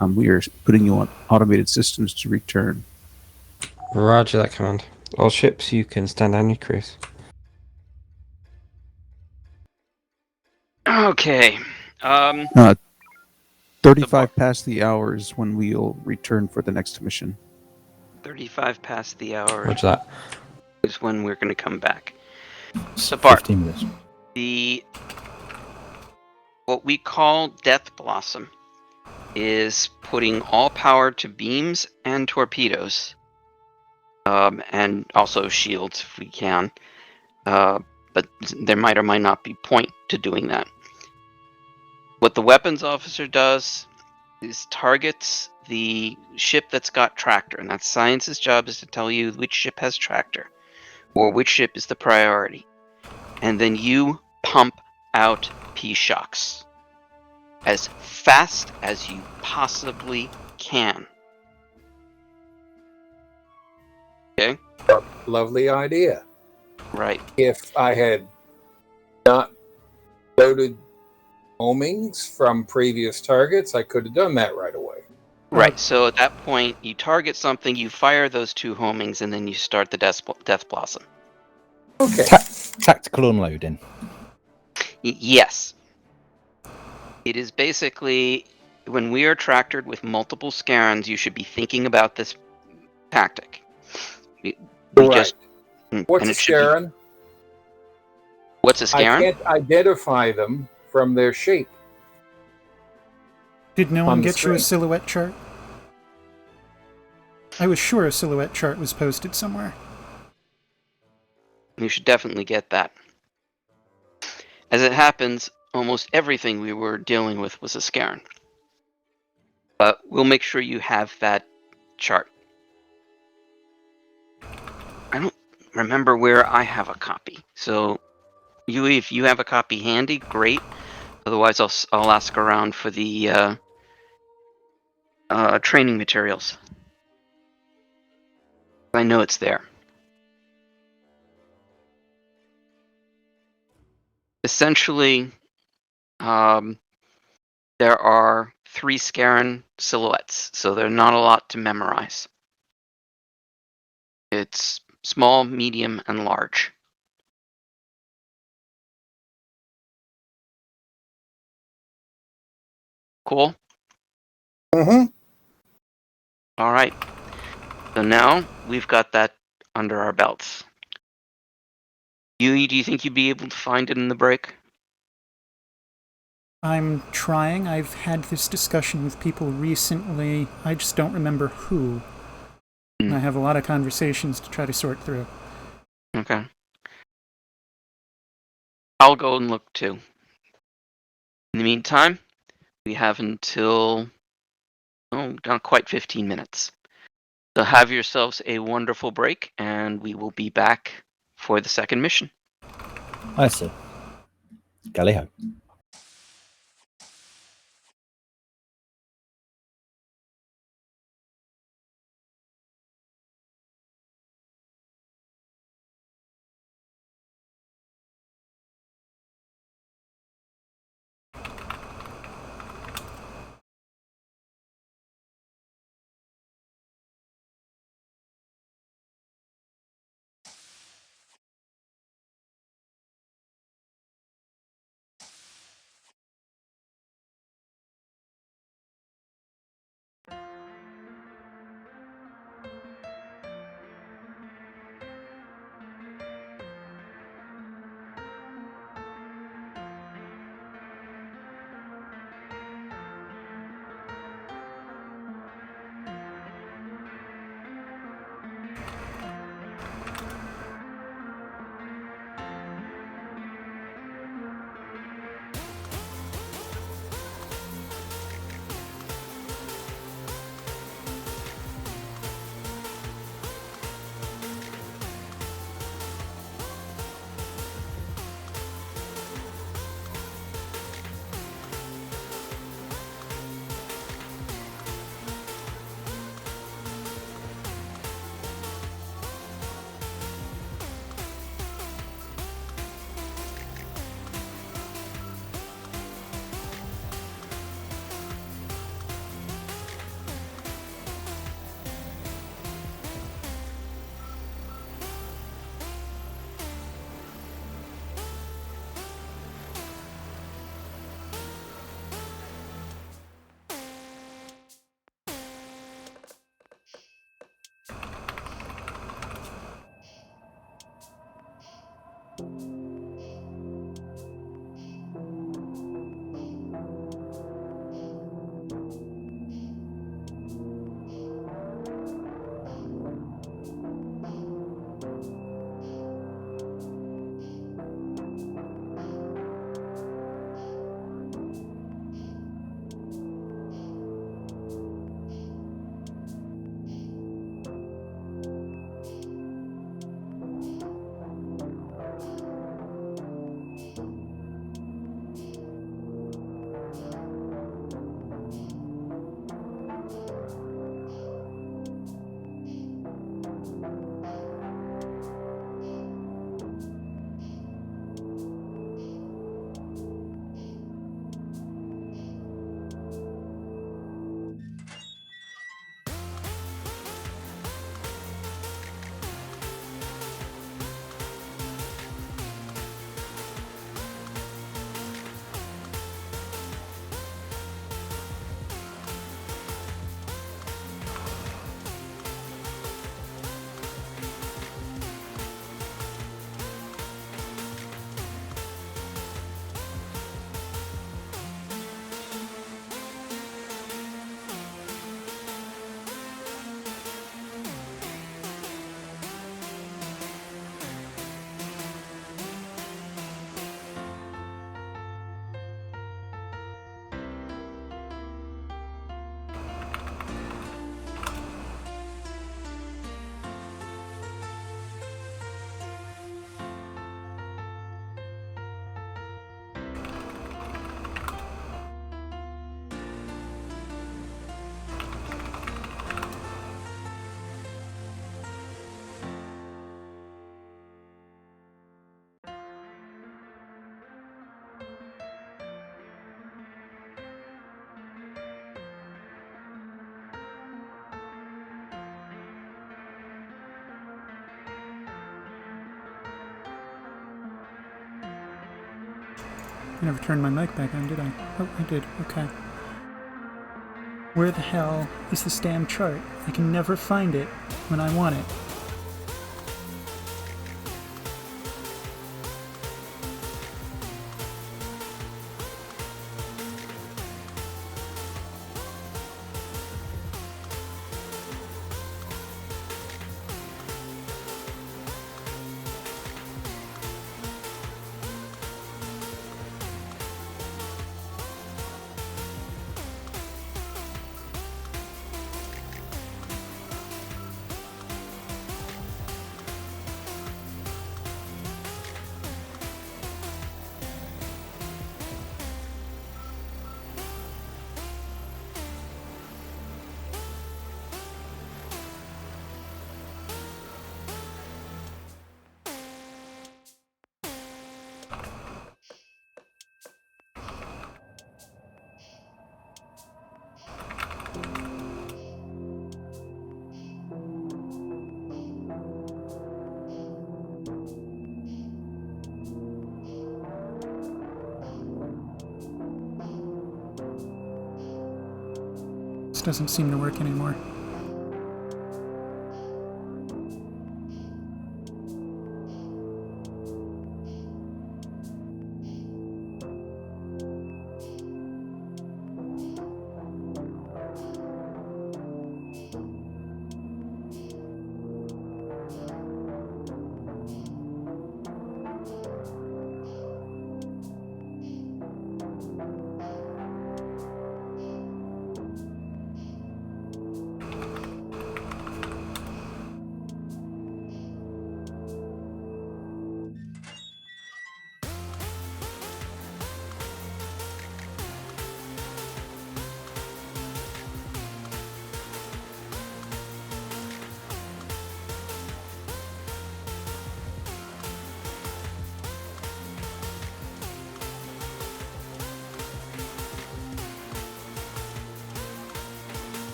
We are putting you on automated systems to return. Roger that, Command. All ships, you can stand down your crews. Okay. 35 past the hours when we'll return for the next mission. 35 past the hour Roger that. is when we're going to come back. So, Bart, 15 minutes. What we call Death Blossom is putting all power to beams and torpedoes, and also shields if we can. But there might or might not be point to doing that. What the weapons officer does is targets the ship that's got tractor, and that's science's job is to tell you which ship has tractor, or which ship is the priority. And then you pump out P-shocks as fast as you possibly can. Okay? Lovely idea. Right. If I had not loaded homings from previous targets, I could have done that right away. Right. So at that point, you target something, you fire those 2 homings, and then you start the Death Blossom. Okay. Tactical unloading. Yes. It is basically, when we are tractored with multiple Scarans, you should be thinking about this tactic. What's a Scaran? What's a Scaran? I can't identify them from their shape. Did no one get you a screen. silhouette chart? I was sure a silhouette chart was posted somewhere. You should definitely get that. As it happens, almost everything we were dealing with was a Scaran. But we'll make sure you have that chart. I don't remember where I have a copy. So, if you have a copy handy, great. Otherwise, I'll ask around for the training materials. I know it's there. Essentially, there are 3 Scaran silhouettes, so they're not a lot to memorize. It's small, medium, and large. Cool? Mm-hmm. All right. So now we've got that under our belts. Yui, do you think you'd be able to find it in the break? I'm trying. I've had this discussion with people recently. I just don't remember who. And I have a lot of conversations to try to sort through. Okay. I'll go and look too. In the meantime, we have until, not quite 15 minutes. So have yourselves a wonderful break, and we will be back for the second mission. I see. Galley ho. I never turned my mic back on, did I? Oh, I did. Okay. Where the hell is this damn chart? I can never find it when I want it. This doesn't seem to work anymore.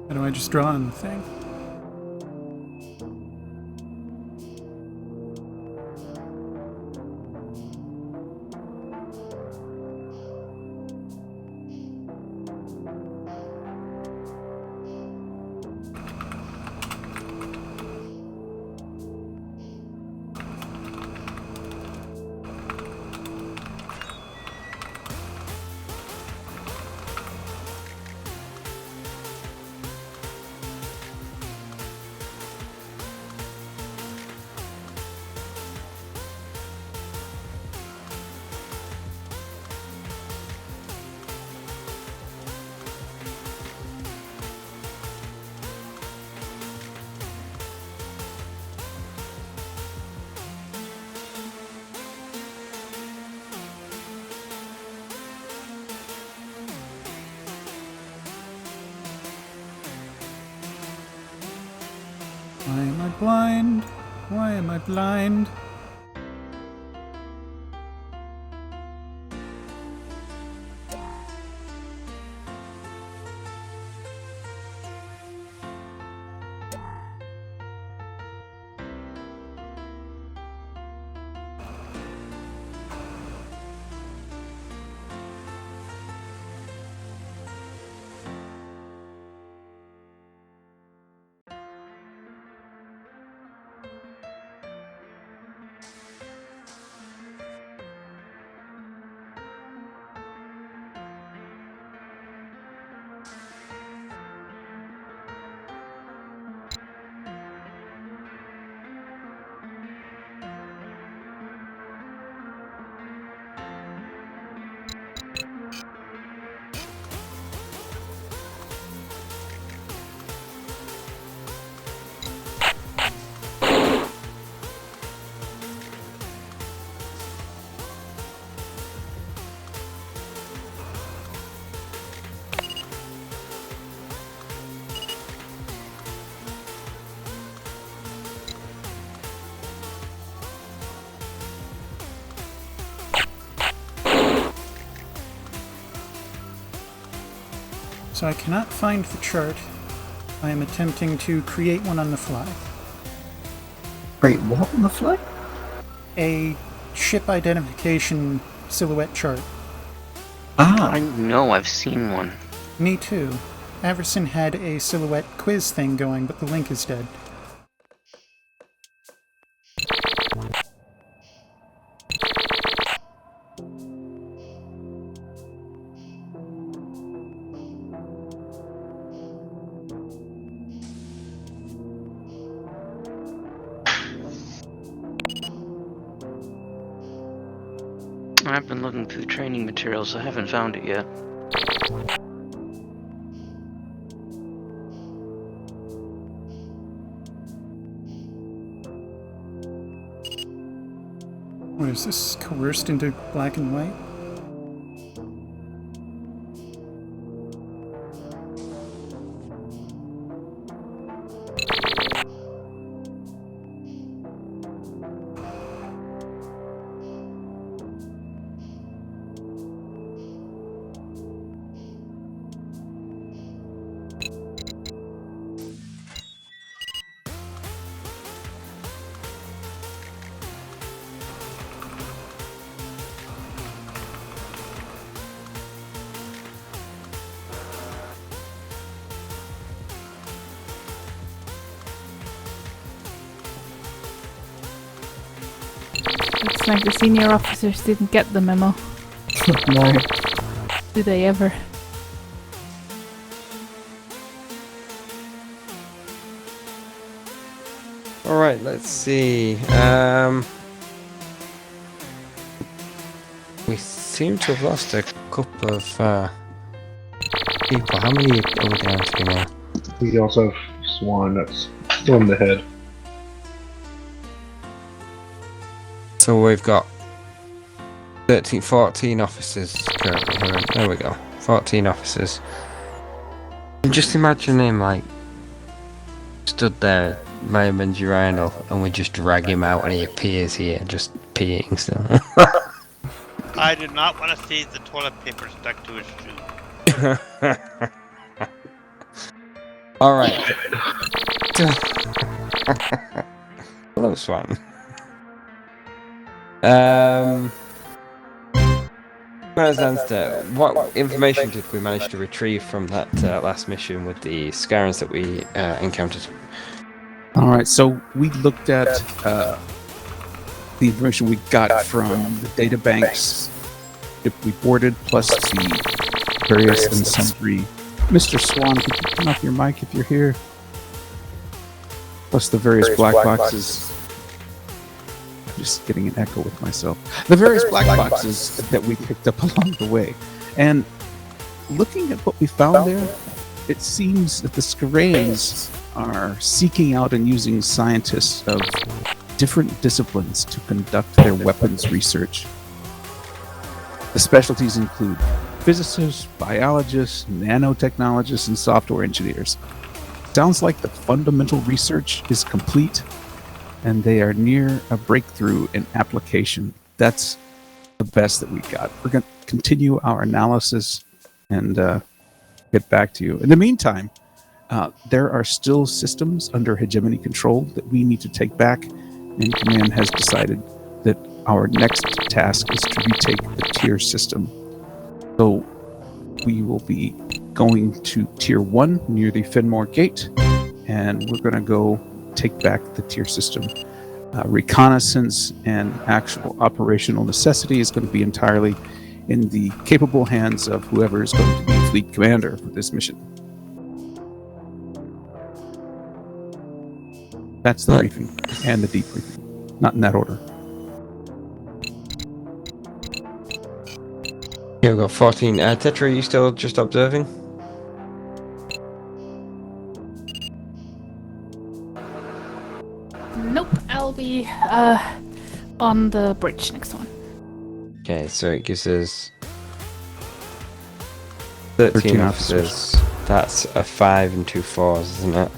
How do I just draw on the thing? Why am I blind? Why am I blind? So I cannot find the chart. I am attempting to create one on the fly. Wait, what on the fly? A ship identification silhouette chart. I know I've seen one. Me too. Averson had a silhouette quiz thing going, but the link is dead. I've been looking through the training materials. I haven't found it yet. What is this, coerced into black and white? It's like the senior officers didn't get the memo. No. Do they ever? Alright, let's see. We seem to have lost a couple of people. How many are we down to now? We also have Swan that's still in the head. So we've got 14 officers currently here. There we go. 14 officers. And just imagine him like stood there, Merman's urinal, and we just drag him out and he appears here just peeing still. I do not want to see the toilet paper stuck to his shoe. Alright. Hello, Swan. What information did we manage to retrieve from that last mission with the Scarans that we encountered? All right, so we looked at the information we got from the data banks that we boarded, plus the various and sundry. Mr. Swan, could you turn off your mic if you're here? Plus the various black boxes. I'm just getting an echo with myself. The various black boxes that we picked up along the way. And looking at what we found there, it seems that the Scarans are seeking out and using scientists of different disciplines to conduct their weapons research. The specialties include physicists, biologists, nanotechnologists, and software engineers. Sounds like the fundamental research is complete, and they are near a breakthrough in application. That's the best that we got. We're going to continue our analysis and get back to you. In the meantime, there are still systems under hegemony control that we need to take back, and Command has decided that our next task is to retake the tier system. So we will be going to Tier 1 near the Fenmore Gate, and we're going to go take back the tier system. Reconnaissance and actual operational necessity is going to be entirely in the capable hands of whoever is going to be fleet commander for this mission. That's the briefing and the debriefing. Not in that order. Here we got 14. Tetra, are you still just observing? Nope, I'll be on the bridge next one. Okay, so it gives us 13 officers. That's a 5 and 2 4s, isn't it?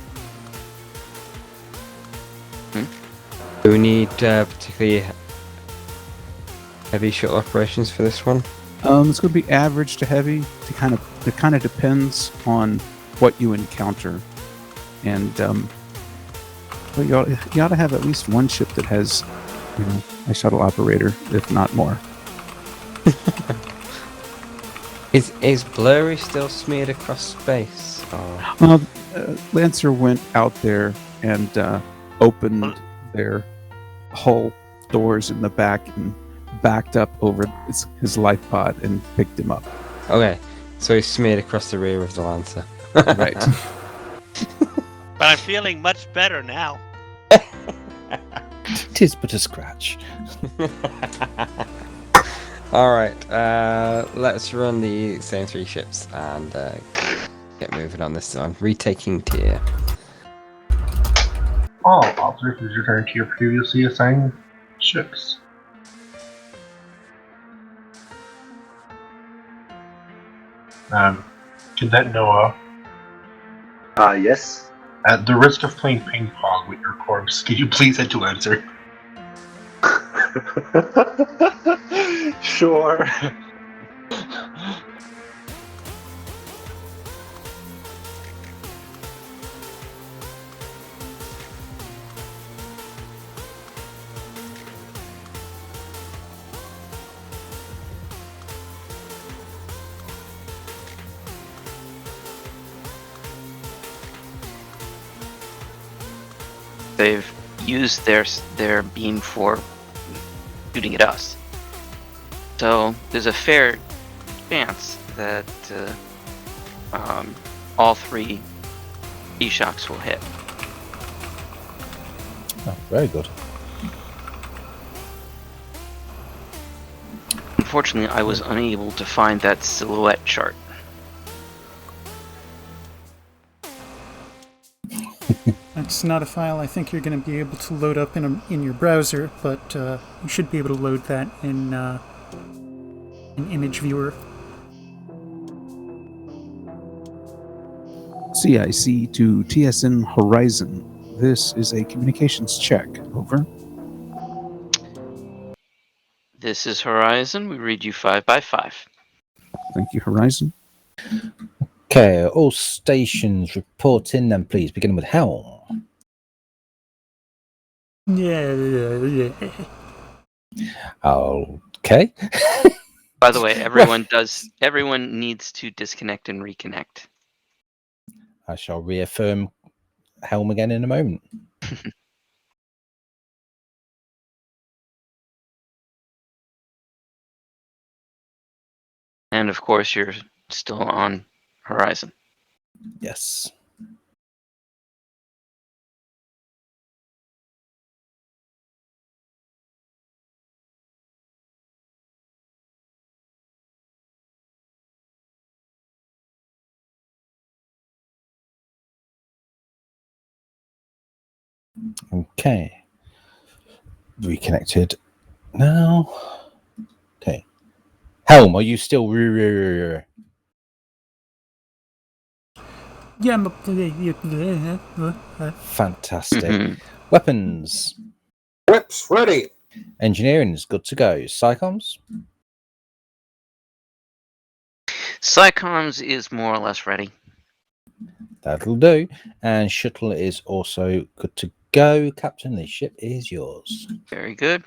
Do we need particularly heavy shuttle operations for this one? It's going to be average to heavy. It kind of depends on what you encounter, and well, you ought to have at least one ship that has, a shuttle operator, if not more. Is Blurry still smeared across space? Or? Lancer went out there and opened their hull doors in the back and backed up over his life pod and picked him up. Okay, so he's smeared across the rear of the Lancer. Right. But I'm feeling much better now. Tis but a scratch. Alright, let's run the same 3 ships and get moving on this one. Retaking tier. All officers please return to your previously assigned ships. Cadet Noah. Yes. At the risk of playing ping pong with your corpse, can you please head to Lancer? Sure. They've used their beam for shooting at us. So there's a fair chance that all 3 E-shocks will hit. Oh, very good. Unfortunately, I was unable to find that silhouette chart. That's not a file I think you're going to be able to load up in your browser, but you should be able to load that in an image viewer. CIC to TSN Horizon. This is a communications check. Over. This is Horizon. We read you 5 by 5. Thank you, Horizon. Okay, all stations report in then, please, beginning with Helm. Yeah. Okay. By the way, everyone needs to disconnect and reconnect. I shall reaffirm Helm again in a moment. And of course, you're still on Horizon. Yes. Okay. Reconnected now. Okay. Helm, are you still? Yeah, Fantastic. Mhm. Weapons. Whips ready. Engineering is good to go. Psychoms? Psychoms is more or less ready. That'll do. And shuttle is also good to go. Captain, the ship is yours. Very good.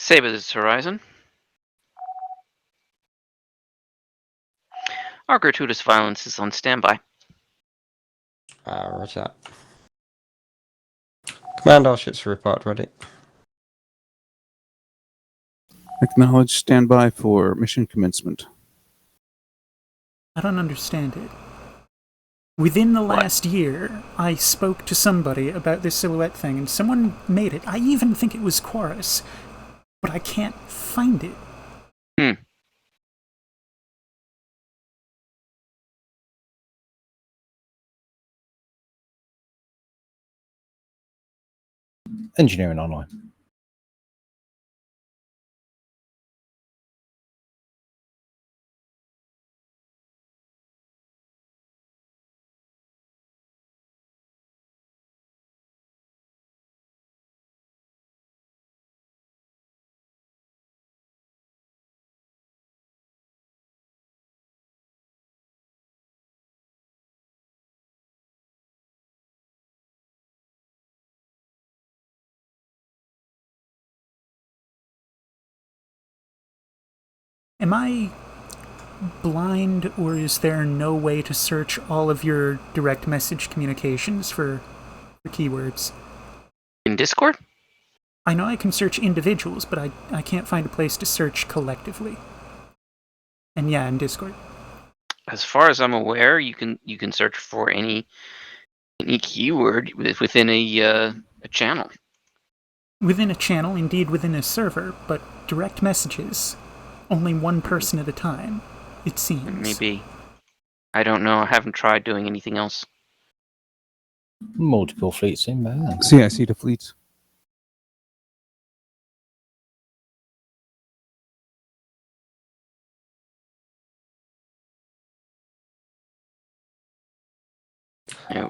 Saber, this is Horizon. Our gratuitous violence is on standby. Roger that. Command, all ships report ready. Acknowledge standby for mission commencement. I don't understand it. Within the last year, I spoke to somebody about this silhouette thing, and someone made it. I even think it was Chorus, but I can't find it. Engineering online. Am I blind, or is there no way to search all of your direct message communications for keywords? In Discord? I know I can search individuals, but I can't find a place to search collectively. And yeah, in Discord. As far as I'm aware, you can search for any keyword within a channel. Within a channel, indeed within a server, but direct messages, only one person at a time, it seems. Maybe. I don't know. I haven't tried doing anything else. Multiple fleets inbound. CIC to fleets.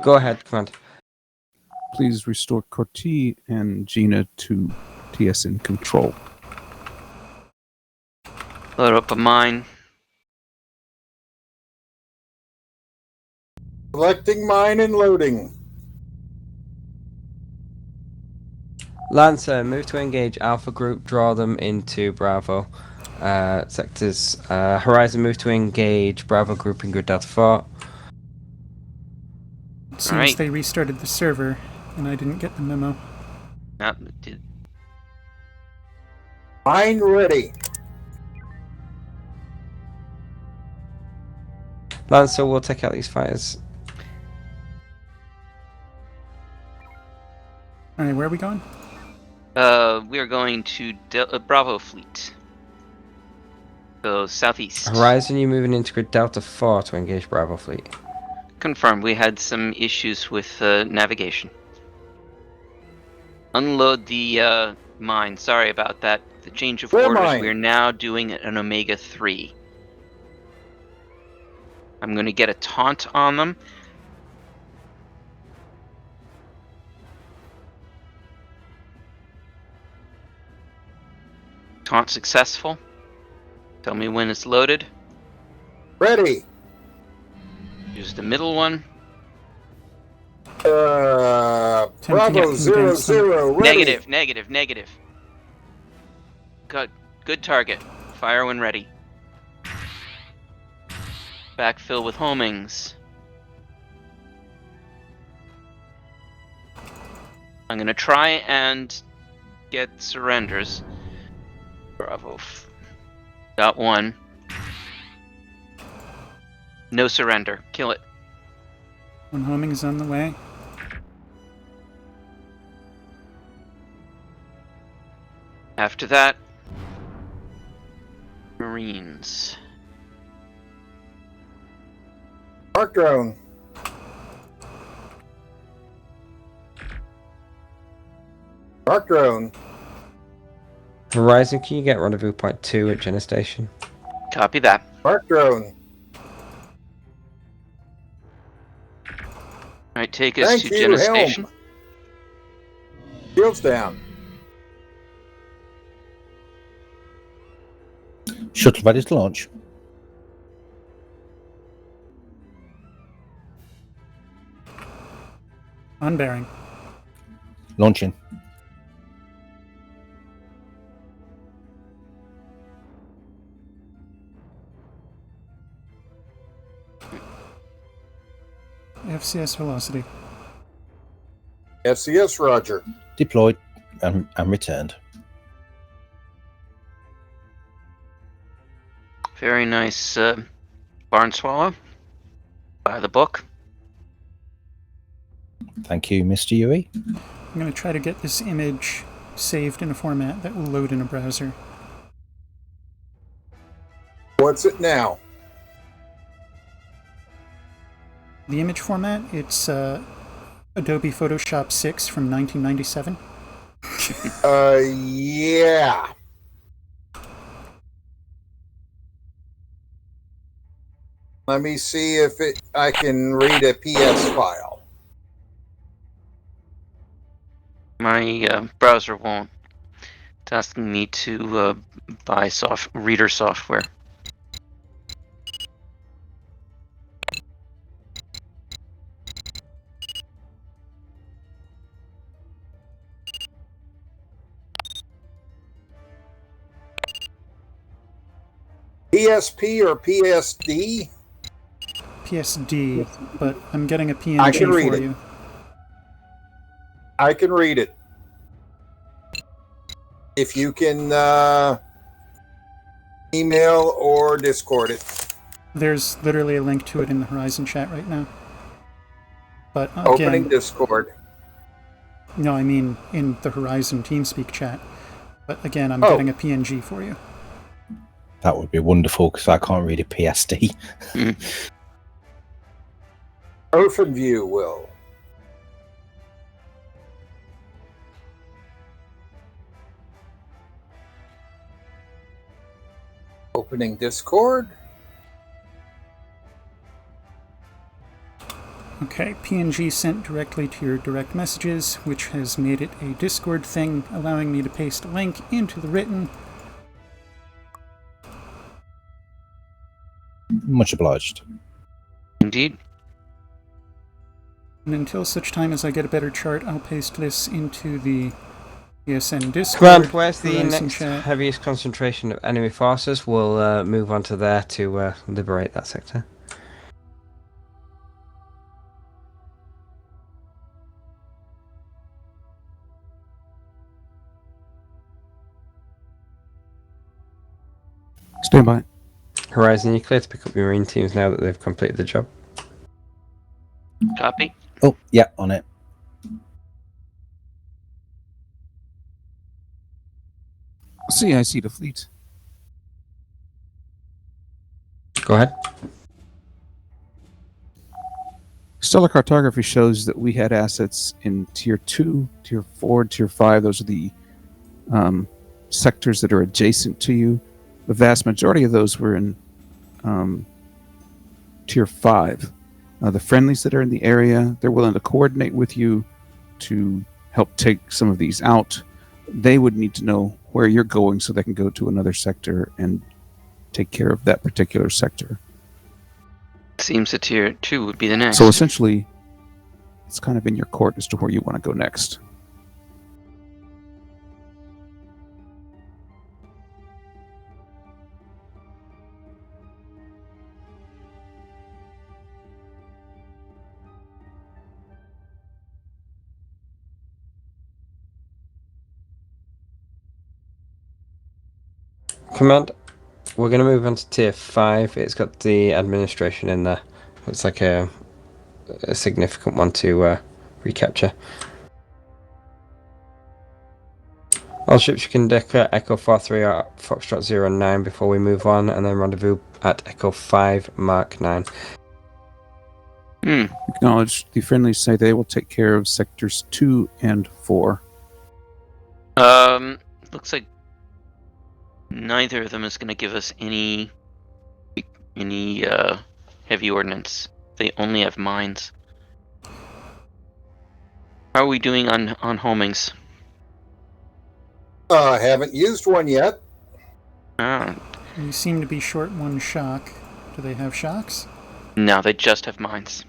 Go ahead, command. Please restore Corti and Gina to TSN control. Load up a mine. Selecting mine and loading. Lancer, move to engage Alpha Group, draw them into Bravo. Sectors, Horizon, move to engage Bravo Group in Grid Delta 4. It seems Alright. they restarted the server, and I didn't get the memo. Mine ready. Lancer will take out these fighters. Alright, where are we going? We are going to Bravo Fleet. So southeast. Horizon, you're moving into Grid Delta 4 to engage Bravo Fleet. Confirmed. We had some issues with navigation. Unload the mine. Sorry about that. The change of orders. Mine. We are now doing an Omega 3. I'm going to get a taunt on them. Taunt successful. Tell me when it's loaded. Ready. Use the middle one. Bravo 00 ready. Negative. Good target. Fire when ready. Backfill with homings. I'm going to try and get surrenders. Bravo. Got one. No surrender. Kill it. One homing is on the way. After that, Marines. Mark drone. Mark drone. Horizon, can you get rendezvous point 2 at Jenner Station? Copy that. Mark drone. Alright, take us Thank to you, Jenner helm. Station. Shields down. Shuttle ready to launch. On bearing. Launching. FCS velocity. FCS Roger. Deployed and returned. Very nice barn swallow. By the book. Thank you, Mr. Yui. I'm going to try to get this image saved in a format that will load in a browser. What's it now? The image format, it's Adobe Photoshop 6 from 1997. Yeah. Let me see if I can read a PS file. My browser won't. It's asking me to buy reader software. PSP or PSD? PSD, but I'm getting a PNG I can read for it. you. I can read it. If you can email or Discord it. There's literally a link to it in the Horizon chat right now. But Opening again, Discord. no, I mean in the Horizon TeamSpeak chat. But again, I'm Oh. getting a PNG for you. That would be wonderful because I can't read a PSD. OpenView will. Opening Discord. Okay, PNG sent directly to your direct messages, which has made it a Discord thing, allowing me to paste a link into the written. Much obliged. Indeed. And until such time as I get a better chart, I'll paste this into the TSN Discord. Grant, where's the Horizon next chat. heaviest concentration of enemy forces? We'll move on to there to liberate that sector. Stand by. Horizon, you clear to pick up your Marine teams now that they've completed the job. Copy. Oh, yeah, on it. CIC to fleet. Go ahead. Stellar cartography shows that we had assets in Tier 2, Tier 4, Tier 5. Those are the sectors that are adjacent to you. The vast majority of those were in Tier 5. The friendlies that are in the area, they're willing to coordinate with you to help take some of these out. They would need to know where you're going so they can go to another sector and take care of that particular sector. Seems that tier 2 would be the next. So essentially, it's kind of in your court as to where you want to go next. Command, we're going to move on to tier 5. It's got the administration in there. It's like a significant one to recapture. All ships you can declare Echo 43 or Foxtrot 09 before we move on, and then rendezvous at Echo 5 Mark 9. Acknowledge. The friendlies say they will take care of sectors 2 and 4. Looks like neither of them is going to give us any heavy ordnance. They only have mines. How are we doing on homings? I haven't used one yet. You seem to be short one shock. Do they have shocks? No, they just have mines.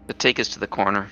But take us to the corner.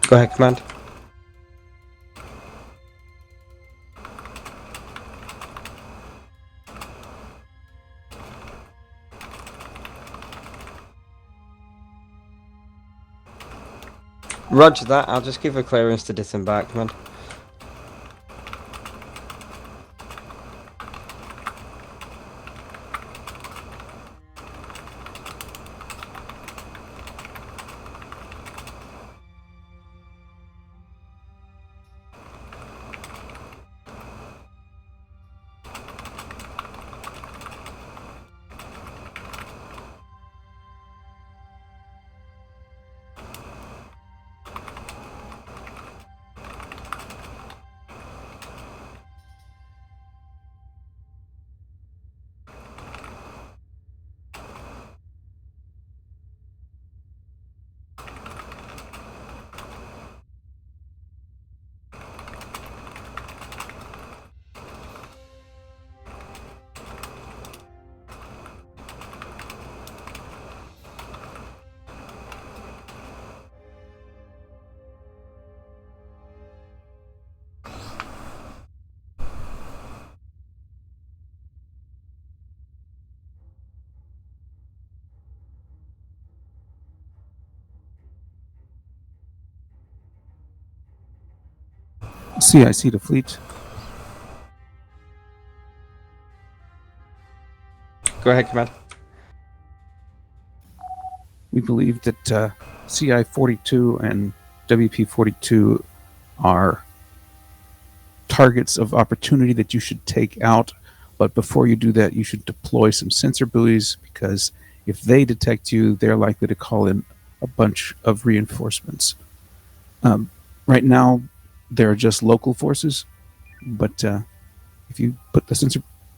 Go ahead, Command. Roger that. I'll just give a clearance to disembark, Command. CIC to fleet. Go ahead, Command. We believe that CI 42 and WP 42 are targets of opportunity that you should take out. But before you do that, you should deploy some sensor buoys, because if they detect you, they're likely to call in a bunch of reinforcements. Right now, they're just local forces, but if you put the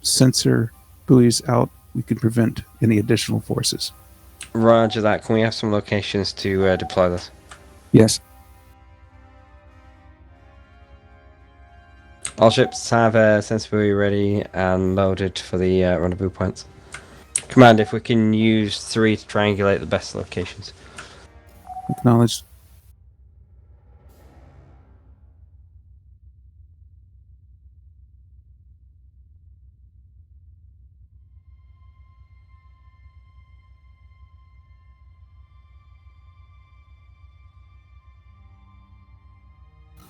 sensor buoys out, we can prevent any additional forces. Roger that. Can we have some locations to deploy this? Yes. All ships have a sensor buoy ready and loaded for the rendezvous points. Command, if we can use 3 to triangulate the best locations. Acknowledged.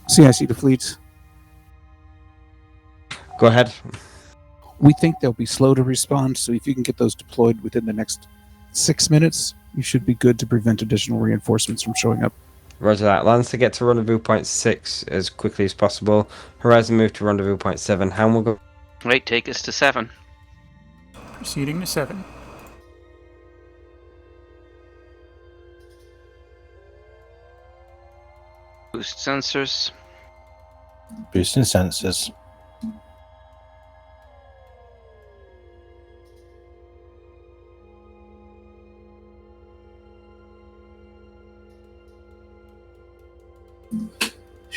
CIC to fleet. Go ahead. We think they'll be slow to respond, so if you can get those deployed within the next 6 minutes, you should be good to prevent additional reinforcements from showing up. Roger that. Lancer, get to rendezvous point 6 as quickly as possible. Horizon, move to rendezvous point 7. Ham will go. Wait, take us to 7. Proceeding to 7. Boost sensors. Boosting sensors.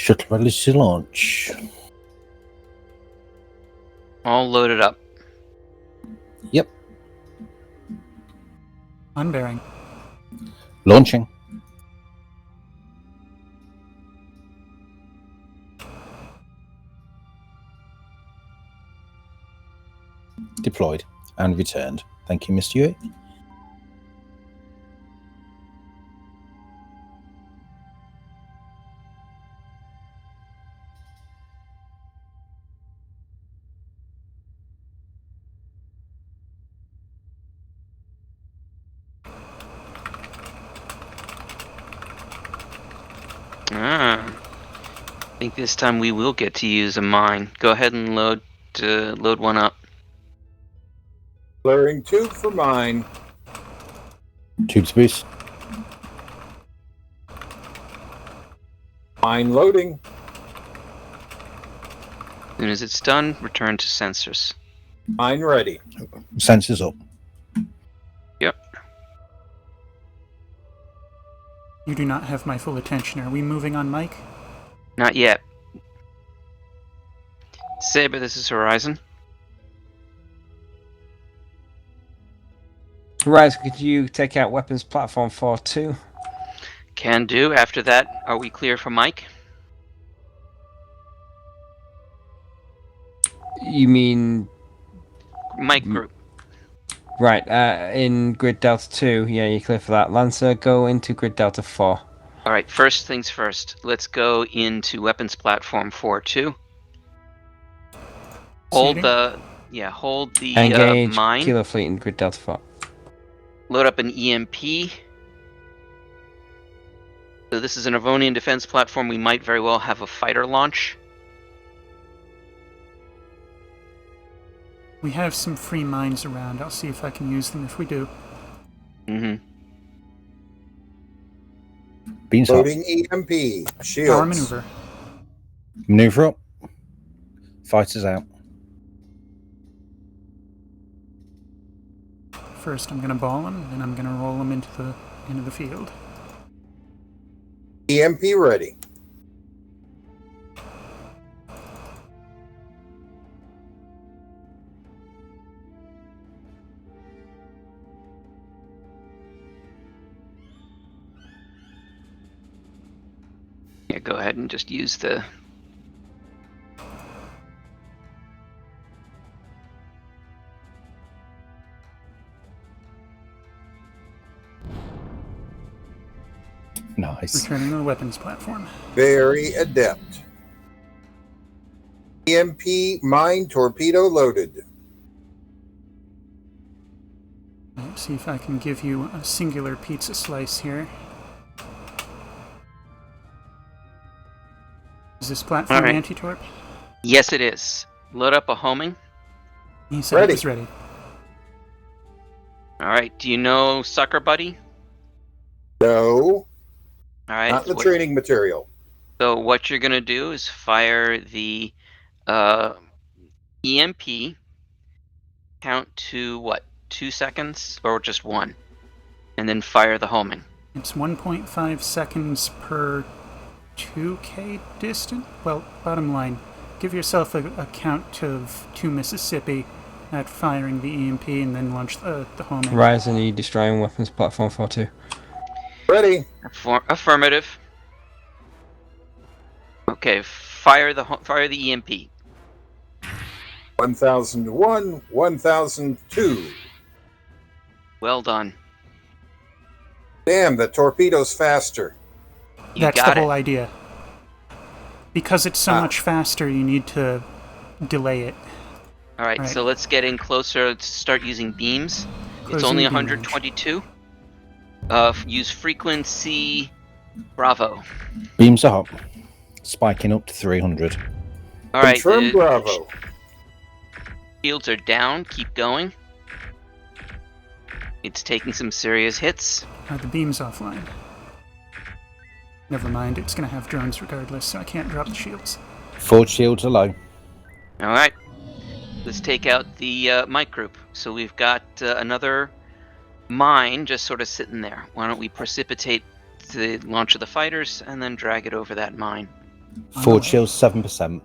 Shuttle ready to launch. All loaded up. Yep. Unbearing. Launching. Deployed and returned. Thank you, Mr. Hewitt. I think this time we will get to use a mine. Go ahead and load one up. Clearing tube for mine. Tube space. Mine loading. As soon as it's done, return to sensors. Mine ready. Sensors up. Yep. You do not have my full attention. Are we moving on, Mike? Not yet. Saber, this is Horizon. Horizon, could you take out weapons platform 4-2? Can do. After that, are we clear for Mike? You mean Mike group. right? In grid delta 2, yeah, you're clear for that. Lancer, go into grid delta 4. All right. First things first. Let's go into weapons platform 4-2. Hold the Engage mine. Kilo Fleet in grid delta 4. Load up an EMP. So this is an Avonian defense platform. We might very well have a fighter launch. We have some free mines around. I'll see if I can use them if we do. Mm-hmm. Beans off. Loading EMP. Shields. Power maneuver. Maneuver up. Fighters out. First, I'm going to ball them, then I'm going to roll them into the field. EMP ready. Yeah, go ahead and just use the... Nice. Returning to the weapons platform. Very adept. EMP mine torpedo loaded. Let's see if I can give you a singular pizza slice here. Is this platform All right. anti-torp? Yes, it is. Load up a homing. He said Ready. it was ready. All right. Do you know Sucker Buddy? No, All right. not the training material. So what you're going to do is fire the EMP. Count to what? 2 seconds or just 1? And then fire the homing. It's 1.5 seconds per 2K distance? Well, bottom line, give yourself a count of 2 Mississippi at firing the EMP and then launch the homing. Horizon, are you destroying weapons platform 4-2? Ready. Affirmative. Okay, fire the EMP. 1001, 1002. Well done. Damn, the torpedo's faster. You That's got the whole it. idea. Because it's so much faster, you need to delay it. All right, Right. so let's get in closer. Let's start using beams. It's Closing only beam 122. Use frequency Bravo. Beams are up. Spiking up to 300. All right, Confirm the Bravo. shields are down. Keep going. It's taking some serious hits. Are the beams offline? Never mind, it's going to have drones regardless, so I can't drop the shields. Forward shields are low. All right, let's take out the mic group. So we've got another mine just sort of sitting there. Why don't we precipitate the launch of the fighters and then drag it over that mine? Forward shields 7%.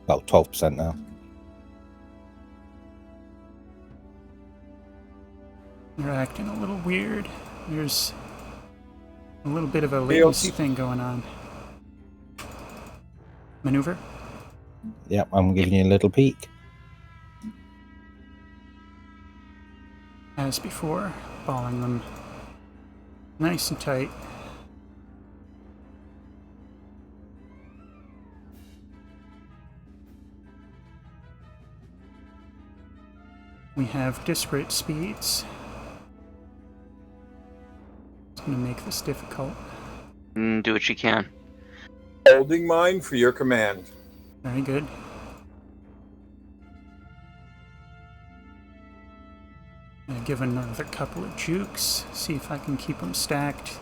Well, 12% now. They're acting a little weird. There's a little bit of a latency thing going on. Maneuver? Yep, I'm giving you a little peek. As before, balling them nice and tight. We have disparate speeds. It's going to make this difficult. Do what you can. Holding mine for your command. Very good. I'll give another couple of jukes, see if I can keep them stacked.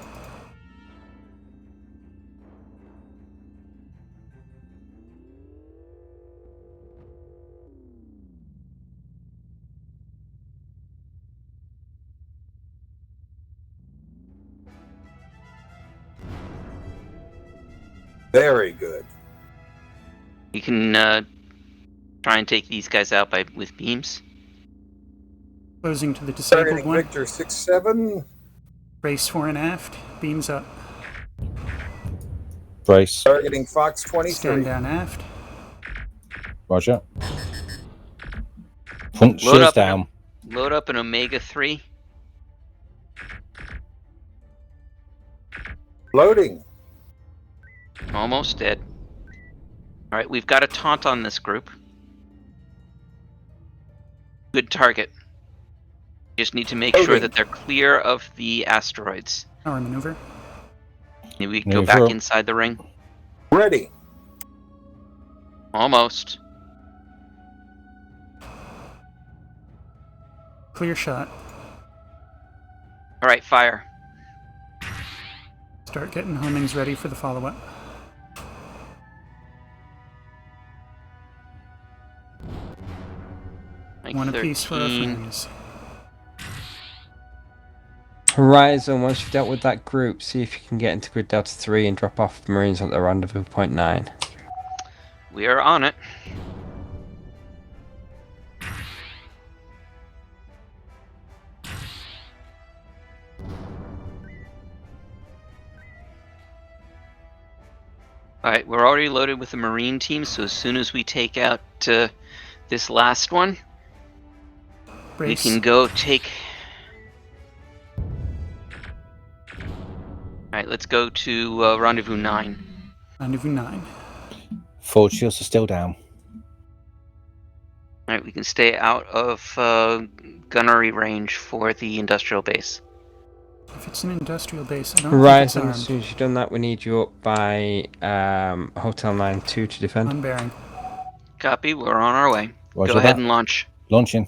Very good. You can try and take these guys out with beams. Closing to the disabled Targeting one. Victor 6-7. Brace fore and aft. Beams up. Brace. Targeting Fox 23. Stand down aft. Roger. Front shields down. Load up an Omega 3. Loading. Almost dead. Alright, we've got a taunt on this group. Good target. Just need to make sure that they're clear of the asteroids. Power maneuver. Maybe we can go back inside the ring. Ready. Almost. Clear shot. Alright, fire. Start getting homings ready for the follow-up. Like One apiece for our 13. friends. Horizon, once you've dealt with that group, see if you can get into grid Delta 3 and drop off Marines at the rendezvous point 9. We are on it. Alright, we're already loaded with the Marine team, so as soon as we take out this last one, Brace. we can go take... Alright, let's go to Rendezvous 9. Rendezvous 9. Forward shields are still down. Alright, we can stay out of gunnery range for the industrial base. If it's an industrial base, I don't Horizon, think as it's soon as you've done that, we need you up by Hotel 9-2 to defend. armed. Unbearing. Copy, we're on our way. Roger Go ahead that. and launch. Launching.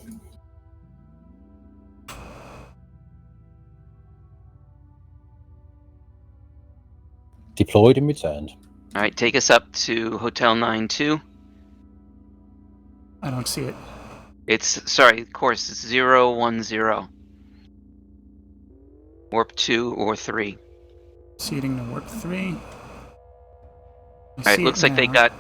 Deployed and returned. Alright, take us up to Hotel 9-2. I don't see it. It's, sorry, course 010. Warp 2 or 3. Seeding to warp 3. Alright, looks like they got...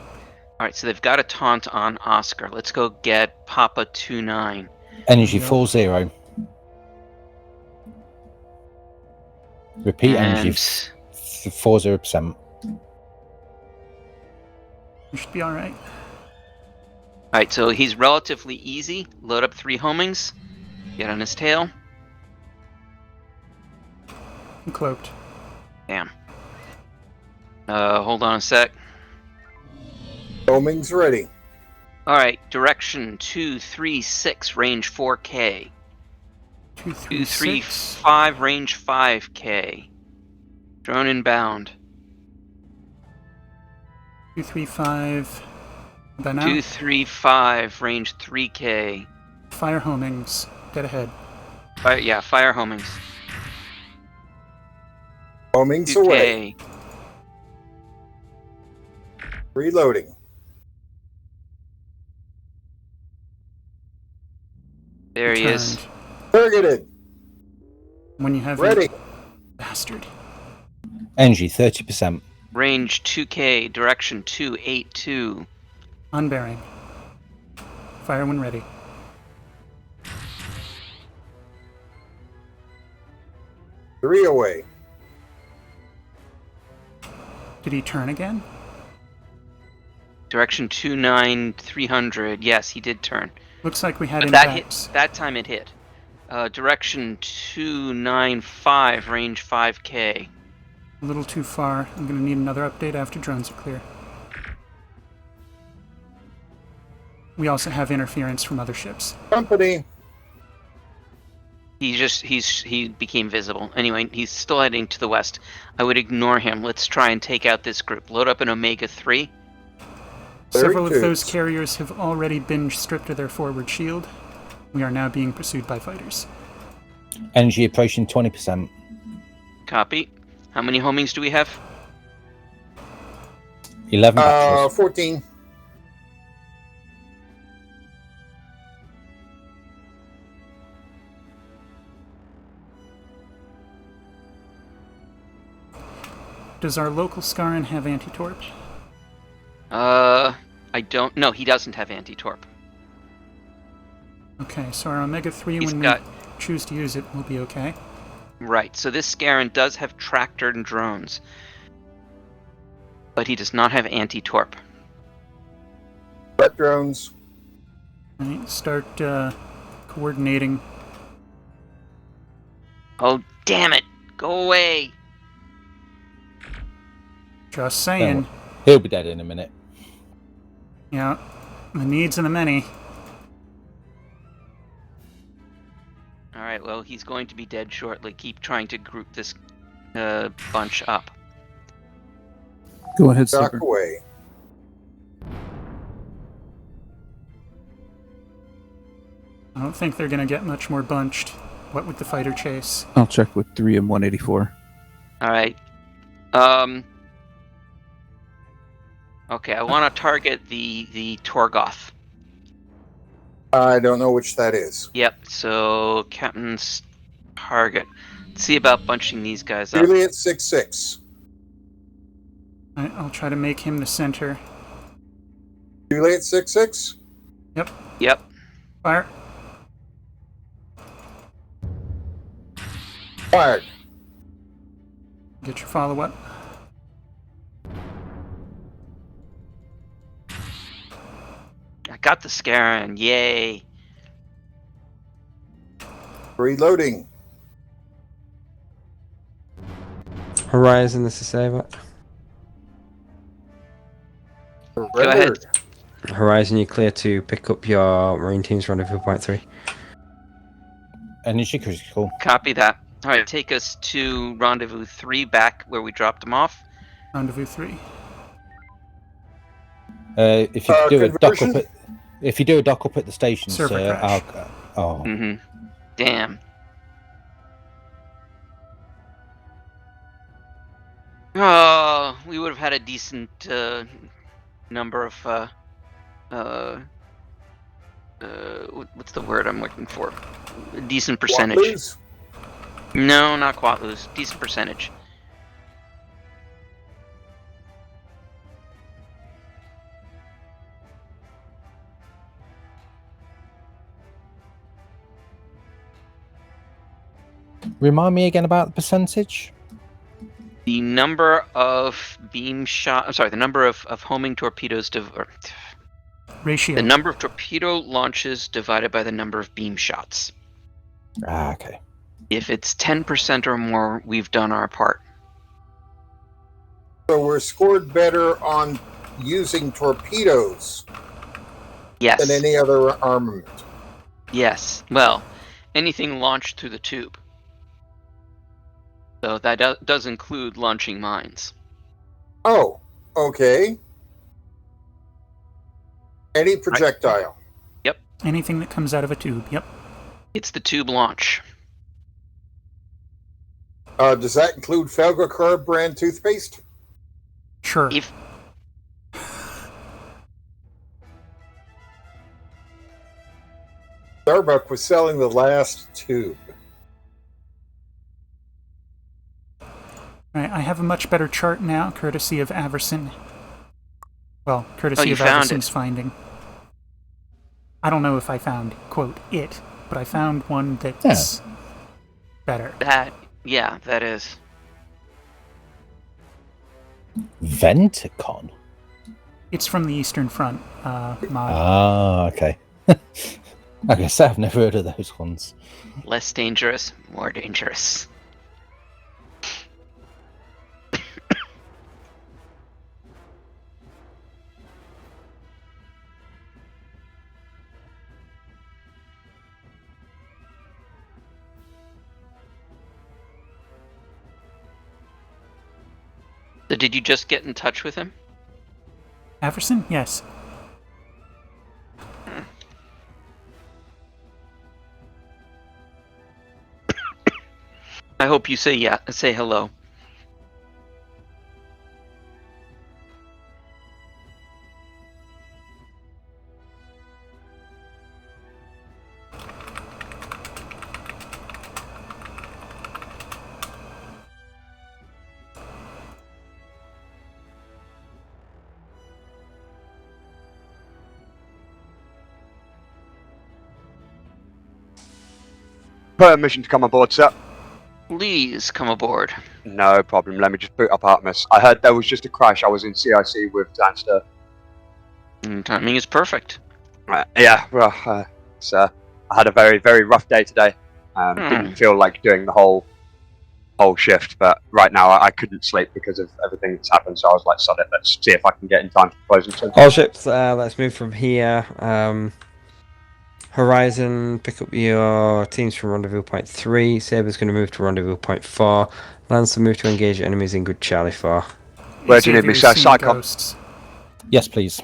Alright, so they've got a taunt on Oscar. Let's go get Papa 2-9. Energy 40. Repeat, energy 40%. We should be alright. Alright, so he's relatively easy. Load up 3 homings. Get on his tail. I'm cloaked. Damn. Hold on a sec. Homing's ready. Alright, direction 236, range 4K. 236. 235, range 5K. Drone inbound. 235. Then out. 235, range 3K. Fire homings. Dead ahead. Fire homings. Homing's away. 2K. Reloading. There he is. Turned. Targeted. When you have Ready. it. Bastard. Energy 30%. Range 2K, direction 282. On bearing. Fire when ready. Three away. Did he turn again? Direction 29300. Yes, he did turn. Looks like we had But that hit. impacts. That time it hit. Direction 295, range 5K. A little too far. I'm going to need another update after drones are clear. We also have interference from other ships. Company. He became visible. Anyway, he's still heading to the west. I would ignore him. Let's try and take out this group. Load up an Omega 3. Several of 32s. those carriers have already been stripped of their forward shield. We are now being pursued by fighters. Energy approaching 20%. Copy. How many homings do we have? 11 batches. 14. Does our local Scaran have anti-torp? I don't. No, he doesn't have anti-torp. Okay, so our Omega 3, He's when got- we choose to use it, will be okay. Right. So this Scaran does have tractor and drones, but he does not have anti-torp. Red drones. Right, start coordinating. Oh, damn it! Go away! Just saying. He'll be dead in a minute. Yeah, the needs and the many. Alright, well, he's going to be dead shortly. Keep trying to group this bunch up. Go ahead, Dock Saber. away. I don't think they're going to get much more bunched. What with the fighter chase? I'll check with 3 and 184. Alright. Okay, I want to target the Torgoth. I don't know which that is. Yep, so Captain's target. Let's see about bunching these guys up. Juliet 66. I'll try to make him the center. Juliet 66. Yep. Fire. Fired. Get your follow-up. I got the Scaran, yay. Reloading. Horizon, this is Saber. Go ahead. Horizon, you clear to pick up your Marine Team's Rendezvous Point 3. Energy critical. Copy that. Alright, take us to Rendezvous 3 back where we dropped them off. Rendezvous 3. If you do a dock conversion? up at, if you do a dock up at the station, Server sir, crash. oh, Mm-hmm. Damn. Oh, we would have had a decent number of what's the word I'm looking for? A decent percentage. Watlus? No, not Quatlus. Decent percentage. remind me again about the percentage. The number of beam shot. I'm sorry. The number of homing torpedoes. Ratio. The number of torpedo launches divided by the number of beam shots. Ah, okay. If it's 10% or more, we've done our part. So we're scored better on using torpedoes Yes. than any other armament. Yes. Well, anything launched through the tube. So that does include launching mines. Oh, okay. Any projectile. Anything that comes out of a tube. Yep. It's the tube launch. Does that include Felgacar brand toothpaste? Sure. If Starbuck was selling the last tube. Right, I have a much better chart now, courtesy of Averson. Well, courtesy you of found Averson's finding. I don't know if I found, quote, it, but I found one that's better. Yeah, that is. Venticon? It's from the Eastern Front mod. Ah, okay. I guess I've never heard of those ones. Less dangerous, more dangerous. So did you just get in touch with him? Averson? Yes. I hope you say hello. Permission to come aboard, sir. Please come aboard. No problem. Let me just boot up Artemis. I heard there was just a crash. I was in CIC with Zanster. Timing is perfect. Yeah, well, sir, I had a very, very rough day today. Didn't feel like doing the whole shift, but right now I couldn't sleep because of everything that's happened. So I was like, sod it. Let's see if I can get in time for closing soon. All ships, let's move from here. Horizon, pick up your teams from Rendezvous Point 3. Saber's going to move to Rendezvous Point 4. Lancer, move to engage enemies in Good Charlie 4. Where do you need me, sir? Psychon? Yes, please.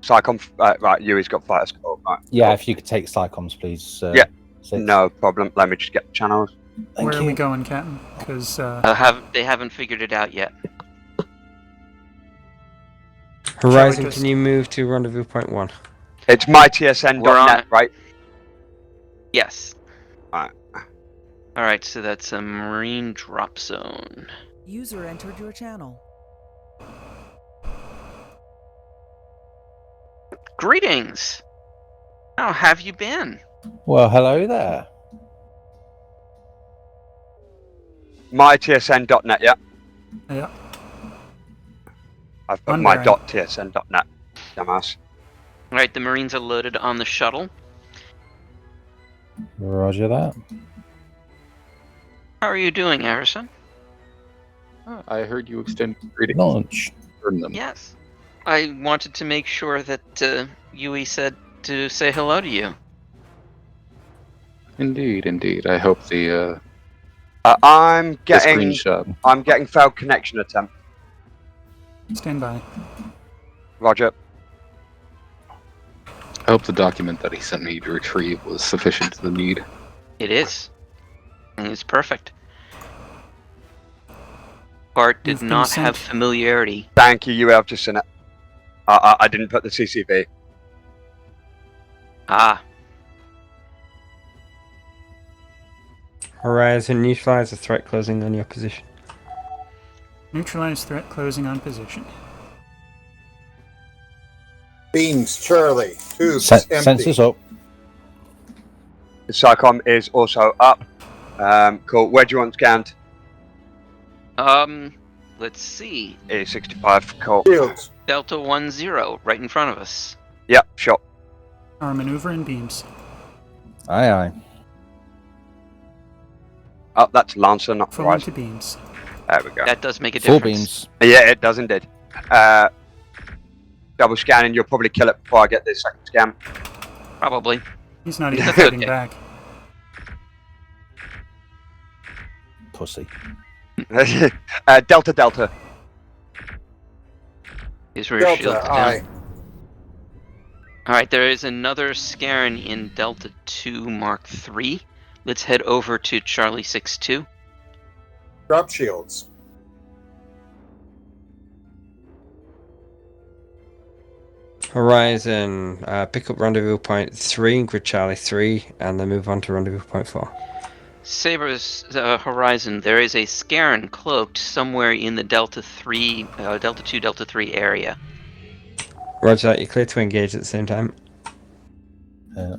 Psychon, right, Yui's got fire score. Right, yeah, cool. If you could take Psychoms, please. Yeah, no problem. Let me just get the channels. Where are we going, Captain? Because they haven't figured it out yet. Horizon, can you move to Rendezvous Point 1? It's mytsn.net, right? Yes. Alright. Alright, so that's a marine drop zone. User entered your channel. Greetings! How have you been? Well, hello there. mytsn.net, yeah? Yeah. I've put my.tsn.net, dumbass. Alright, the Marines are loaded on the shuttle. Roger that. How are you doing, Harrison? I heard you extend greetings. Launch. Yes. I wanted to make sure that Yui said to say hello to you. Indeed, indeed. I hope the I'm getting screenshot. failed connection attempt. Stand by. Roger. I hope the document that he sent me to retrieve was sufficient to the need. It is. And it's perfect. Bart did not have familiarity. Thank you, Yui. I've just seen it. I didn't put the CCV. Ah. Horizon, neutralize the threat closing on your position. Neutralize threat closing on position. Beams, Charlie. Tubes, empty. Sensors up. The Psychom is also up. Cool. Where do you want scanned? Let's see. A65, cool. Shields. Delta 10, right in front of us. Yep, sure. Our maneuver and beams. Aye, aye. Oh, that's Lancer, not Full Horizon. into beams. There we go. That does make a Full difference. beams. Yeah, it does indeed. Double scanning, you'll probably kill it before I get this second scan. Probably. He's not even That's fighting okay. back. Pussy. Delta, Delta. Is rear Delta, shield aye. down. Alright, there is another Scaran in Delta 2 Mark 3. Let's head over to Charlie 6-2. Drop shields. Horizon, pick up Rendezvous Point 3 in Grid Charlie 3, and then move on to Rendezvous Point 4. Saber's Horizon, there is a Scaran cloaked somewhere in the Delta 3, Delta 2, Delta 3 area. Roger that, you're clear to engage at the same time.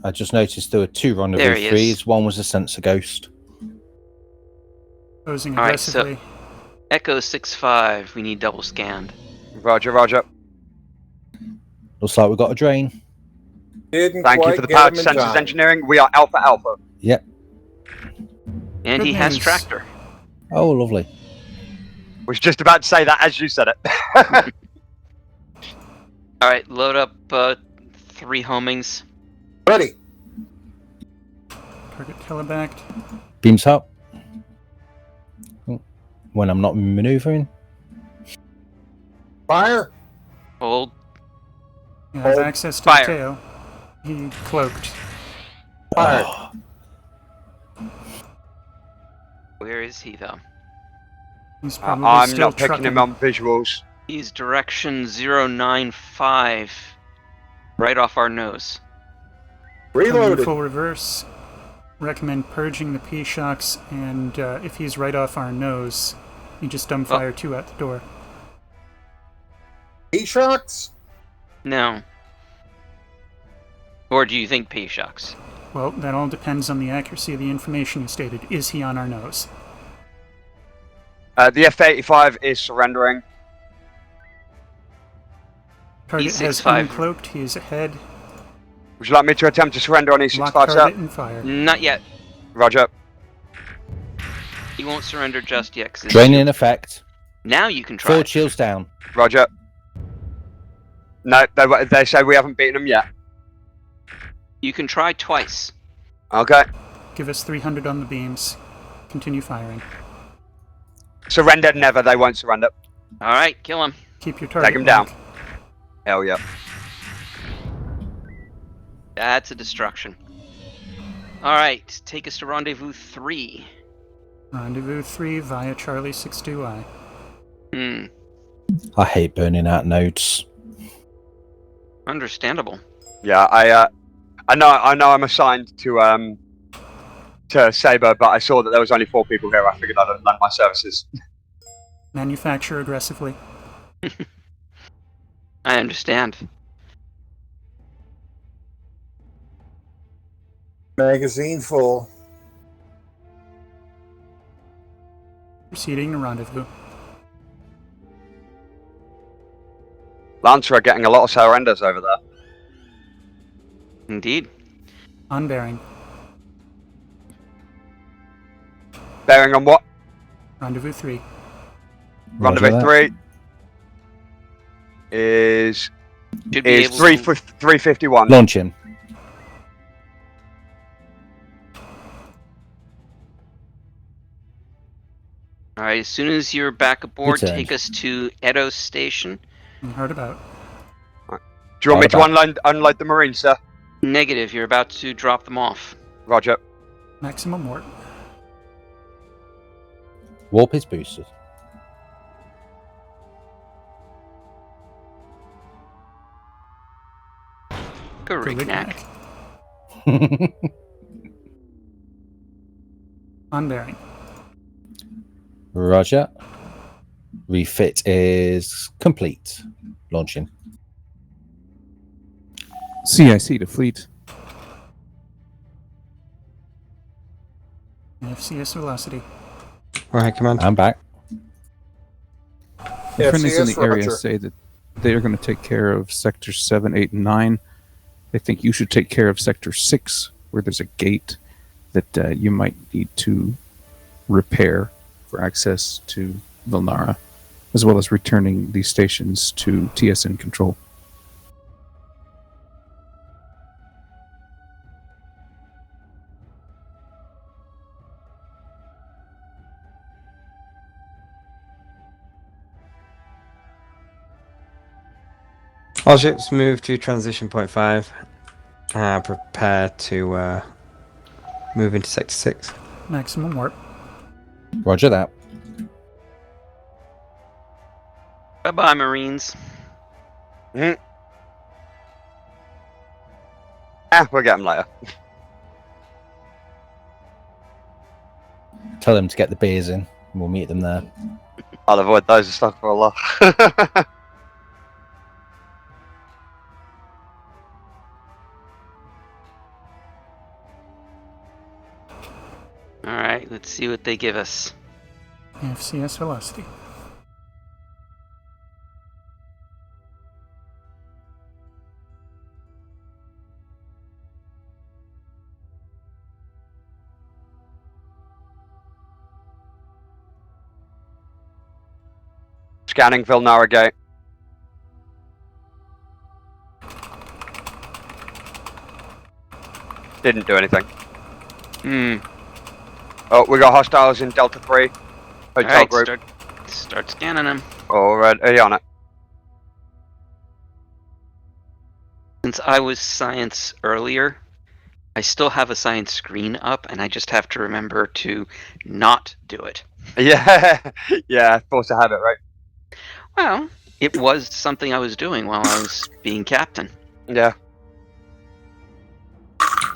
I just noticed there were 2 There rendezvous he is. threes. One was a sensor ghost. Posing All right, so aggressively. Echo 6-5, we need double scanned. Roger, roger. Looks like we've got a drain. Didn't Thank you quite for the get power him in sensors time. engineering. We are Alpha Alpha. Yep. And Good he has news. tractor. Oh, lovely. Was just about to say that as you said it. All right, load up 3 homings. Ready. Target telebacked. Beams up. When I'm not maneuvering. Fire. Hold. You have Hold. access to Fire. the tail. He cloaked. Fire. Oh, Where is he, though? He's probably I'm still not picking him trucking. on visuals. He's direction 095, right off our nose. Coming in Reloaded. full reverse. Recommend purging the P-shocks, and if he's right off our nose, you just dumbfire 2 at the door. P-shocks. No. Or do you think P-shocks? Well, that all depends on the accuracy of the information you stated. Is he on our nose? The F-85 is surrendering. Target has E65. uncloaked. He is ahead. Would you like me to attempt to surrender on Lock E65, sir? target and fire. Not yet. Roger. He won't surrender just yet. 'Cause drain in effect. now you can try. Forward it. shields down. Roger. No, they say we haven't beaten them yet. You can try twice. Okay. Give us 300 on the beams. Continue firing. Surrender never. They won't surrender. All right, kill him. Keep your target. Take him down. lock. Hell yeah. That's a destruction. All right, take us to rendezvous 3. Rendezvous 3 via Charlie 62I. I hate burning out nodes. Understandable. Yeah, I know I'm assigned to Saber, but I saw that there was only 4 people here. I figured I'd lend my services. Manufacture aggressively. I understand. Magazine full. Proceeding to rendezvous. Lancer are getting a lot of surrenders over there. Indeed. On bearing. Bearing on what? Rendezvous 3. Rendezvous that. 3 is Should be able to- 351. Launch him. All right, as soon as you're back aboard, Returned. take us to Edo Station. You heard about. Do you want me to Roger. unload the Marines, sir? Negative, you're about to drop them off. Roger. Maximum warp. Warp is boosted. Garignac. On bearing. Roger. Refit is complete. Launching. CIC to fleet. FCS velocity. Right, command. I'm back. The friendlies in FCS the area Roger. say that they are going to take care of sectors 7, 8, and 9. They think you should take care of sector 6, where there's a gate that you might need to repair for access to Vilnara, as well as returning these stations to TSN control. All ships move to transition point 5. Prepare to move into sector 6. Maximum warp. Roger that. Bye-bye, Marines. We'll get them later. Tell them to get the beers in. And we'll meet them there. I'll avoid those stuff for a lot. Alright, let's see what they give us. FCS velocity. Scanning Vilnara Gate. Didn't do anything. Oh, we got hostiles in Delta 3. Hotel Alright, group. start scanning them. Already on it. Since I was science earlier, I still have a science screen up, and I just have to remember to not do it. Yeah, yeah, force a habit, right? Well, it was something I was doing while I was being captain. Yeah.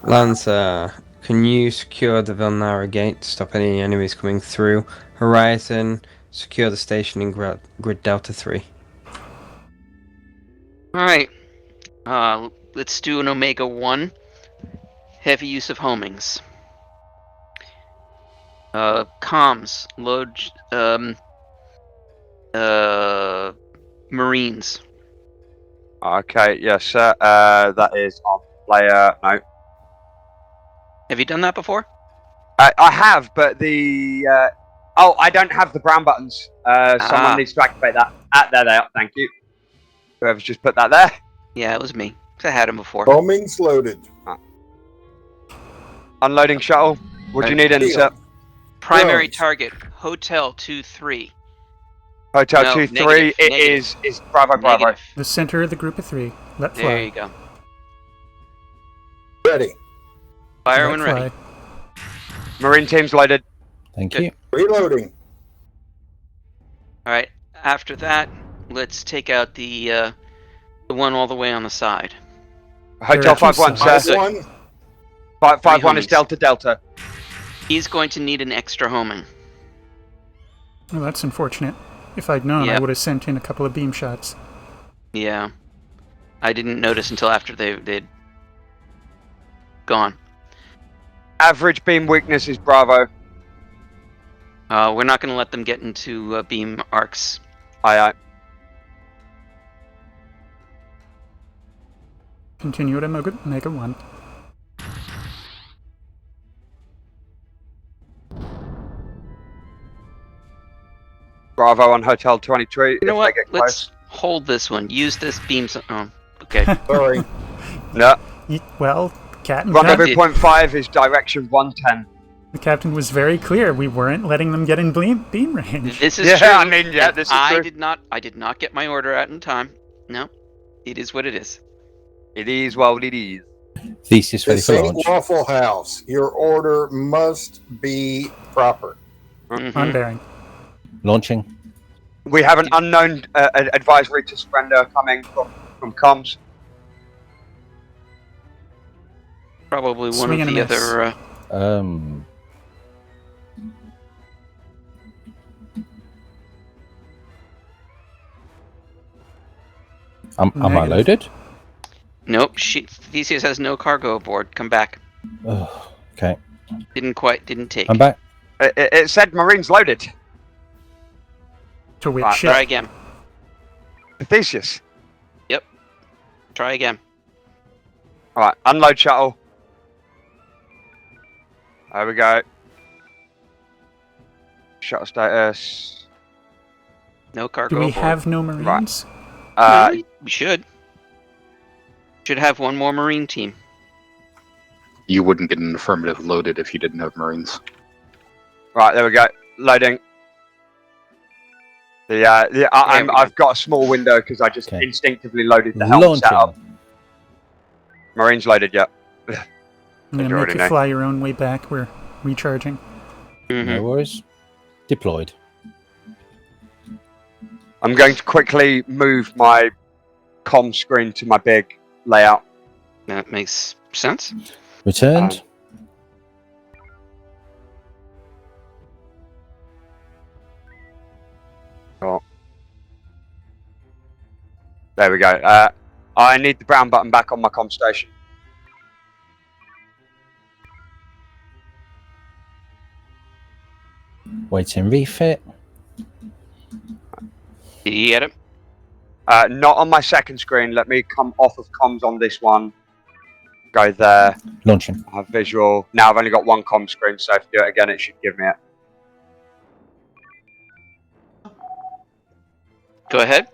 Lancer, can you secure the Vilnara Gate to stop any enemies coming through? Horizon, secure the station in Grid Delta 3. Alright, let's do an Omega 1. Heavy use of homings. Comms, load, Marines. Okay, yes, sir. That is on player. No. Have you done that before? I have, but the. Oh, I don't have the brown buttons. Someone needs to activate that. There they are. Thank you. Whoever's just put that there. Yeah, it was me. I had him before. Homing's loaded. Unloading shuttle. What do you need in it, sir? Primary target, Hotel 2-3. Hotel No, 2-3. negative, It negative. is Bravo Bravo. Negative. The center of the group of 3. Let fly. There you go. Ready. Fire Let when ready. fly. Marine team's loaded. Thank Good. you. Reloading. Alright, after that, let's take out the one all the way on the side. Hotel There are 5-1, two sir. sides. 5-1. 5-1 is Delta Delta. He's going to need an extra homing. Well, that's unfortunate. If I'd known, I Yep. would have sent in a couple of beam shots. Yeah. I didn't notice until after they'd gone. Average beam weakness is Bravo. We're not going to let them get into beam arcs. Aye. Continue at Omega 1. Bravo on Hotel 23. You know if what? They get Let's close. hold this one. Use this beam. Oh, okay. Sorry. No. Well, Rendezvous point 5 is direction 110. The captain was very clear. We weren't letting them get in beam range. This is Yeah, true. I mean, yeah, this is true. I did not get my order out in time. No, it is what it is. It is what it is. Thesis ready This for ain't launch. Waffle House. Your order must be proper. On bearing. Launching. We have an unknown advisory to surrender coming from comms. Probably one Swing of and the a miss. other. Am I Negative. loaded? Nope. Theseus has no cargo aboard. Come back. Oh, okay. Didn't take. I'm back. It said Marines loaded. To which Right, ship? Try again. Theseus. Yep. Try again. Alright, unload shuttle. There we go. Shuttle status. No cargo Do we aboard. have no Marines? Really? We should. Should have one more Marine team. You wouldn't get an affirmative loaded if you didn't have Marines. Right, there we go. Loading. I've got a small window because I just instinctively loaded the helm Launching. setup. Marines loaded, yep. Yeah, you make already you know. fly your own way back. We're recharging. No worries. Deployed. I'm going to quickly move my comm screen to my big layout. That makes sense. Returned. There we go. I need the brown button back on my comm station. Waiting refit. Did you get it? Not on my second screen. Let me come off of comms on this one. Go there. Launching. I have visual. Now I've only got one comm screen, so if I do it again, it should give me it. Go ahead.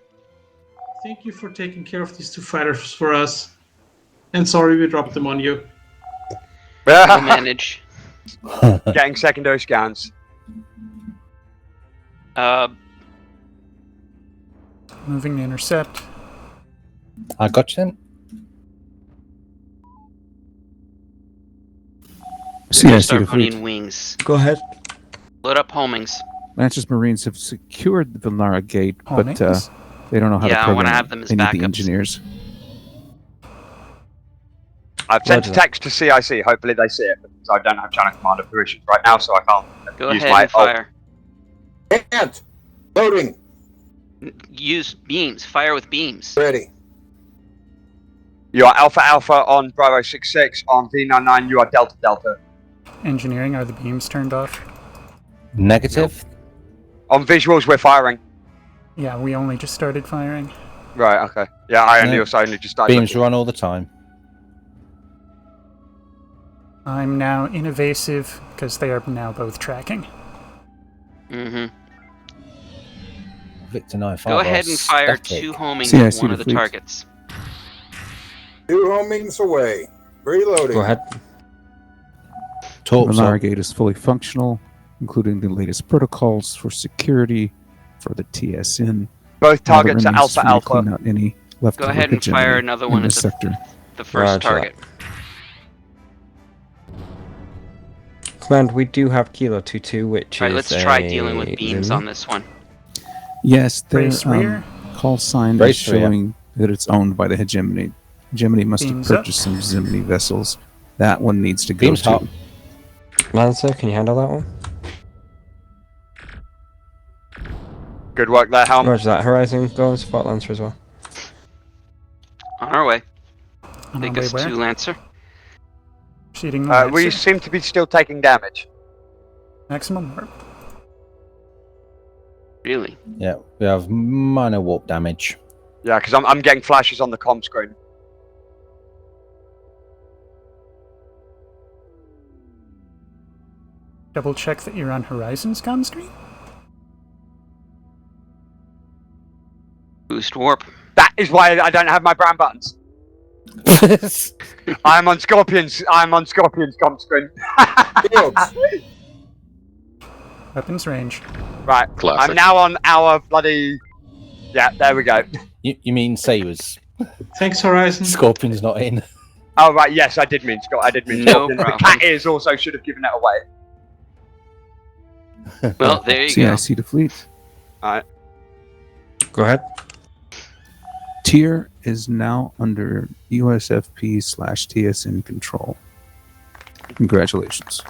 Thank you for taking care of these two fighters for us. And sorry we dropped them on you. We'll manage. Getting secondary scans. Moving to intercept. I got you then. We're start running wings. Go ahead. Load up homings. Lancer's Marines have secured the Vilnara gate, but Homings? they don't know how to Yeah, I program wanna have them as any of the backups. engineers. I've sent a Roger that. text to CIC. Hopefully they see it, because I don't have channel commander permissions right now, so I can't Go use ahead my and fire. Can't. Loading. Use beams. Fire with beams. Ready. You are Alpha Alpha on Bravo 66. On V99, you are Delta Delta. Engineering, are the beams turned off? Negative. On visuals, we're firing. Yeah, we only just started firing. Right, okay. Yeah, I No. only just started. Beams looking. run all the time. I'm now in evasive because they are now both tracking. Mm-hmm. Victor 95. Go ahead and fire static. 2 homings See, I at see one the of the fleet. targets. 2 homings away. Reloading. Go ahead. The Torps Vilnara up. gate is fully functional, including the latest protocols for security for the TSN. Both Now that targets are remains Alpha for me to Alpha. clean out any leftover Go ahead and hegemony fire another in one at this sector. the first Roger target. Command, we do have Kilo 22, which Alright, is let's try a dealing with beams Zulu. on this one. Yes, their Brace rear. call sign Brace is rear. showing that it's owned by the hegemony. Hegemony must Beams have up. purchased some Zimni vessels. That one needs to go Beams to. hot. Lancer, can you handle that one? Good work there, Helm. Roger that. Horizon, go and support Lancer as well. On our way. On Take our way us where? to Lancer. Shooting the We Lancer. seem to be still taking damage. Maximum warp. Really? Yeah, we have minor warp damage. Yeah, because I'm getting flashes on the comm screen. Double check that you're on Horizon's comm screen. Boost warp. That is why I don't have my brown buttons. I'm on Scorpion's comm screen. Fields. Weapons range. Right. Classic. I'm now on our bloody. Yeah, there we go. You mean Sabres? Thanks, Horizon. Scorpion's not in. Oh right, yes, I did mean Scott. I did mean No Scorpion. The problem. cat ears also should have given it away. Well, there you See, go. I see the fleet. Alright. Go ahead. Tier is now under USFP/TSN control. Congratulations.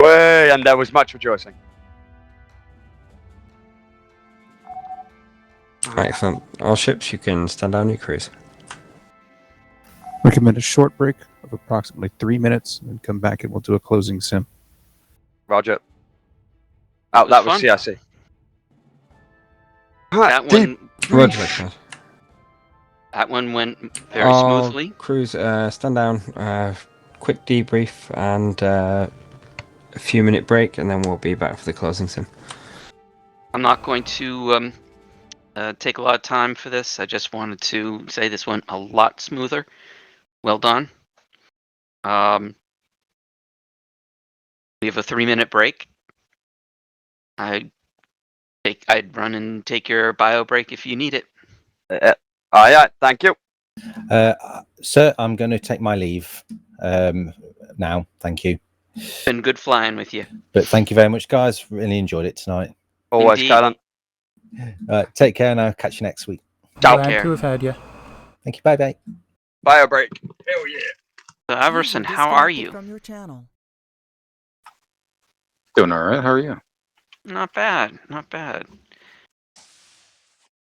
Way, and there was much rejoicing. Excellent. All ships, you can stand down your cruise. Recommend a short break of approximately 3 minutes and come back and we'll do a closing sim. Roger. Oh, that was fun. CIC. That Deep one, Roger brief. that. that one went very All smoothly. crews, stand down, quick debrief, and a few minute break, and then we'll be back for the closing sim. I'm not going to take a lot of time for this. I just wanted to say this went a lot smoother. Well done. We have a 3-minute break. I'd run and take your bio break if you need it. Yeah, thank you. Sir, I'm going to take my leave now. Thank you. Been good flying with you. But thank you very much, guys. Really enjoyed it tonight. Always, Indeed. Callan. Take care now. Catch you next week. Ciao. Glad care. to have had you. Thank you. Bye bye. Bio break. Hell yeah. So, Iverson, how are you? From your channel. Doing all right. How are you? Not bad. Not bad.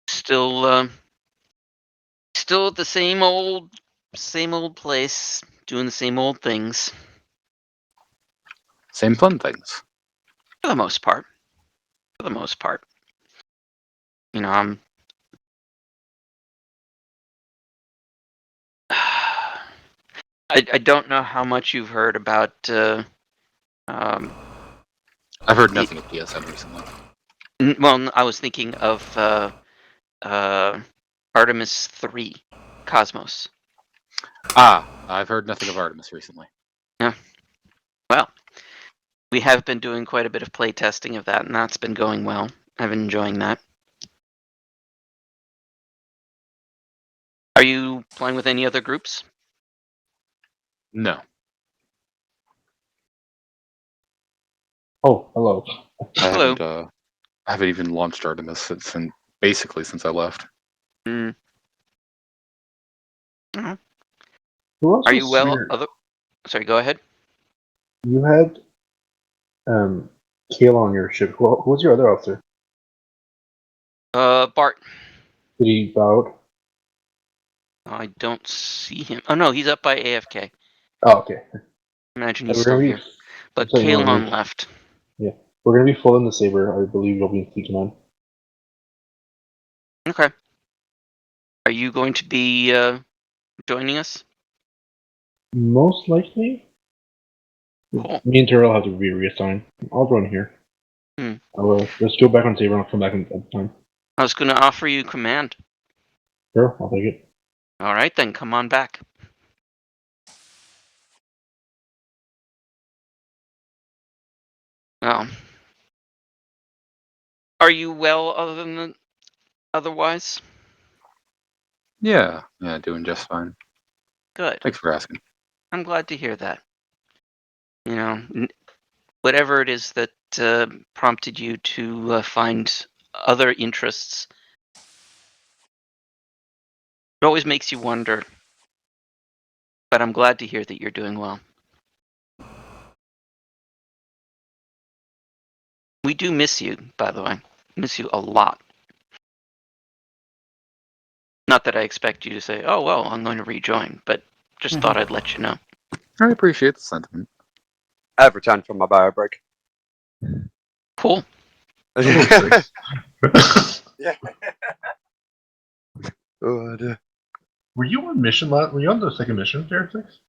Still Still at the same old place, doing the same old things. Same fun things. For the most part. You know, I'm. I don't know how much you've heard about. I've heard nothing of TSN recently. Well, I was thinking of Artemis 3, Cosmos. I've heard nothing of Artemis recently. Yeah. Well, we have been doing quite a bit of play testing of that, and that's been going well. I've been enjoying that. Are you playing with any other groups? No. Oh, hello. Hello. I haven't even launched Artemis since I left. Mm. Who else Are was you well? your- Sorry, go ahead. You had Kale on your ship. Who was your other officer? Bart. Did he bow out? I don't see him. Oh no, he's up by AFK. Oh, okay. Imagine Yeah, he's still here. But Kalon left. Yeah, we're gonna be full in the Saber. I believe you'll be in Fleet Command. Okay. Are you going to be joining us? Most likely. Cool. Me and Terrell have to be reassigned. I'll join here. I'll let's go back on Saber and I'll come back in time. I was going to offer you command. Sure, I'll take it. All right, then come on back. Oh. Are you well otherwise? Yeah, doing just fine. Good. Thanks for asking. I'm glad to hear that. You know, whatever it is that prompted you to find other interests, it always makes you wonder. But I'm glad to hear that you're doing well. We do miss you, by the way. Miss you a lot. Not that I expect you to say, oh, well, I'm going to rejoin, but just thought I'd let you know. I appreciate the sentiment. I've returned from my bio break. Cool. Yeah. Were you on mission Were you on the second mission, Terran 6?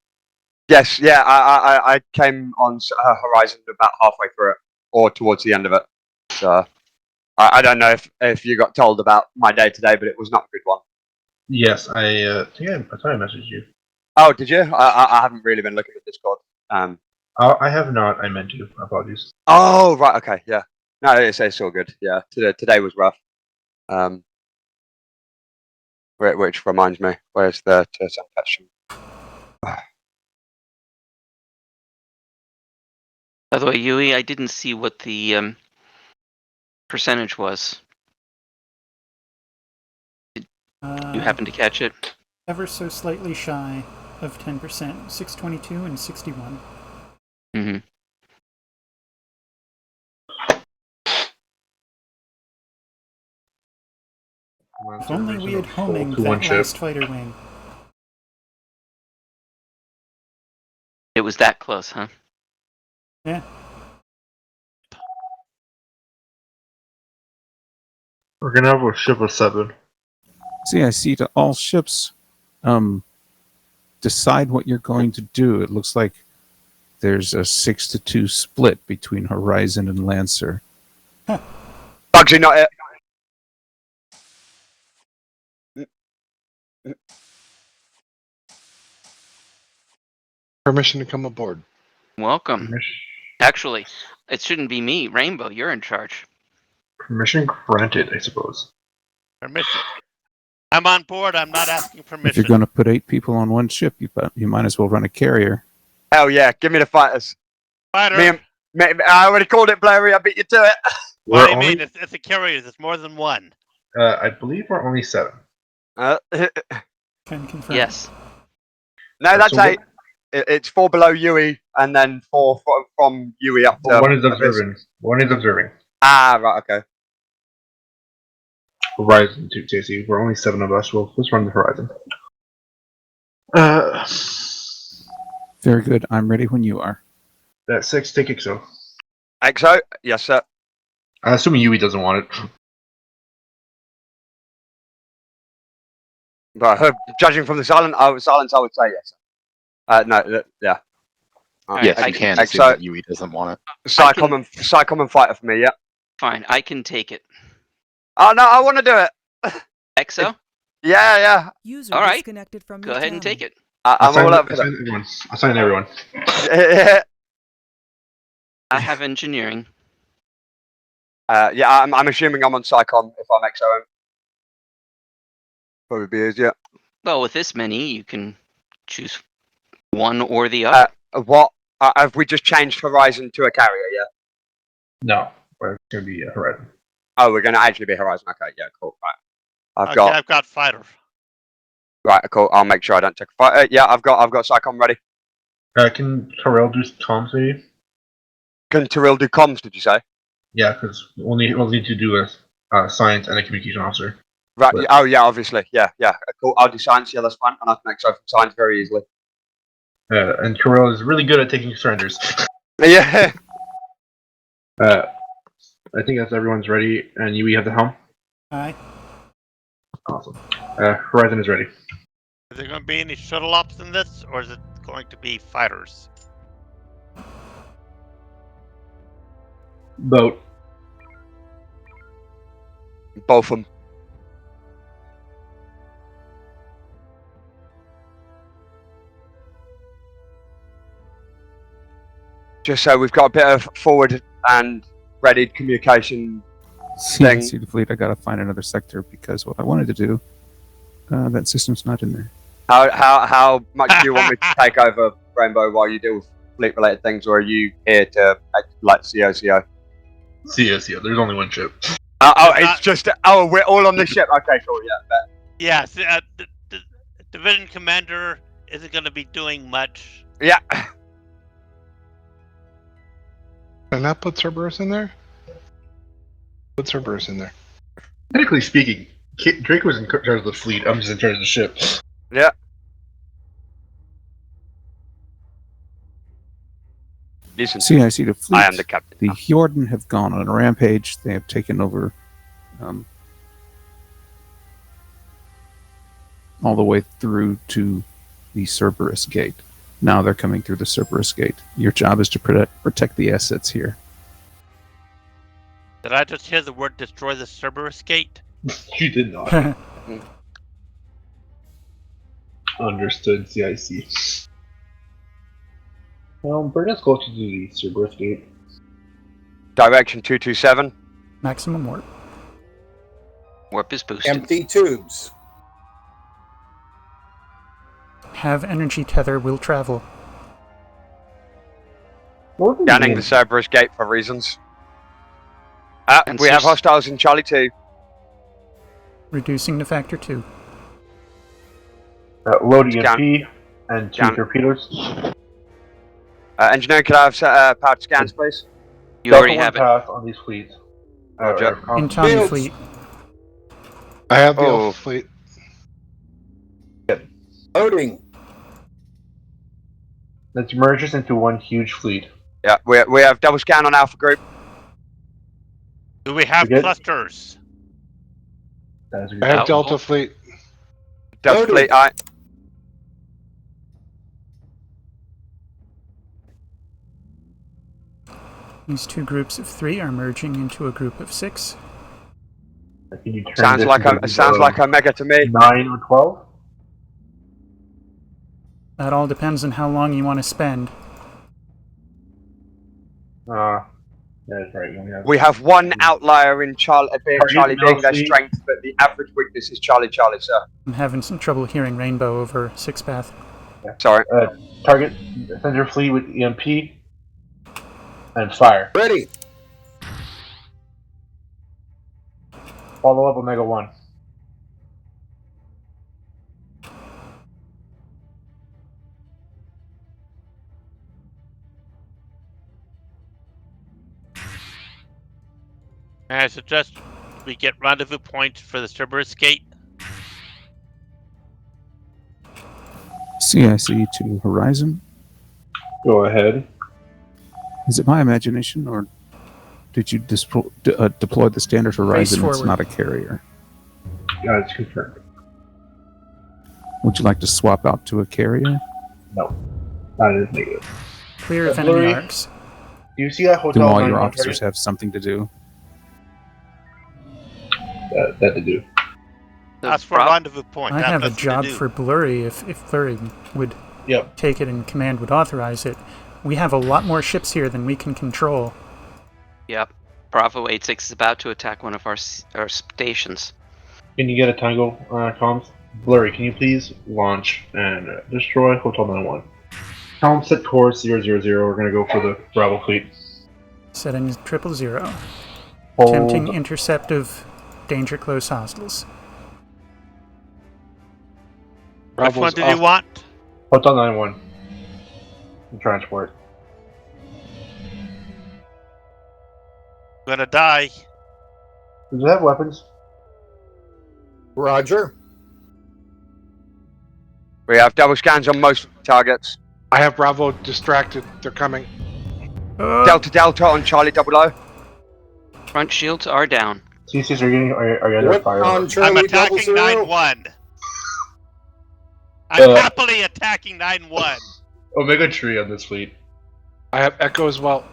Yes, yeah. I came on Horizon about halfway through it, or towards the end of it. So I don't know if you got told about my day today, but it was not a good one. Yes, I think I thought I messaged you. Oh, did you? I haven't really been looking at Discord. I have not. I meant to. Apologies. Oh, right. Okay. Yeah. No, it's all good. Yeah. Today was rough. Which reminds me, where's the TSN question? By the way, Yui, I didn't see what the percentage was. Did you happen to catch it? Ever so slightly shy of 10%, 622 and 61. Mm-hmm. If only we had homing that last fighter wing. It was that close, huh? Yeah. We're gonna have a ship of 7. See, I see to all ships. Decide what you're going to do. It looks like there's a 6-2 split between Horizon and Lancer. Bugsy, not it. Permission to come aboard. Welcome. Actually, it shouldn't be me. Rainbow, you're in charge. Permission granted, I suppose. Permission. I'm on board. I'm not asking permission. If you're going to put 8 people on one ship, you might as well run a carrier. Hell yeah, give me the fighters. Fighter. I already called it, Blairy. I beat you to it. What do you mean? It's a carrier. It's more than one. I believe we're only 7. Can confirm. Yes. No, that's 8. It's 4 below Yui, and then 4 from Yui up to. One is observing. One is observing. Ah, right, okay. Horizon to TSC. We're only 7 of us. Well, let's run the Horizon. Very good. I'm ready when you are. That's 6. Take Exo. Exo? Yes, sir. Assuming Yui doesn't want it. But judging from the silence, I would say yes. No, yeah. Yes, you can assume that Yui doesn't want it. Psycom and Fighter for me, yeah. Fine, I can take it. Oh, no, I want to do it. Exo? Yeah. User All right. disconnected from Go your ahead and channel. take it. I'm all up for that. Everyone. Assign everyone. I have engineering. Yeah, I'm assuming I'm on Psycom if I'm Exo. Probably be easier. Well, with this many, you can choose one or the other. What? Have we just changed Horizon to a carrier, yeah? No. It's going to be Horizon. Oh, we're going to actually be Horizon. Okay, yeah, cool. Right. I've got fighter. Right, cool. I'll make sure I don't take a fight. Yeah, I've got Psycom ready. Can Terrell do comms maybe? Can Terrell do comms, did you say? Yeah, because we'll need to do a science and a communication officer. Right. But, oh, yeah, obviously. Yeah. Cool. I'll do science. Yeah, that's fine. And I can Exo from science very easily. And Terrell is really good at taking surrenders. Yeah. I think that's everyone's ready. And you have the helm? Aye. Awesome. Horizon is ready. Is there going to be any shuttle ops in this, or is it going to be fighters? Boat. Both of them. Just so we've got a bit of forward and ready communication thing. See the fleet. I gotta find another sector because what I wanted to do, that system's not in there. How much do you want me to take over Rainbow while you deal with fleet related things, or are you here to act like COCO? COCO. There's only one ship. It's just we're all on the ship. Okay, cool. Yeah. Bet. Yes. The division commander isn't going to be doing much. Yeah. Can I put Cerberus in there? Put Cerberus in there. Technically speaking, Drake was in charge of the fleet. I'm just in charge of the ship. Yeah. Listen, See, I see the fleet. I am the captain. The Hjorden have gone on a rampage. They have taken over all the way through to the Cerberus Gate. Now they're coming through the Cerberus Gate. Your job is to protect the assets here. Did I just hear the word destroy the Cerberus Gate? You did not. Understood, CIC. Bring us closer to the Cerberus Gate. Direction 227. Maximum warp. Warp is boosted. Empty tubes. Have energy tether will travel. Scanning the Cerberus Gate for reasons. We have hostiles in Charlie 2. Reducing to factor 2. Load EMP and 2 torpedoes. Engineer, could I have powered scans, please? You already have it. Pass on these fleets. In Tommy fleet. I have the Alpha fleet. Loading. Let's merge this into one huge fleet. Yeah, we have double scan on Alpha Group. Do we have clusters? I have Delta fleet. Delta fleet, aye. These two groups of 3 are merging into a group of 6. Sounds like a mega to me. 9 or 12? That all depends on how long you want to spend. That's right. We have one outlier in Charlie being their strength, but the average weakness is Charlie, sir. I'm having some trouble hearing Rainbow over 6-path. Yeah. Sorry. Target center fleet with EMP and fire. Ready. Follow up Omega 1. I suggest we get rendezvous point for the Cerberus gate? CIC to Horizon. Go ahead. Is it my imagination, or did you deploy the standard Horizon? It's forward. not a carrier. Yeah, it's confirmed. Would you like to swap out to a carrier? No. That is negative. Clear of enemy Blurry, arcs. do you see that Do hotel? all your 91 officers have something to do? That to do. That's for rendezvous point. I That have a nothing to job do. for Blurry if Blurry would take it and command would authorize it. We have a lot more ships here than we can control. Yep. Bravo 86 is about to attack one of our stations. Can you get a Tango comms? Blurry, can you please launch and destroy Hotel 91? Comms set course 000. We're going to go for the Bravo fleet. Setting 000. Hold. Attempting intercept of danger close hostiles. Which one did you want? Hotel 91. Transport. I'm gonna die. Does it have weapons? Roger. We have double scans on most targets. I have Bravo distracted. They're coming. Delta Delta on Charlie 00. Front shields are down. CCs are you under fire? I'm attacking 9-1. I'm happily attacking 9-1. Omega Tree on this fleet. I have Echo as well.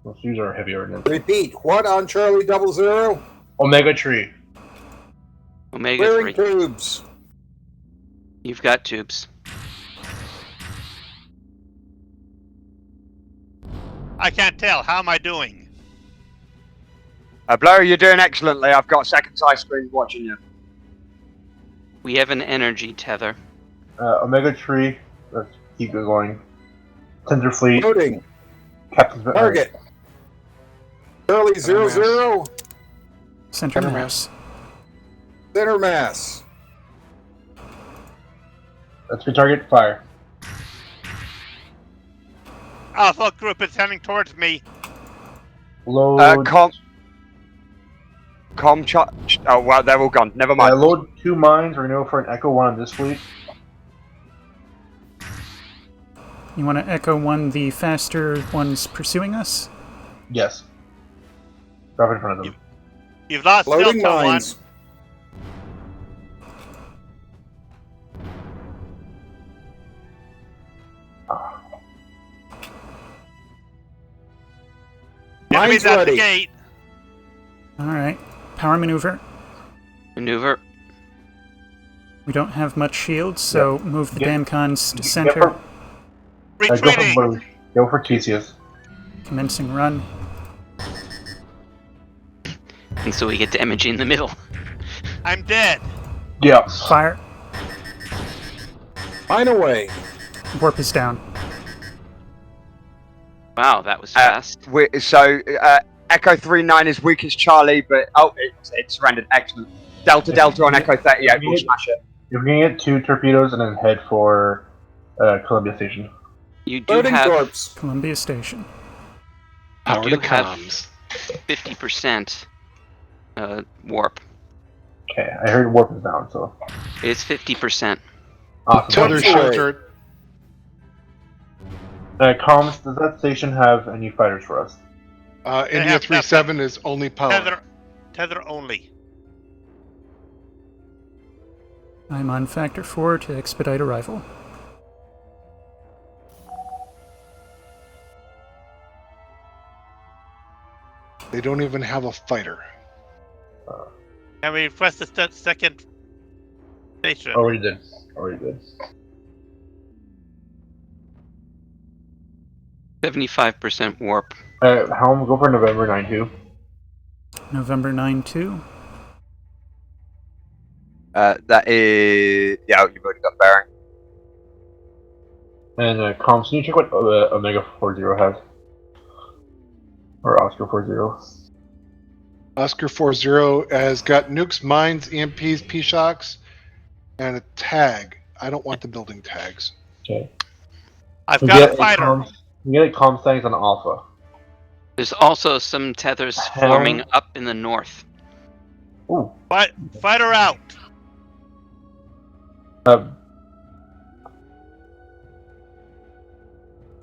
Let's use our heavy ordnance. Repeat. What on Charlie 00? Omega Tree. Omega Clearing 3. tubes. You've got tubes. I can't tell. How am I doing? Blurry, you're doing excellently. I've got second size screen watching you. We have an energy tether. Omega Tree. Let's keep it going. Tender Fleet. Loading. Captain's Target. Charlie 00. Center mass. Center mass. That's your target. Fire. Alpha group is heading towards me. Load. Oh, well, they're all gone. Never mind. Load 2 mines. We're going to go for an Echo 1 on this fleet. You want to Echo 1 the faster ones pursuing us? Yes. Drop in front of them. You've lost Loading Delta mines. 1. Mines at the ready. gate. Alright. Power maneuver. Maneuver. We don't have much shields, so move the Damcons to Go center. Go for Theseus. Commencing run. And so we get to Emoji in the middle. I'm dead. Yeah. Fire. Mine away. Warp is down. Wow, that was fast. Echo 39 is weak as Charlie, but it's surrendered. Excellent. Delta Delta on Echo 38. We'll smash it. You're going to get 2 torpedoes and then head for Columbia Station. You do have Columbia Station. You do have 50% warp. Okay, I heard warp is down, so. It's 50%. Awesome. Tether sheltered. Comms, does that station have any fighters for us? India 37 is only power. Tether only. I'm on Factor 4 to expedite arrival. They don't even have a fighter. Can we request the second station? Already did. Already did. 75% warp. Helm, go for November 9-2. November 9-2. That is... Yeah, you've already got bearing. And comms, can you check what Omega 40 has? Or Oscar 40? Oscar 40 has got nukes, mines, EMPs, P-shocks, and a tag. I don't want the building tags. Okay. I've got a fighter. You get comms tags on Alpha. There's also some tethers forming up in the north. Ooh. Fight her out.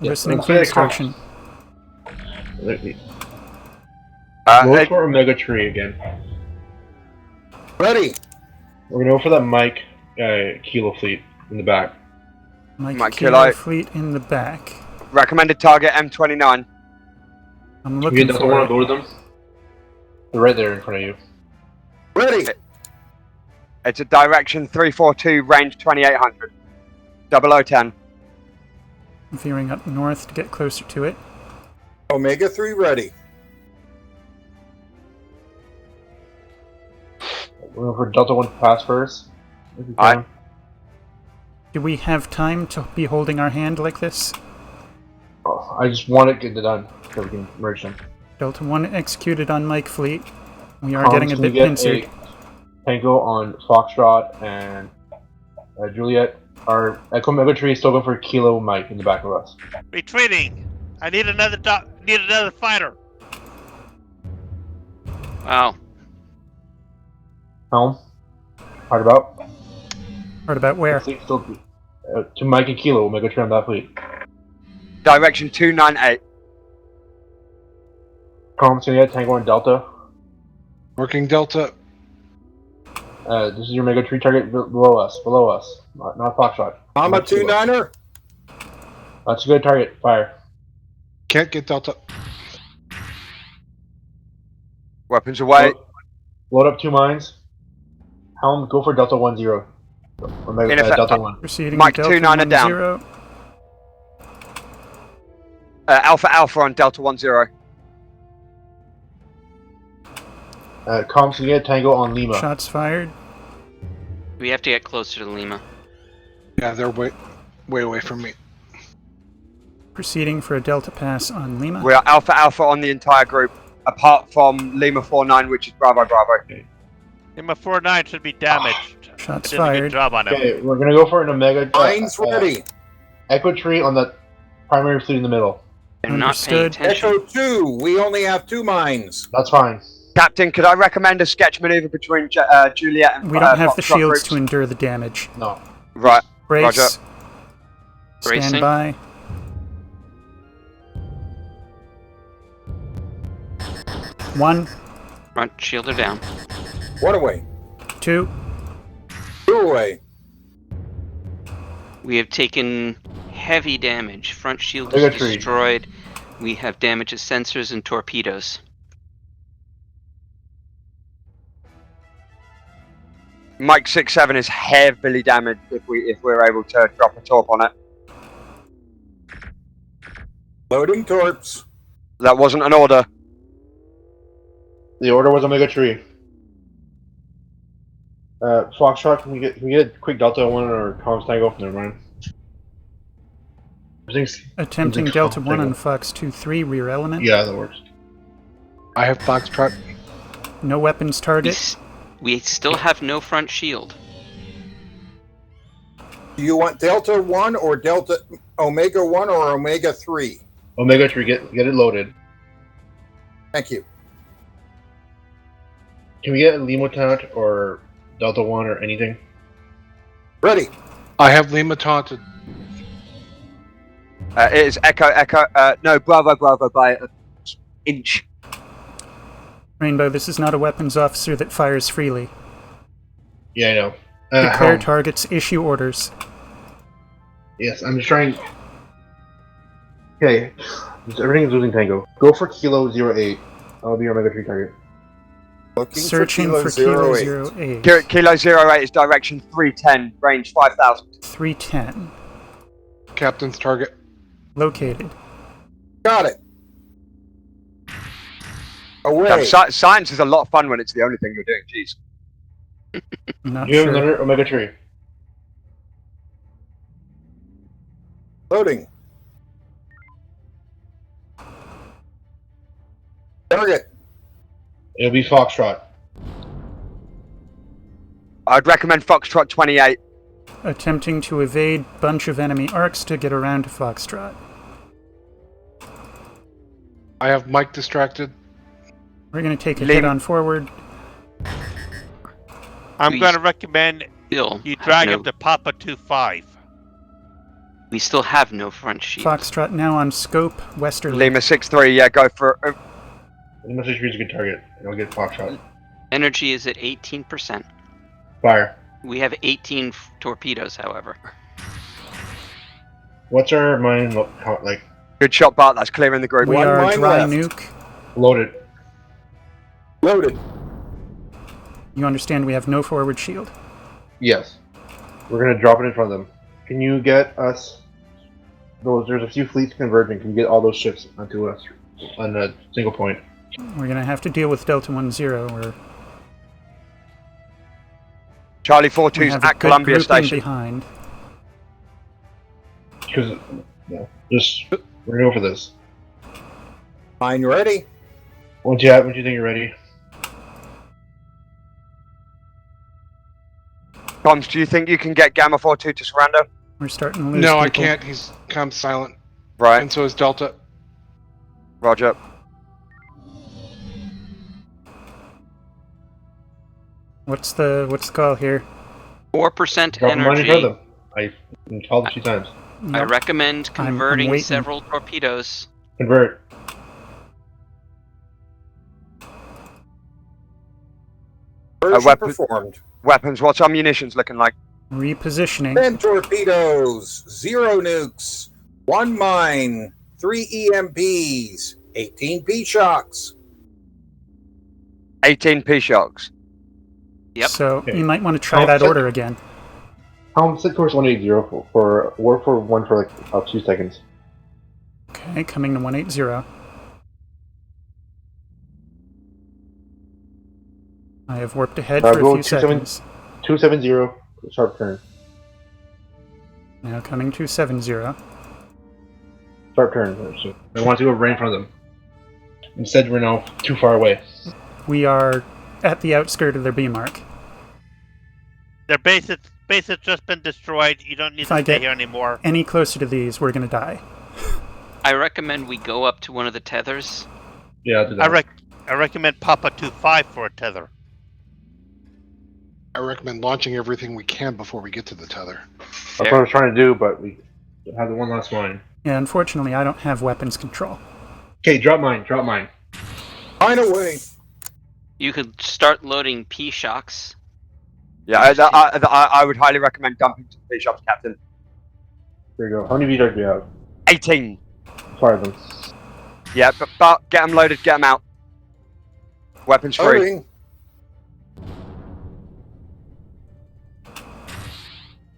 Listening let's for say instruction. Go for Omega Tree again. Ready. We're gonna go for that Mike Kilo fleet in the back. Mike Kilo fleet in the back. Recommended target M29. I'm looking for for it. Load them. They're right there in front of you. Ready. It's a direction 342, range 2800. 0010. I'm veering up north to get closer to it. Omega 3 ready. We're going for Delta 1 to pass first. Alright. Do we have time to be holding our hand like this? Oh, I just want to get it done so we can merge them. Delta 1 executed on Mike fleet. We are getting a bit pincered. Tango on Foxtrot and Juliet. Our Echo Mega Tree is still going for Kilo Mike in the back of us. Retreating. I need another fighter. Wow. Helm. Hard about. Hard about where? Still, to Mike and Kilo Mega Tree on that fleet. Direction 298. Comms gonna get Tango on Delta. Working Delta. This is your Mega Tree target below us, not Foxtrot. I'm a 2-9er. That's a good target. Fire. Can't get Delta. Weapons away. Load up 2 mines. Helm, go for Delta 10. Delta 1. Proceeding Mike Delta 29er down. 10. Alpha on Delta 10. Comms can get Tango on Lima. Shots fired. We have to get closer to Lima. Yeah, they're way away from me. Proceeding for a Delta pass on Lima. We are Alpha on the entire group, apart from Lima 49, which is Bravo. Lima 49 should be damaged. Shots I did a fired. good job on him. Okay, we're gonna go for an Omega. Mines ready. Echo Tree on the primary fleet in the middle. I'm not paying Understood. attention. Echo 2. We only have 2 mines. That's fine. Captain, could I recommend a sketch maneuver between Juliet and We don't have the Foxtrot shields groups? to endure the damage. No. Right. Brace. Roger. Stand Bracing. by. One, Front shielder down. 1 away. 2, 2 away. We have taken heavy damage. Front shield Mega is tree. destroyed. We have damage to sensors and torpedoes. Mike 67 is heavily damaged if we're able to drop a torp on it. Loading torps. That wasn't an order. The order was Omega Tree. Foxtrot, can we get a quick Delta 1 or Comms Tango? Never mind. attempting Delta 1 on Fox 2-3 rear element. Yeah, that works. I have Foxtrot. No weapons target. We still have no front shield. Do you want Delta 1 or Delta Omega 1 or Omega 3? Omega 3, get it loaded. Thank you. Can we get a Lima taunt or Delta 1 or anything? Ready. I have Lima taunted. It is Echo, no, Bravo by an inch. Rainbow, this is not a weapons officer that fires freely. Yeah, I know. Declare targets, issue orders. Yes, I'm just trying. Okay, everything is losing tango. Go for Kilo 08. I'll be your Omega 3 target. Searching for Kilo 08. Kilo 08 is direction 310, range 5,000. 310. Captain's target. Located. Got it. Away. Science is a lot of fun when it's the only thing you're doing. Jeez. Not You have sure. another Omega 3. Loading. Target. It'll be Foxtrot. I'd recommend Foxtrot 28. Attempting to evade bunch of enemy arcs to get around to Foxtrot. I have Mike distracted. We're going to take a hit on forward. I'm going to recommend you drag him to Papa 2-5. We still have no front shield. Foxtrot now on scope, westerly. Lima 6-3, yeah, go for it. Lima 6-3 is a good target. I'll get Foxtrot. Energy is at 18%. Fire. We have 18 torpedoes, however. What's our mine like? Good shot, Bart. That's clearing the group. We One are mine dry left. nuke. Loaded. Loaded. You understand we have no forward shield. Yes. We're gonna drop it in front of them. Can you get us those? There's a few fleets converging. Can you get all those ships onto us on a single point? We're going to have to deal with Delta 1-0. Or Charlie we 4-2's have a at good Columbia grouping Station. behind. Because just we're gonna go for this. Mine ready. Once you think you're ready. Toms, do you think you can get Gamma 4-2 to surrender? We're starting to lose No, I people. can't. He's come silent. Right. And so is Delta. Roger. What's the call here? 4% Drop them on in front energy. of them. I've called a few times. I recommend I'm converting waiting. several torpedoes. Convert. Version performed. Weapons, what's our munitions looking like? Repositioning. 10 torpedoes, 0 nukes, 1 mine, 3 EMPs, 18 P-shocks. 18 P-shocks. Yep. So Okay. you might want to try that order again. Set course 180 for work for one for like about 2 seconds. Okay, coming to 180. I have warped ahead for a Go few seconds. 270, sharp turn. Now coming to 70. Sharp turn. So I want to go right in front of them. Instead, we're now too far away. We are at the outskirt of their B mark. Their base has just been destroyed. You don't need If to I stay get here anymore. any closer to these, we're going to die. I recommend we go up to one of the tethers. Yeah, I'll do that. I recommend Papa 2-5 for a tether. I recommend launching everything we can before we get to the tether. That's what I was trying to do, but we have the one last mine. Yeah, unfortunately, I don't have weapons control. Okay, drop mine. Drop mine. Mine away. You could start loading P-shocks. Yeah, I would highly recommend dumping some P-shops, Captain. There you go. How many VDARs do we have? 18. 5 of them. Yeah, but get them loaded, get them out. Weapons free. Loading.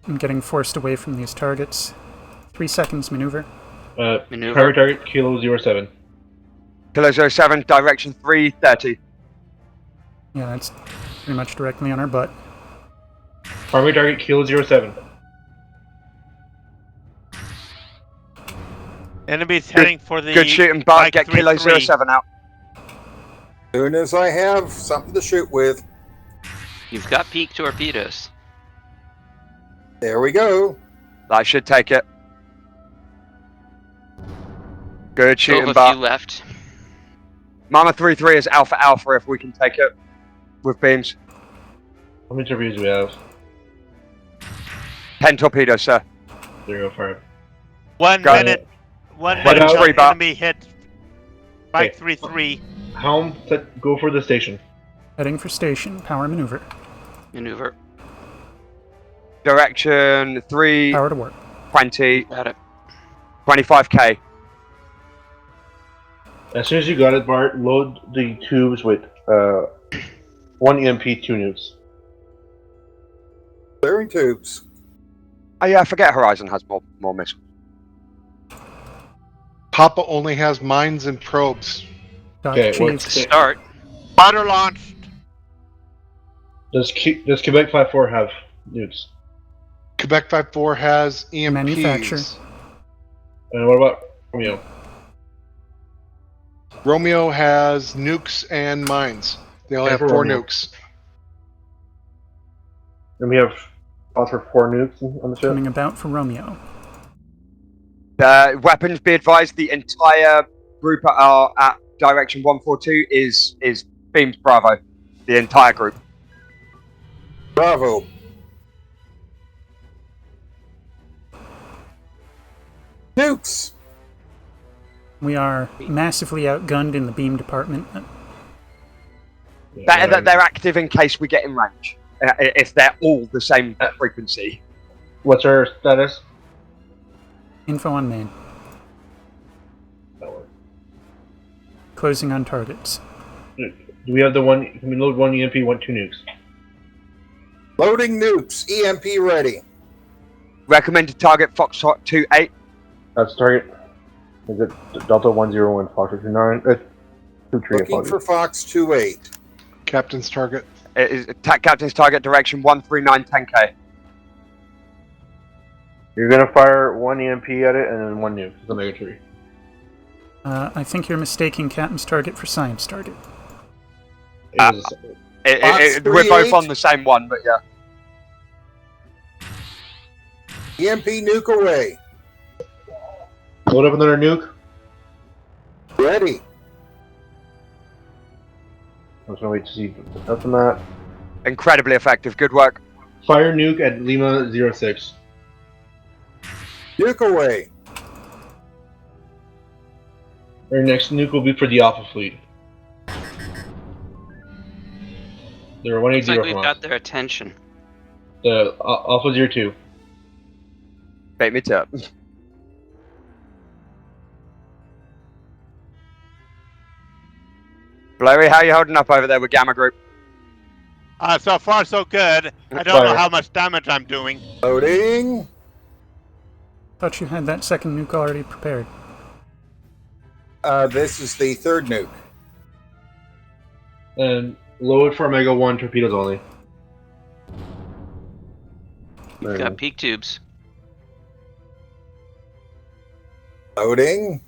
I'm getting forced away from these targets. 3 seconds maneuver. Maneuver. Primary target, Kilo 07. Kilo 07, direction 330. Yeah, that's pretty much directly on our butt. Primary target, Kilo 07. Enemies heading for the Good shooting, Bart. Mike Get Kilo 3-3. 07 out. Soon as I have something to shoot with. You've got peak torpedoes. There we go. That should take it. Good Still shooting, have a few Bart. left. Mama 3-3 is Alpha Alpha if we can take it with beams. How many torpedoes do we have? 10 torpedoes, sir. There you go, fire. 1 Got minute. 1 Weapons minute. free, Till Bart. enemy hit Mike 3-3. Helm, set, go for the station. Heading for station. Power maneuver. Maneuver. Direction 320. Power to work. Got it. 25k. As soon as you got it, Bart, load the tubes with 1 EMP, 2 nukes. Clearing tubes. Oh yeah, I forget Horizon has more missiles. Papa only has mines and probes. Okay, Chief. Start. Water launched. Does Quebec 5-4 have nukes? Quebec 5-4 has EMPs. Manufacture. And what about Romeo? Romeo has nukes and mines. They only have for 4 Romeo. nukes. And we have spots for 4 nukes on the ship? Coming about for Romeo. Weapons, be advised, the entire group are at direction 142 is beams Bravo, the entire group. Bravo. Nukes. We are massively outgunned in the beam department. They're active in case we get in range. If they're all the same frequency. What's our status? Info on main. Closing on targets. Do we have the one? Can we load one EMP, 1, 2 nukes? Loading nukes. EMP ready. Recommended target Foxtrot 28. That's target. Is it Delta 101 Fox 29? 23. Looking for Fox 28. Captain's target. It is Captain's target direction 139 10K. You're gonna fire one EMP at it and then one nuke. It's Omega 3. I think you're mistaking Captain's target for Science target. We're both on the same one, but yeah. EMP nuke away. Load up another nuke. Ready. I'm just gonna wait to see that's on that. Incredibly effective. Good work. Fire nuke at Lima 06. Nuke away. Our next nuke will be for the Alpha Fleet. They're 180 Looks like we've from got us. their attention. The Alpha 02. Bait me up. Blurry, how are you holding up over there with Gamma Group? So far, so good. I don't know how much damage I'm doing. Loading. Thought you had that second nuke already prepared. This is the third nuke. And load for Omega 1 torpedoes only. We've got peak tubes. Loading.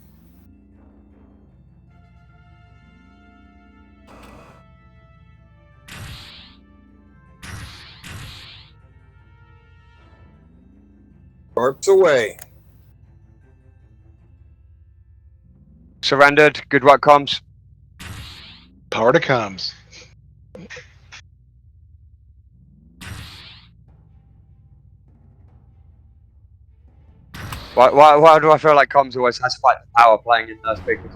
Corpse away. Surrendered. Good work, comms. Power to comms. Why do I feel like comms always has fight for power playing in those speakers?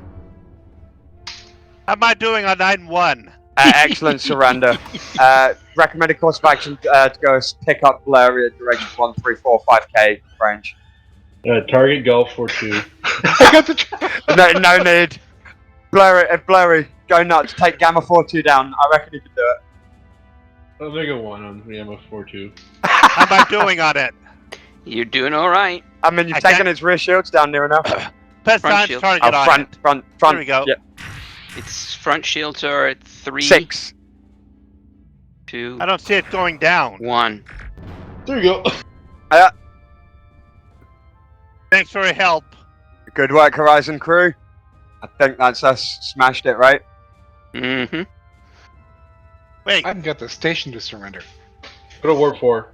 How am I doing on 9-1? Excellent surrender. Recommended course of action to go pick up Blurry at direction 1345K range. Target Gulf 42. No need. Blurry, go nuts. Take Gamma 42 down. I reckon you can do it. Omega 1 on Gamma 42. How am I doing on it? You're doing all right. I mean, you've taken its rear shields down near enough. Press Front on shield. target on it. Front. There we go. Yep. Its front shields are at 3, 6, 2, I don't see it going down. 1. There you go. Thanks for your help. Good work, Horizon crew. I think that's us. Smashed it, right? Mm-hmm. Wait. I can get the station to surrender. Go to Warp 4.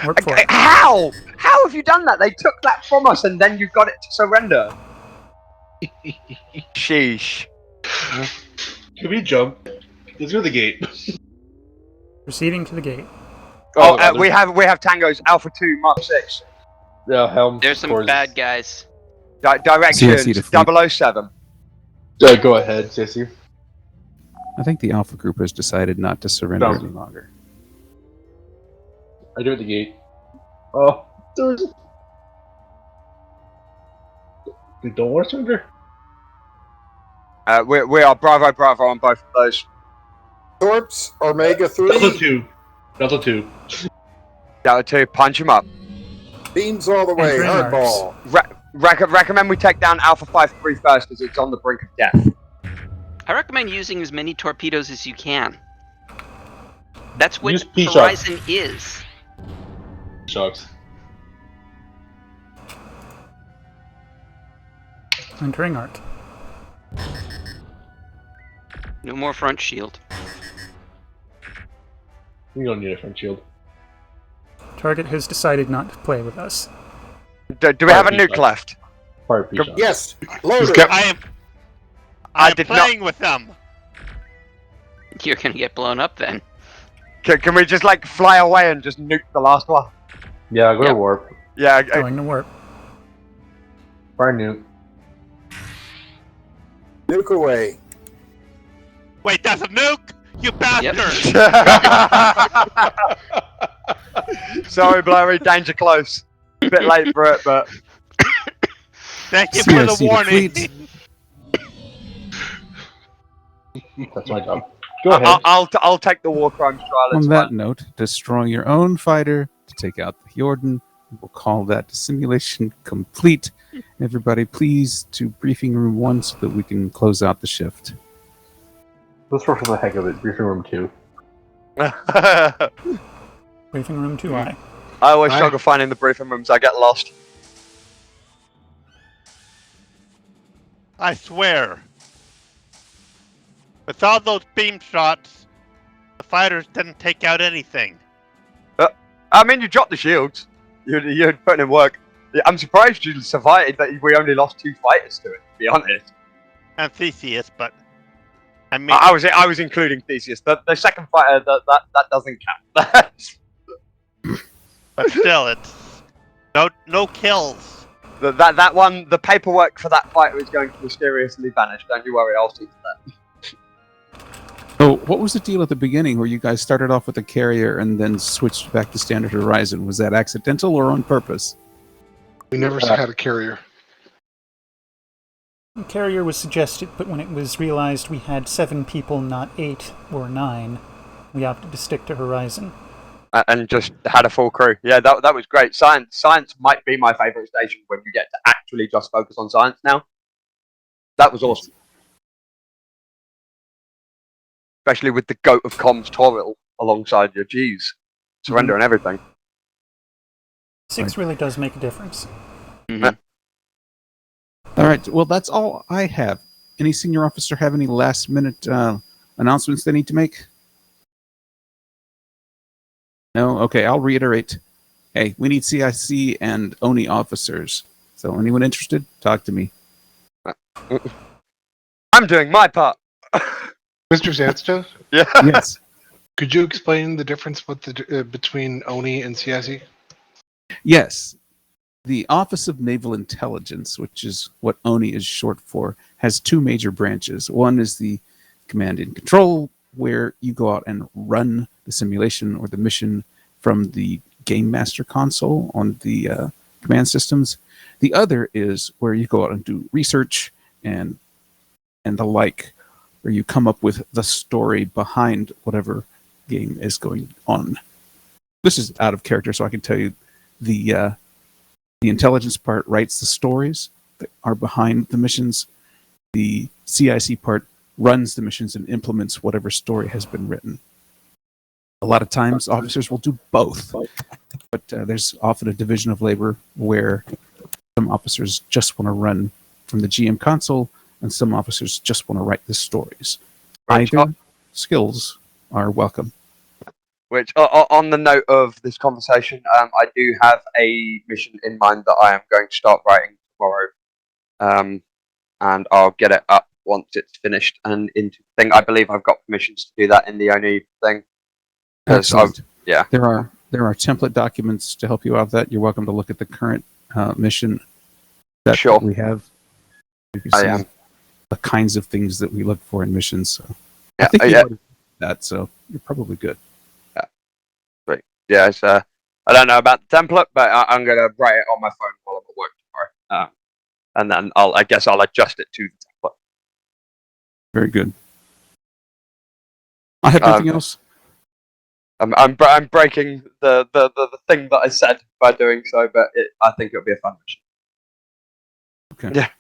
Warp 4. How? How have you done that? They took that from us and then you got it to surrender. Sheesh. Can we jump? Let's go to the gate. Proceeding to the gate. We have tangos. Alpha 2, Mark 6. Yeah, helm. There's some bad guys. Direction CSC to fleet. 007. Go ahead, CSU. I think the Alpha Group has decided not to surrender No. any longer. I do at the gate. Oh, they don't want to surrender. We are Bravo on both of those. Corpse, Omega 3. Delta 2. Delta 2, punch him up. Beams all the way. Hardball. Recommend we take down Alpha 53 first as it's on the brink of death. I recommend using as many torpedoes as you can. That's what Use P-shocks. Horizon is. Shocks. Entering arc. No more front shield. We don't need a front shield. Target has decided not to play with us. Do we have a nuke left? Fire P-shocks. Yes. Loader. I'm playing with them. You're gonna get blown up then. Can we just like fly away and just nuke the last one? Yeah, go to warp. Yeah, Going to warp. Fire nuke. Nuke away. Wait, that's a nuke? You bastard! Sorry, Blurry, danger close. Bit late for it, but. Thank you for the warning. That's my job. Go ahead. I'll take the war crimes trial. On that note, destroying your own fighter to take out the Jordan. We'll call that simulation complete. Everybody, please to briefing room 1 so that we can close out the shift. Let's work for the heck of it. Briefing room 2. Briefing room 2I. I always struggle finding the briefing rooms. I get lost. I swear. With all those beam shots, the fighters didn't take out anything. I mean, you dropped the shields. You're putting in work. I'm surprised you survived. That we only lost 2 fighters to it. To be honest. And Theseus, but I mean, I was including Theseus. The second fighter that doesn't count. But still, it's no kills. That one, the paperwork for that fighter is going to mysteriously vanish. Don't you worry, I'll see to that. So, what was the deal at the beginning where you guys started off with a carrier and then switched back to Standard Horizon? Was that accidental or on purpose? We never had a carrier. The carrier was suggested, but when it was realized we had 7 people, not 8 or 9, we opted to stick to Horizon. And just had a full crew. Yeah, that was great. Science might be my favourite station when you get to actually just focus on science now. That was awesome. Especially with the goat of comms Toril alongside your G's. Surrender and everything. 6 really does make a difference. All right, well, that's all I have. Any senior officer have any last-minute announcements they need to make? No? Okay, I'll reiterate. Hey, we need CIC and ONI officers. So anyone interested, talk to me. I'm doing my part. Mr. Zansta? Yeah. Yes. Could you explain the difference with between ONI and CIC? Yes. The Office of Naval Intelligence, which is what ONI is short for, has 2 major branches. One is the Command and Control, where you go out and run the simulation or the mission from the Game Master console on the command systems. The other is where you go out and do research and the like, where you come up with the story behind whatever game is going on. This is out of character, so I can tell you the intelligence part writes the stories that are behind the missions. The CIC part runs the missions and implements whatever story has been written. A lot of times, officers will do both, but there's often a division of labor where some officers just want to run from the GM console, and some officers just want to write the stories. Either skills are welcome. Which, on the note of this conversation, I do have a mission in mind that I am going to start writing tomorrow. And I'll get it up once it's finished and into the thing. I believe I've got permissions to do that in the ONI thing. Excellent. Yeah. There are template documents to help you out with that. You're welcome to look at the current mission that we have. You can see the kinds of things that we look for in missions. So I think you already did that, so you're probably good. Yeah. Right. Yeah, it's, I don't know about the template, but I'm going to write it on my phone while I'm at work tomorrow. And then I guess I'll adjust it to the template. Very good. I have nothing else. I'm breaking the thing that I said by doing so, but I think it'll be a fun mission. Okay. Yeah.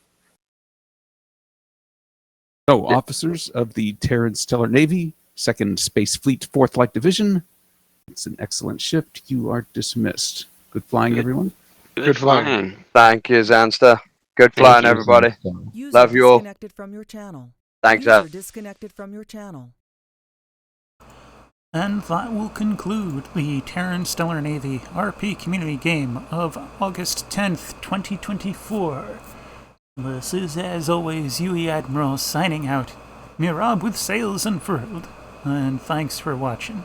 So, officers of the Terran Stellar Navy, 2nd Space Fleet, 4th Light Division. It's an excellent shift. You are dismissed. Good flying, everyone. Good flying. Thank you, Zanster. Good flying, everybody. User Love you all. disconnected from your channel. Thanks, User disconnected from your channel. And that will conclude the Terran Stellar Navy RP Community Game of August 10th, 2024. This is, as always, UE Admiral signing out. Mirab with sails unfurled. And thanks for watching.